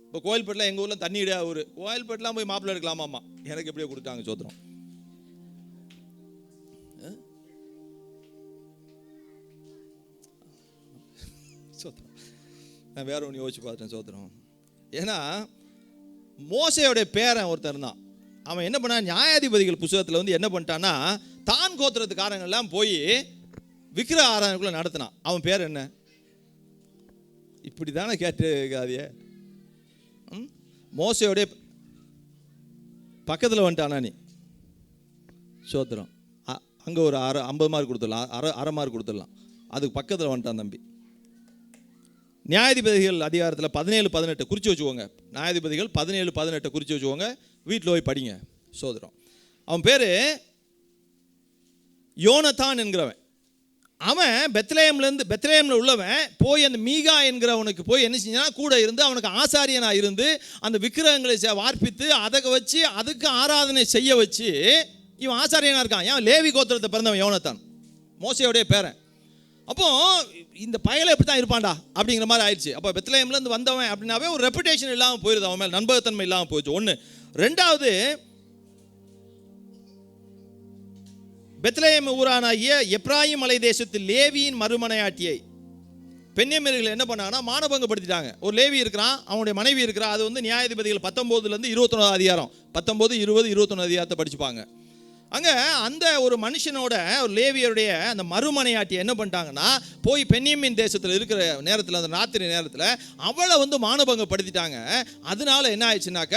இப்போ கோயில்பேட்டில் எங்கள் ஊரில் தண்ணி இடையா ஊர். கோயில்பேட்டெலாம் போய் மாப்பிள்ளை எடுக்கலாமாம்மா, எனக்கு எப்படியோ கொடுத்தாங்க. சோத்திரம். சோத்திரம். நான் வேற ஒன்று யோசிச்சு பார்த்துட்டேன். சோத்திரம். ஏன்னா மோசையோடைய பேரன் ஒருத்தர் இருந்தான். அவன் என்ன பண்ணான், நியாயாதிபதிகள் புத்தகத்தில் வந்து என்ன பண்ணிட்டான்னா, தான் கோத்திரத்துக்காரங்கெல்லாம் போய் விக்கிர ஆராதனைக்குள்ள நடத்தினான். அவன் பேர் என்ன? இப்படி தானே கேட்டுக்காதிய. மோசையோடைய பக்கத்தில் வந்துட்டானா நீ? சோத்திரம். அங்கே ஒரு 50 மார்க் கொடுத்துடலாம், அரை மார்க் கொடுத்துடலாம். அதுக்கு பக்கத்தில் வந்துட்டான் தம்பி. நியாயாதிபதிகள் அதிகாரத்தில் 17-18 குறித்து வச்சுக்கோங்க. நியாயாதிபதிகள் 17-18 குறித்து வச்சுக்கோங்க, வீட்டில் போய் படிங்க. சோதரம். அவன் பேர் யோனத்தான் என்கிறவன். அவன் பெத்லேயமில் உள்ளவன் போய் அந்த மீகா என்கிறவனுக்கு போய் என்ன செஞ்சான், கூட இருந்து அவனுக்கு ஆசாரியனாக இருந்து அந்த விக்கிரகங்களை வார்ப்பித்து அதை வச்சு அதுக்கு ஆராதனை செய்ய வச்சு இவன் ஆசாரியனாக இருக்கான். ஏன்? லேவி கோத்திரத்தை பிறந்தவன் யோனத்தான், மோசையோடைய பேரன். அப்போ இந்த பயலை எப்படி தான் இருப்பான்டா அப்படிங்கிற மாதிரி ஆயிடுச்சு. அப்போ பெத்லேயம்லேருந்து வந்தவன் அப்படின்னாவே ஒரு ரெப்புடேஷன் இல்லாமல் போயிடுது, அவன் மேலே நண்பகத்தன்மை இல்லாமல் போயிடுச்சு. ஒன்று. ரெண்டாவது, பெத்லேயம் ஊரானாகிய எப்ராயிம் மலை தேசத்தில் லேவியின் மறுமனையாட்டியை பெண்ணியமர்கள் என்ன பண்ணாங்கன்னா மானபங்கப்படுத்திட்டாங்க. ஒரு லேவி இருக்கிறான், அவனுடைய மனைவி இருக்கிறான். அது வந்து நியாயாதிபதிகள் 19-21 அதிகாரம், 19, 20, 21 அதிகாரத்தை படிச்சுப்பாங்க. அங்கே அந்த ஒரு மனுஷனோட ஒரு லேவியருடைய அந்த மறுமனையாட்டியை என்ன பண்ணிட்டாங்கன்னா, போய் பென்னியமின் தேசத்தில் இருக்கிற நேரத்தில், அந்த ராத்திரி நேரத்தில் அவளை வந்து மானபங்கப்படுத்திட்டாங்க. அதனால என்ன ஆயிடுச்சுனாக்க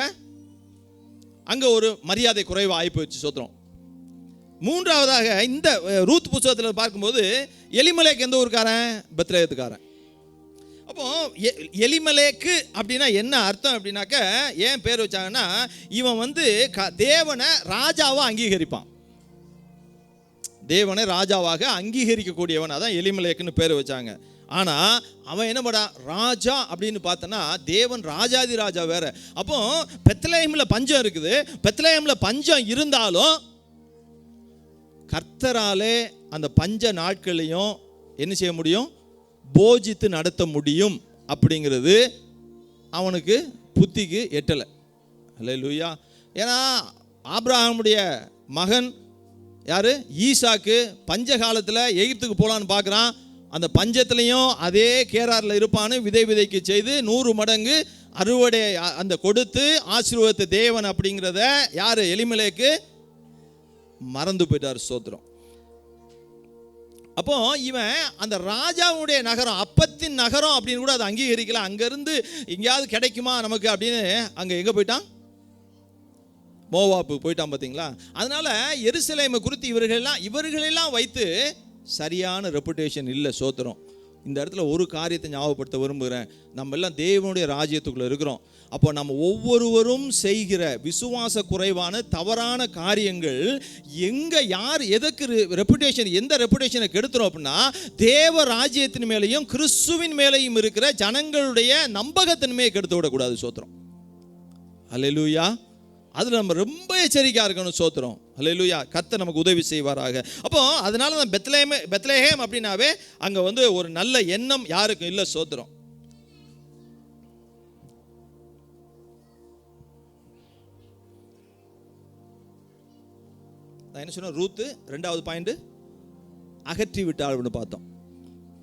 அங்கே ஒரு மரியாதை குறைவாக ஆகி போயிடுச்சு. சோத்திரம். மூன்றாவதாக இந்த ரூத் புத்தகத்தில் பார்க்கும்போது எலிமலேக் எந்த ஊருக்காரன்? பெத்லேயத்துக்காரன். அப்போ எலிமலேக்கு அப்படின்னா என்ன அர்த்தம் அப்படின்னாக்க, ஏன் பேர் வச்சாங்கன்னா, இவன் வந்து தேவனை ராஜாவாக அங்கீகரிப்பான், தேவனை ராஜாவாக அங்கீகரிக்கக்கூடியவன். அதான் எலிமலேக்குன்னு பேர் வச்சாங்க. ஆனால் அவன் என்ன பண்ணா, ராஜா அப்படின்னு பார்த்தோன்னா தேவன் ராஜாதி ராஜா வேற. அப்போ பெத்லேயமில் பஞ்சம் இருக்குது. பெத்லேயமில் பஞ்சம் இருந்தாலும் கர்த்தராலே அந்த பஞ்ச நாட்களையும் என்ன செய்ய முடியும், போஜித்து நடத்த முடியும் அப்படிங்கிறது அவனுக்கு புத்திக்கு எட்டலை. அல்லேலூயா. ஏன்னா ஆபிரகாமுடைய மகன் யார்? ஈசாக்கு பஞ்ச காலத்தில் எகிப்துக்கு போகலான்னு பார்க்குறான். அந்த பஞ்சத்துலேயும் அதே கேராரில் இருப்பான்னு விதைக்கு செய்து 100 மடங்கு அறுவடை அந்த கொடுத்து ஆசீர்வாதத்தை தேவன் அப்படிங்கிறத யார்? எலிமலேக்கு மறந்து போயிட்டார். சோத்திரம். அப்போ இவன் அந்த ராஜாவுடைய நகரம், அப்பத்தின் நகரம் அப்படின்னு கூட அதை அங்கீகரிக்கல. அங்கேருந்து எங்கேயாவது கிடைக்குமா நமக்கு அப்படின்னு அங்கே எங்கே போயிட்டான்? மோவாப்பு போயிட்டான். பார்த்தீங்களா? அதனால எருசலேமை குறித்து இவர்களெல்லாம் வைத்து சரியான ரெப்புடேஷன் இல்லை. சோத்திரம். இந்த இடத்துல ஒரு காரியத்தை ஞாபகப்படுத்த விரும்புகிறேன். நம்ம எல்லாம் தேவனுடைய ராஜ்யத்துக்குள்ளே இருக்கிறோம். அப்போ நம்ம ஒவ்வொருவரும் செய்கிற விசுவாச குறைவான தவறான காரியங்கள் எங்கே யார் எதுக்கு ரெப்புடேஷன், எந்த ரெப்புடேஷனை கெடுத்துரும் அப்படின்னா, தேவ ராஜ்யத்தின் மேலேயும் கிறிஸ்துவின் மேலேயும் இருக்கிற ஜனங்களுடைய நம்பகத்தன்மையை கெடுத்து விடக்கூடாது. சோத்திரம். அல்லேலூயா. அதில் நம்ம ரொம்ப எச்சரிக்கையாக இருக்கணும். சோத்திரம். அல்லேலூயா. கர்த்தர் நமக்கு உதவி செய்வாராக. அப்போ அதனால தான் பெத்லெஹேம் அப்படின்னாவே அங்கே வந்து ஒரு நல்ல எண்ணம் யாருக்கும் இல்லை. சோத்திரம். நான் என்ன சொன்னேன், ரூத்து 2வது பாயிண்ட் அகற்றி விட்டாள்னு பார்த்தோம்.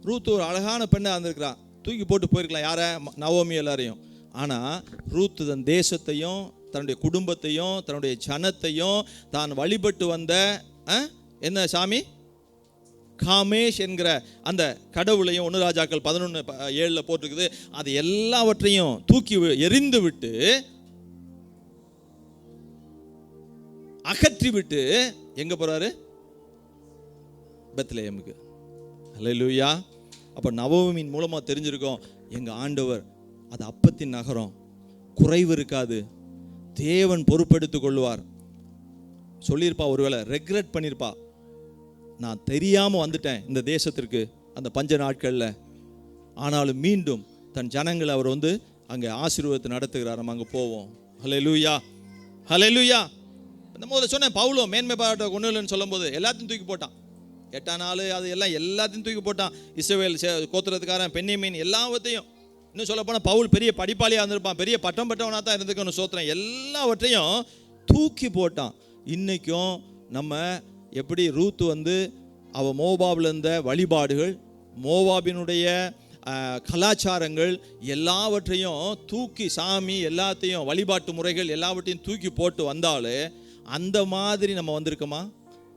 ரூத்து ஒரு அழகான பெண்ணாக இருந்திருக்கிறான், தூக்கி போட்டு போயிருக்கலாம் யாரை, நவோமி எல்லாரையும். ஆனால் ரூத்து தன் தேசத்தையும் தன்னுடைய குடும்பத்தையும் தன்னுடைய ஜனத்தையும் தான் வழிபட்டு வந்த என்ன சாமி, காமேஷ் என்கிற அந்த கடவுளையும் 1 ராஜாக்கள் 11:7 போட்டிருக்குது, அது எல்லாவற்றையும் தூக்கி எறிந்து விட்டு அகற்றி விட்டு எங்க போறாரு, பெத்லெஹேமுக்கு. அல்லேலூயா. அப்போ நவோமியின் மூலமாக தெரிஞ்சிருக்கோம், எங்கள் ஆண்டவர் அது அப்பத்தின் நகரம், குறைவு இருக்காது, தேவன் பொறுப்பெடுத்து கொள்வார். சொல்லியிருப்பா, ஒருவேளை ரெக்ரெட் பண்ணியிருப்பா, நான் தெரியாமல் வந்துட்டேன் இந்த தேசத்திற்கு அந்த பஞ்ச நாட்களில், ஆனாலும் மீண்டும் தன் ஜனங்களை அவர் வந்து அங்கே ஆசீர்வாதத்தை நடத்துகிறார். நம்ம அங்கே போவோம். ஹல்லேலூயா, ஹல்லேலூயா. இந்த முதல்ல சொன்னேன், பவுலோ மேன்மை பாராட்ட கொண்டு இல்லைன்னு சொல்லும் போது எல்லாத்தையும் தூக்கி போட்டான். 8ஆம் நாள் அது எல்லாத்தையும் தூக்கி போட்டான். இஸ்ரவேல் கோத்திரத்துக்காரன், பென்யமீன், எல்லாவற்றையும். இன்னும் சொல்ல போனால் பவுல் பெரிய படிப்பாளியாக இருந்திருப்பான், பெரிய பட்டம் பெற்றவனாக தான் இருந்துக்கணும். சோத்திரம். எல்லாவற்றையும் தூக்கி போட்டான். இன்றைக்கும் நம்ம எப்படி ரூத்து வந்து அவள் மோவாபில் இருந்த வழிபாடுகள், மோவாபினுடைய கலாச்சாரங்கள் எல்லாவற்றையும் தூக்கி, சாமி எல்லாத்தையும் வழிபாட்டு முறைகள் எல்லாவற்றையும் தூக்கி போட்டு வந்தாலே, அந்த மாதிரி நம்ம வந்திருக்கோமா?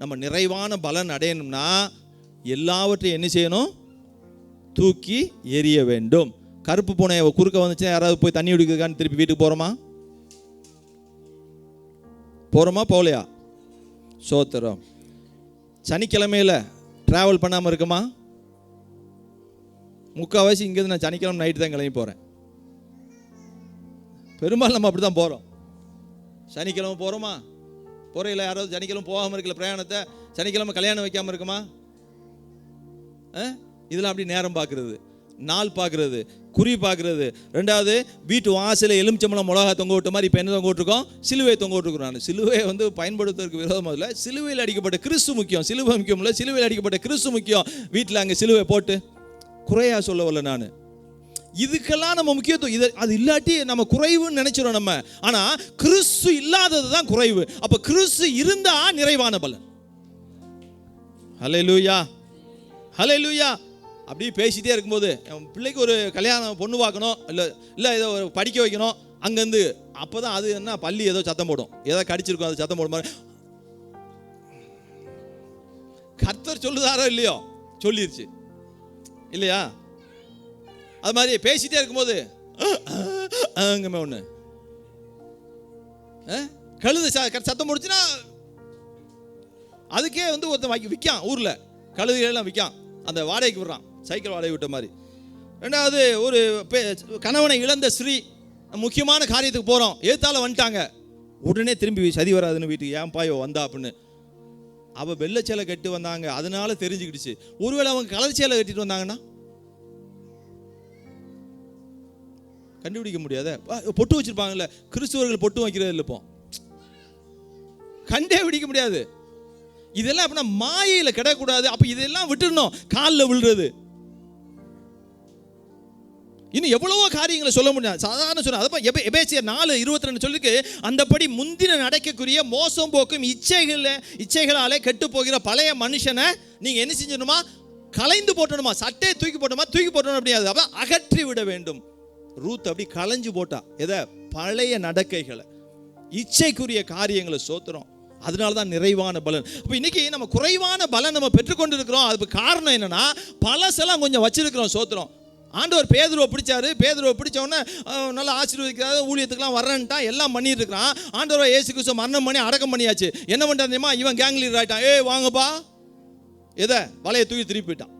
நம்ம நிறைவான பலன் அடையணும்னா எல்லாவற்றையும் என்ன செய்யணும், தூக்கி எறிய வேண்டும். கருப்பு பூனை குறுக்க வந்துச்சுன்னா யாராவது போய் தண்ணி குடிக்கிறதுக்கான்னு திருப்பி வீட்டுக்கு போகிறோமா போகலையா? சோத்திரம். சனிக்கிழமையில் ட்ராவல் பண்ணாமல் இருக்குமா? முக்கால்வாசி இங்கேருந்து நான் சனிக்கிழமை நைட்டு தான் கிளம்பி போகிறேன். பெரும்பாலும் நம்ம அப்படி தான் போகிறோம். சனிக்கிழமை போகிறோமா? போகிறையில் யாராவது சனிக்கிழமை போகாமல் இருக்கல பிரயாணத்தை, சனிக்கிழமை கல்யாணம் வைக்காமல் இருக்குமா? இதெல்லாம் அப்படி நேரம் பார்க்குறது, நாள் பார்க்குறது, குறி பார்க்குறது. 2வது, வீட்டு வாசலை எலுமிச்சம்பழம் மிளகா தொங்க விட்ட மாதிரி இப்போ என்ன தொங்க விட்டுருக்கோம், சிலுவை தொங்க விட்டுருக்குறோம். நான் சிலுவையை வந்து பயன்படுத்துறதுக்கு விரோதமாக இல்லை, சிலுவையில் அடிக்கப்பட்ட கிறிஸ்து முக்கியம். சிலுவை முக்கியம் இல்லை, சிலுவையில் அடிக்கப்பட்ட கிறிஸ்து முக்கியம். வீட்டில் அங்கே சிலுவை போட்டு குறையா சொல்ல வரல நான். இதுக்கெல்லாம் நம்ம முக்கியத்துவம், இது அது இல்லாட்டி நம்ம குறைவுன்னு நினைச்சிடும் நம்ம. ஆனால் கிறிஸ்து இல்லாதது தான் குறைவு. அப்போ கிறிஸ்து இருந்தா நிறைவான பலன். ஹல்லேலூயா, ஹல்லேலூயா. அப்படியே பேசிட்டே இருக்கும்போது என் பிள்ளைக்கு ஒரு கல்யாணம் பொண்ணு பார்க்கணும், இல்லை ஏதோ படிக்க வைக்கணும், அங்கேருந்து அப்போ தான் அது என்ன பள்ளி ஏதோ சத்தம் போடும், ஏதோ கடிச்சிருக்கும், அது சத்தம் போடும் மாதிரி. கர்த்தர் சொல்லுதாரோ இல்லையோ, சொல்லிருச்சு இல்லையா? அது மாதிரி பேசிட்டே இருக்கும்போது அங்கமே ஒன்று கழுது சத்தம் போடுச்சுன்னா அதுக்கே வந்து ஒருத்தன் விற்கான், ஊரில் கழுதுகளெல்லாம் விற்கான், அந்த வாடகைக்கு விடுறான், சைக்கிள் வாடகை விட்ட மாதிரி. 2வது, ஒரு கணவனை இழந்த ஸ்ரீ, முக்கியமான காரியத்துக்கு போகிறோம், எதிர்த்தால வந்துட்டாங்க, உடனே திரும்பி சதி வராதுன்னு வீட்டுக்கு ஏன் பாயோ வந்தா அப்படின்னு. அவள் வெள்ளச்சேலை கட்டி வந்தாங்க, அதனால தெரிஞ்சுக்கிடுச்சு. ஒருவேளை அவங்க கலர் சேலை கட்டிட்டு வந்தாங்கன்னா கண்டுபிடிக்க முடியாத. பொட்டு வச்சிருப்பாங்கல்ல, கிறிஸ்துவர்கள் பொட்டு வைக்கிறது இல்லை, இப்போ கண்டே பிடிக்க முடியாது. இதெல்லாம் அப்படின்னா மாயையில் கிடக்கூடாது. அப்போ இதெல்லாம் விட்டுடணும், காலில் விழுறது. இன்னும் எவ்வளவோ காரியங்களை சொல்ல முடியாது, சாதாரண சொன்ன. அதப்போ எபேசியர் 4:22 சொல்லிருக்கு, அந்தபடி முந்தின நடக்கக்கூடிய மோசம் போக்கும் இச்சைகளாலே கெட்டு போகிற பழைய மனுஷனை நீங்கள் என்ன செஞ்சணுமா, கலைந்து போட்டணுமா, சட்டையை தூக்கி போட்டணும் அப்படியாது, அப்போ அகற்றி விட வேண்டும். ரூத் அப்படி களைஞ்சு போட்டா எதை, பழைய நடக்கைகளை, இச்சைக்குரிய காரியங்களை. சோத்திரம். அதனால தான் நிறைவான பலன். அப்போ இன்னைக்கு நம்ம குறைவான பலன் நம்ம பெற்றுக்கொண்டு இருக்கிறோம். அதுக்கு காரணம் என்னன்னா, பழசெல்லாம் கொஞ்சம் வச்சிருக்கிறோம். சோத்திரம். ஆண்டவர் பேதுருவை பிடிச்சாரு, பேதுருவை பிடிச்சவொடனே நல்லா ஆசீர்வதிக்கிறாரு, ஊழியத்துக்குலாம் வரேன்ட்டா, எல்லாம் பண்ணிட்டு இருக்கிறான். ஆண்டவரை இயேசு கிறிஸ்து மரணம் பண்ணி அடக்கம் பண்ணியாச்சு. என்ன பண்ணுறான் தெரியுமா, இவன் கேங் லீடர் ஆயிட்டான். வாங்கப்பா, எதை வலையை தூக்கி திருப்பி போயிட்டான்.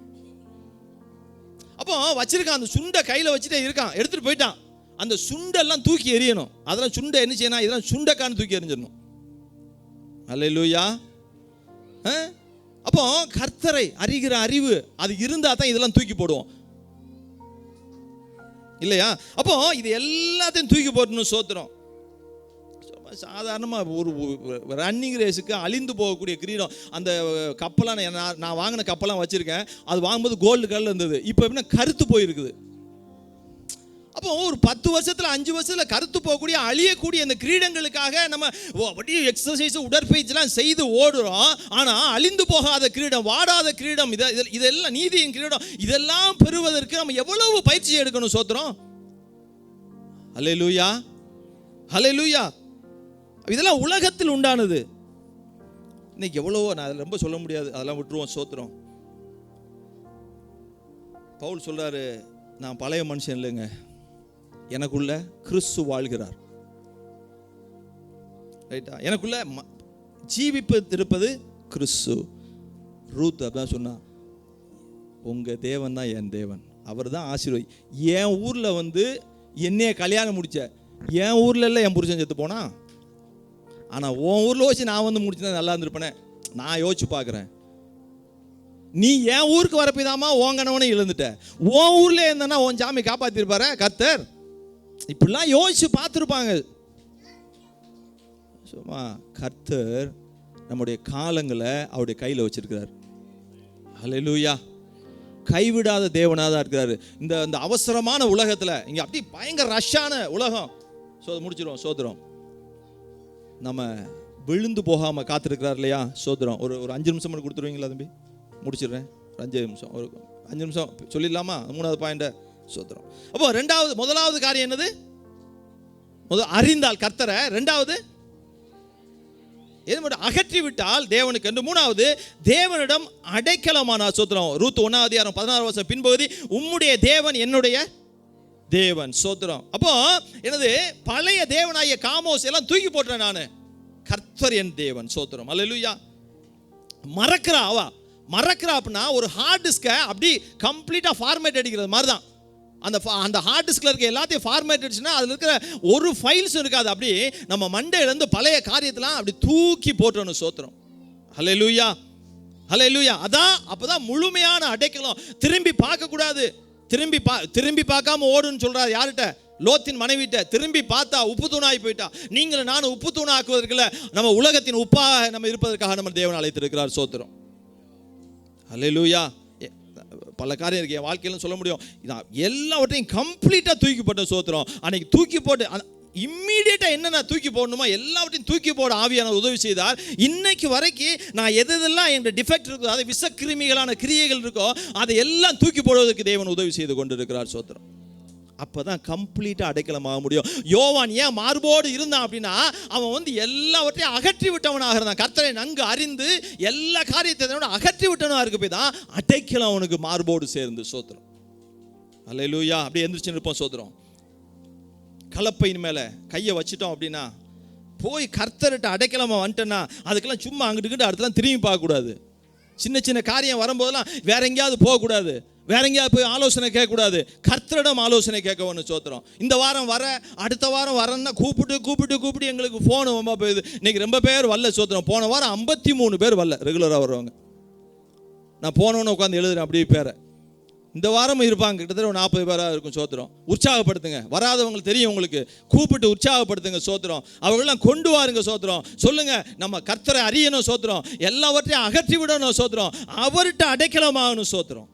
அப்போ வச்சிருக்கான், அந்த சுண்டை கையில் வச்சுட்டே இருக்கான், எடுத்துகிட்டு போயிட்டான். அந்த சுண்டெல்லாம் தூக்கி எறியணும். அதெல்லாம் சுண்டை என்ன செய்யணும், இதெல்லாம் சுண்டைக்கான்னு தூக்கி எறிஞ்சிடணும். அல்லேலூயா. அப்போ கர்த்தரை அறிகிற அறிவு அது இருந்தால் தான் இதெல்லாம் தூக்கி போடுவோம் இல்லையா? அப்போ இது எல்லாத்தையும் தூக்கி போடணும். சோத்திரம். சாதாரணமாக ஒரு ரன்னிங் ரேஸுக்கு அழிந்து போகக்கூடிய கிரீடம். அந்த கப்பலாம் நான் வாங்கின கப்பலாம் வச்சுருக்கேன், அது வாங்கும்போது கோல்டு கலரில் இருந்தது, இப்போ எப்படின்னா கருத்து போயிருக்குது. அப்போ ஒரு 10 வருஷத்தில் 5 வருஷத்தில் கருத்து போகக்கூடிய அழியக்கூடிய அந்த கிரீடங்களுக்காக நம்ம அப்படியே எக்ஸசைஸ் உடற்பயிற்சிலாம் செய்து ஓடுறோம். ஆனால் அழிந்து போகாத கிரீடம், வாடாத கிரீடம், இதெல்லாம் நீதியின் கிரீடம், இதெல்லாம் பெறுவதற்கு நம்ம எவ்வளவு பயிற்சி எடுக்கணும். சோத்திரம். ஹல்லேலூயா, ஹல்லேலூயா. இதெல்லாம் உலகத்தில் உண்டானது. இன்னைக்கு எவ்வளவோ, நான் அதில் ரொம்ப சொல்ல முடியாது, அதெல்லாம் விட்டுருவோம். சோத்திரம். பவுல் சொல்றாரு, நான் பழைய மனுஷன் இல்லைங்க, எனக்குள்ள கிறிஸ்து வாழ்கிறார். ரைட்டா? எனக்குள்ள ஜீவிப்பது கிறிஸ்து. ரூத் அப்படிதான் சொன்னா, உங்க தேவன் தான் என் தேவன், அவர் தான் ஆசீர்வாதி. என் ஊர்ல என்னைய கல்யாணம் முடிச்ச, என் ஊர்ல இல்லை என் புருஷன் செத்து போனா, ஆனா உன் ஊர்ல வச்சு நான் முடிச்சுதான் நல்லா இருந்திருப்பேனே. நான் யோசிச்சு பார்க்குறேன், நீ என் ஊருக்கு வரப்போதாமா உன் கணவனை இழந்துட்ட, உன் ஊர்ல இருந்தா உன் சாமி காப்பாத்திருப்பாரு கர்த்தர். இப்படிலாம் யோசிச்சு பார்த்துருப்பாங்க. சும்மா கர்த்தர் நம்முடைய காலங்களை அவருடைய கையில் வச்சிருக்கிறார். ஹல்லேலூயா. கைவிடாத தேவனாக தான் இருக்கிறாரு. இந்த அவசரமான உலகத்தில், இங்கே அப்படி பயங்கர ரஷ்ஷான உலகம். முடிச்சிடும். சோதரம். நம்ம விழுந்து போகாமல் காத்திருக்கிறார் இல்லையா? சோதரம். ஒரு 5 நிமிஷம் மட்டும் கொடுத்துருவீங்களா தம்பி? முடிச்சிடுறேன். 5 நிமிஷம், ஒரு 5 நிமிஷம் சொல்லிடலாமா? 3வது பாயிண்ட். சோத்திரம். அப்போ முதலாவது காரியம் என்னது? அறிந்தால் கர்த்தரை. 2வது அகற்றி விட்டால் தேவனுக்கு என்று. 3வது தேவனிடம் அடைக்கலமானார். சோத்திரம். ரூத் 1:16 பின்பகுதி, உம்முடைய தேவன் என்னுடைய தேவன். சோத்திரம். அப்போ என்னது? பழைய தேவனாகிய காமோஸ் எல்லாம் தூக்கி போட்டேன் நான், கர்த்தர் என் தேவன். சோத்திரம். அல்லேலூயா. மறக்கிறா அப்படின்னா ஒரு ஹார்ட் டிஸ்கை அப்படி கம்ப்ளீட்டாக ஃபார்மேட் அடிக்கிறது மாதிரி தான். அந்த ஹார்ட் டிஸ்கில் இருக்க எல்லாத்தையும் ஃபார்மேட் அடிச்சுன்னா அதில் இருக்கிற ஒரு ஃபைல்ஸ் இருக்காது. அப்படி நம்ம மண்டையிலேருந்து பழைய காரியத்தெல்லாம் அப்படி தூக்கி போட்டணும். சோத்திரம். ஹல்லேலூயா, ஹல்லேலூயா. அப்போதான் முழுமையான அடைக்கலம். திரும்பி பார்க்கக்கூடாது. திரும்பி பார்க்காம ஓடுன்னு சொல்கிறார். யார்கிட்ட? லோத்தின் மனைவிட்ட. திரும்பி பார்த்தா உப்பு தூணாகி போயிட்டா. நீங்களும் நானும் உப்பு தூணாக்குவதற்குள்ள நம்ம உலகத்தின் உப்பாக நம்ம இருப்பதற்காக நம்ம தேவன் அழைத்திருக்கிறார். சோத்திரம். ஹல்லேலூயா. பல காரியம் இருக்கு என் வாழ்க்கையிலும் சொல்ல முடியும். எல்லாவற்றையும் கம்ப்ளீட்டாக தூக்கி போட்ட. சோத்திரம். அன்னைக்கு தூக்கி போட்டு இம்மீடியட்டாக என்னென்ன தூக்கி போடணுமோ எல்லாவற்றையும் தூக்கி போட ஆவியான உதவி செய்தார். இன்னைக்கு வரைக்கும் நான் எதெல்லாம் என்னோட டிஃபெக்ட் இருக்கோ, அது விஷக்கிருமிகளான கிரியைகள் இருக்கோ, அதை எல்லாம் தூக்கி போடுவதற்கு தேவன் உதவி செய்து கொண்டு இருக்கிறார். சோத்திரம். அப்பதான் கம்ப்ளீட்டாக அடைக்கலமாக முடியும். யோவான் ஏன் மார்போடு இருந்தான் அப்படின்னா, அவன் எல்லாவற்றையும் அகற்றி விட்டவனாக இருந்தான். கர்த்தரை நன்கு அறிந்து எல்லா காரியத்தை அகற்றி விட்டவனாக இருக்கு போய் தான் அடைக்கலம் அவனுக்கு மார்போடு சேர்ந்து. சோத்திரம். அல்லேலூயா. அப்படியே எந்திரிச்சு நிற்போம். சோத்திரம். கலப்பையின் மேலே கையை வச்சுட்டோம் அப்படின்னா, போய் கர்த்தர்கிட்ட அடைக்கலமா வந்துட்டேன்னா, அதுக்கெல்லாம் சும்மா அங்கிட்டு அடுத்தலாம் திரும்பி பார்க்கக்கூடாது. சின்ன காரியம் வரும்போதெல்லாம் வேற எங்கேயாவது போகக்கூடாது, வேற எங்கேயாவது போய் ஆலோசனை கேட்கக்கூடாது. கர்த்தரிடம் ஆலோசனை கேட்க ஒன்று. சோத்திரம். இந்த வாரம் அடுத்த வாரம் வரேன்னா கூப்பிட்டு எங்களுக்கு ஃபோனு ரொம்ப போயிடுது. இன்னைக்கு ரொம்ப பேர் வரல. சோத்திரம். போன வாரம் 53 பேர் வரல, ரெகுலராக வருவாங்க. நான் போனவொன்னு உட்காந்து எழுதுறேன் அப்படியே பேரை. இந்த வாரமும் இருப்பாங்க, கிட்டத்தட்ட 40 பேராக இருக்கும். சோத்திரம். உற்சாகப்படுத்துங்க. வராதவங்களுக்கு தெரியும், உங்களுக்கு கூப்பிட்டு உற்சாகப்படுத்துங்க. சோத்திரம். அவர்களெல்லாம் கொண்டு வாருங்க. சோத்திரம். சொல்லுங்க, நம்ம கர்த்தரை அறியணும். சோத்திரம். எல்லாவற்றையும் அகற்றி விடணும். சோத்திரம். அவர்கிட்ட அடைக்கலமாகணும். சோத்திரம்.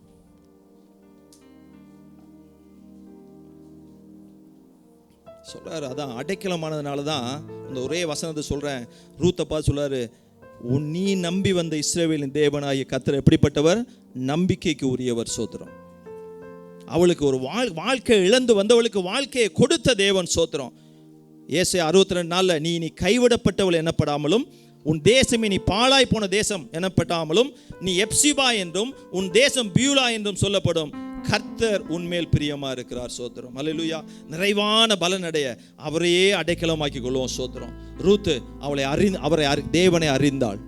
சொல்றாரு. அதான் அடைக்கலமானதுனால தான் இந்த ஒரே வசனத்தை சொல்றேன். ரூத்தப்பா சொல்றாரு, நீ நம்பி வந்த இஸ்ரவேலின் தேவனாகிய கர்த்தர் எப்படிப்பட்டவர்? நம்பிக்கைக்கு உரியவர். சோத்திரம். அவளுக்கு ஒரு வாழ்க்கை இழந்து வந்தவளுக்கு வாழ்க்கையை கொடுத்த தேவன். சோத்திரம். ஏசாயா 62:4, நீ கைவிடப்பட்டவள் எனப்படாமலும், உன் தேசம் நீ பாழாய் போன தேசம் எனப்படாமலும், நீ எப்சிபா என்றும் உன் தேசம் பியூலா என்றும் சொல்லப்படும். கர்த்தர் உன்மேல் பிரியமா இருக்கிறார். சோத்திரம். அல்லேலூயா. நிறைவான பலனடைய அவரையே அடைக்கலமாக்கி கொள்வோம். சோத்திரம். ரூத் தேவனை அறிந்தாள்.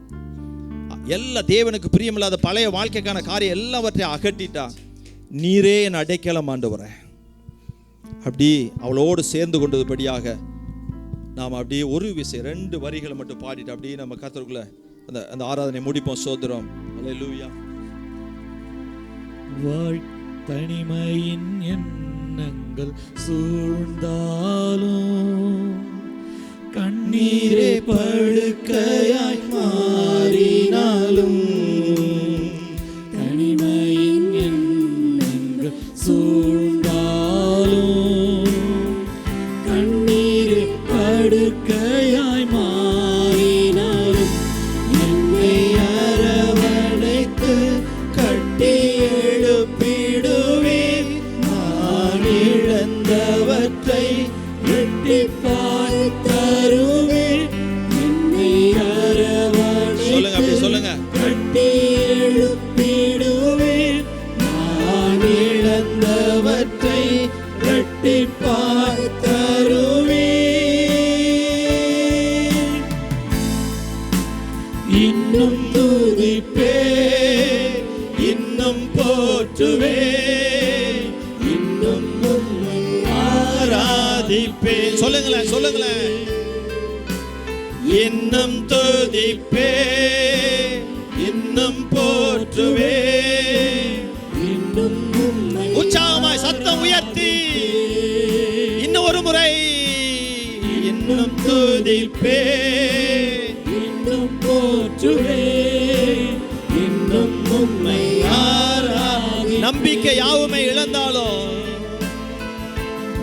எல்லா தேவனுக்கு பிரியமில்லாத பழைய வாழ்க்கைக்கான காரியம் எல்லாவற்றையும் அகட்டிட்டா. நீரே என் அடைக்கலம் ஆண்டவரே, அப்படி அவளோடு சேர்ந்து கொண்டதுபடியாக நாம் அப்படியே ஒரு விஷயம் 2 வரிகளை மட்டும் பாடிட்டு அப்படியே நம்ம கர்த்தருக்குள்ள அந்த ஆராதனை முடிப்போம். சோத்திரம். அல்லேலூயா. தனிமையின் எண்ணங்கள் சூழ்ந்தாலும் கண்ணீரே படுக்கையாய் மாறினாலும் தனிமையின் எண்ணங்கள் சூழ்ந்தாலும் கண்ணீரே படுக்கையாய் மாறினாலும் என்னை அரவணைத்து கட்டி எழுப்பிடுவேன். நான் இழந்தவற்றை இரட்டிப்பாய் தருவேன். என்னை அரவணைத்து சொல்லுங்க கட்டி எழுப்பிடுவேன். நான் இழந்தவற்றை இரட்டிப்பாய் தருவேன். இன்னும் துதிப்பேன், இன்னும் போற்றுவேன், இன்னும் உம்மை ஆராதிப்பேன். சொல்லுங்களேன். இன்னும் துதிப்பேன், இன்னும் போற்றுவேன், இன்னும் உம்மை உற்சாகமாய் சத்தம் உயர்த்தி இன்னும் ஒரு முறை இன்னும் துதிப்பேன், இன்னும் போற்றுவேன், இன்னும் உம்மை ஆராதிப்பேன். நம்பிக்கை யாவுமே இழந்தாலும்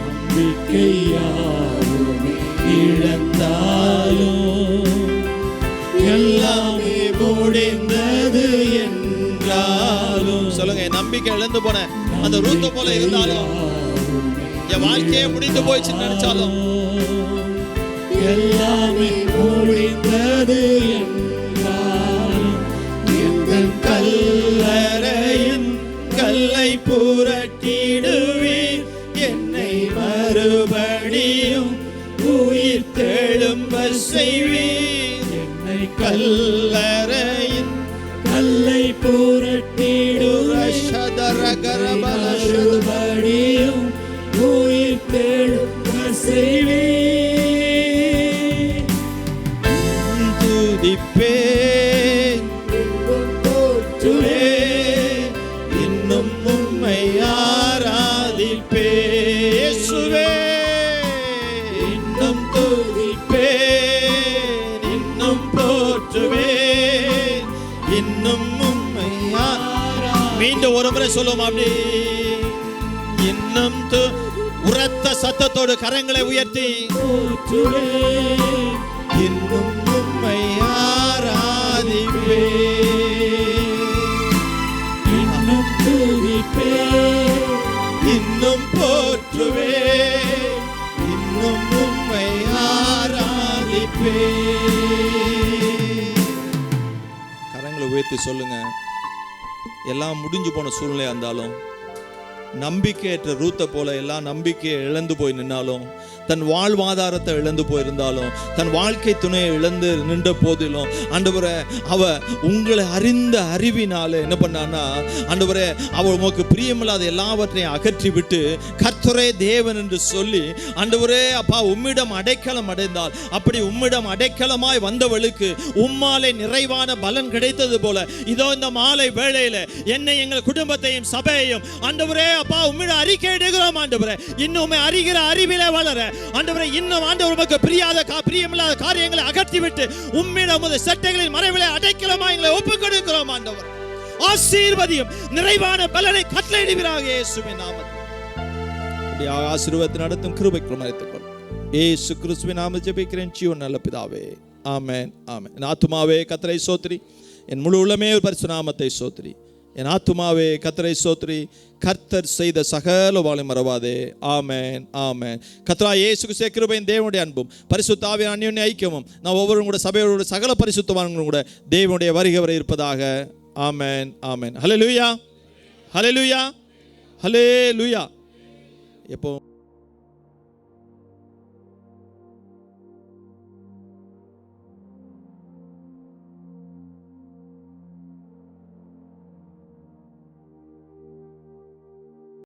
நம்பிக்கை யாவுமே இழந்தாலும் எல்லாமே முடிந்தது என்றாலும். சொல்லுங்க, என் நம்பிக்கை இழந்து போன அந்த ரூத்த போல இருந்தாலும், என் வாழ்க்கையே முடிந்து போயிடுச்சுன்னு நினைச்சாலும், எல்லாமே முடிந்தது என்றாலும் எந்த கல்லறையின் கல்லை புரட்டிடுவீர். என்னை மறுபடியும் உயிர் தெழும்ப செய்வீர். என்னை கல்லறையின் கல்லை புரட்டிடுவீர். மறுபடியும் உயிர் தெழும்ப செய்வீர். துதிப்பேன், போற்றுவேன், இன்னும் உம்மை ஆராதிப்பேன். இயேசுவே, இன்னும் துதிப்பேன், இன்னும் போற்றுவேன், இன்னும் உம்மை மீண்டும் ஒரு முறை சொல்லுவோம். அப்படி இன்னும் உரத்த சத்தத்தோடு கரங்களை உயர்த்தி போற்றுவேன், இன்னும் உம்மை ஆராதிப்பேன். இன்னும் துதிப்பேன், இன்னும் போற்றுவேன், இன்னும் உம்மை ஆராதிப்பேன். கரங்களை உயர்த்தி சொல்லுங்க. எல்லாம் முடிஞ்சு போன சூழ்நிலையா இருந்தாலும், நம்பிக்கையற்ற ரூத்தை போல எல்லாம் நம்பிக்கையை இழந்து போய் நின்னாலும், தன் வாழ்வாதாரத்தை இழந்து போயிருந்தாலும், தன் வாழ்க்கை துணையை இழந்து நின்ற போதிலும், ஆண்டவரே அவ உங்களை அறிந்த அறிவினால என்ன பண்ணான்னா, ஆண்டவரே அவள் உமக்கு பிரியமில்லாத எல்லாவற்றையும் அகற்றி விட்டு கர்த்தரே தேவன் என்று சொல்லி, ஆண்டவரே அப்பா உம்மிடம் அடைக்கலம் அடைந்தால், அப்படி உம்மிடம் அடைக்கலமாய் வந்தவளுக்கு உம்மாலே நிறைவான பலன் கிடைத்தது போல, இதோ இந்த மாலை வேளையில என்னை எங்கள் குடும்பத்தையும் சபையையும் ஆண்டவரே அப்பா உம்மிடம் அறிக்கை இடுகிறோம். ஆண்டவரே இன்னும் அறிகிற அறிவிலே வளர, ஆண்டவரே இன்னும் ஆண்டவர் உமக்கு பிரியமில்லாத காரியங்களை அகற்றிவிட்டு உம்மிடம் உமது சட்டைகளின் மறைவிலே அடைக்கலமா எங்களை ஒப்புக் கொடுக்கிறோம். ஆண்டவர் ஆசீர்வதியும், நிறைவான பலனை கட்டளையிடுவீராக இயேசுவின் நாமத்தில். ஆசீர்வாதத்தை நடத்தும் கிருபைக்கு மறைத்துக்கொள். இயேசு கிறிஸ்துவின் நாமத்தில் ஜெபிக்கிறேன் ஜீவன் நல்ல பிதாவே, ஆமென் ஆமென். என் ஆத்துமாவே கர்த்தரை ஸ்தோத்திரி, என் முழு உள்ளமே பரிசுத்த நாமத்தை ஸ்தோத்திரி. என் ஆத்துமாவே கர்த்தரை ஸ்தோத்திரி, கர்த்தர் செய்த சகல வாளை மறவாதே. ஆமென் ஆமென். கர்த்தராகிய இயேசு கிறிஸ்துவின் கிருபையும் தேவனுடைய அன்பும் பரிசுத்த ஆவியின் அந்யோன்ய ஐக்கியமும் நாம் ஒவ்வொருவரும் கூட சபையோட சகல பரிசுத்தவான்களும் கூட தேவனுடைய வருகை வரை இருப்பதாக. ஆமென் ஆமென். ஹல்லேலூயா ஹல்லேலூயா ஹல்லேலூயா. எப்போ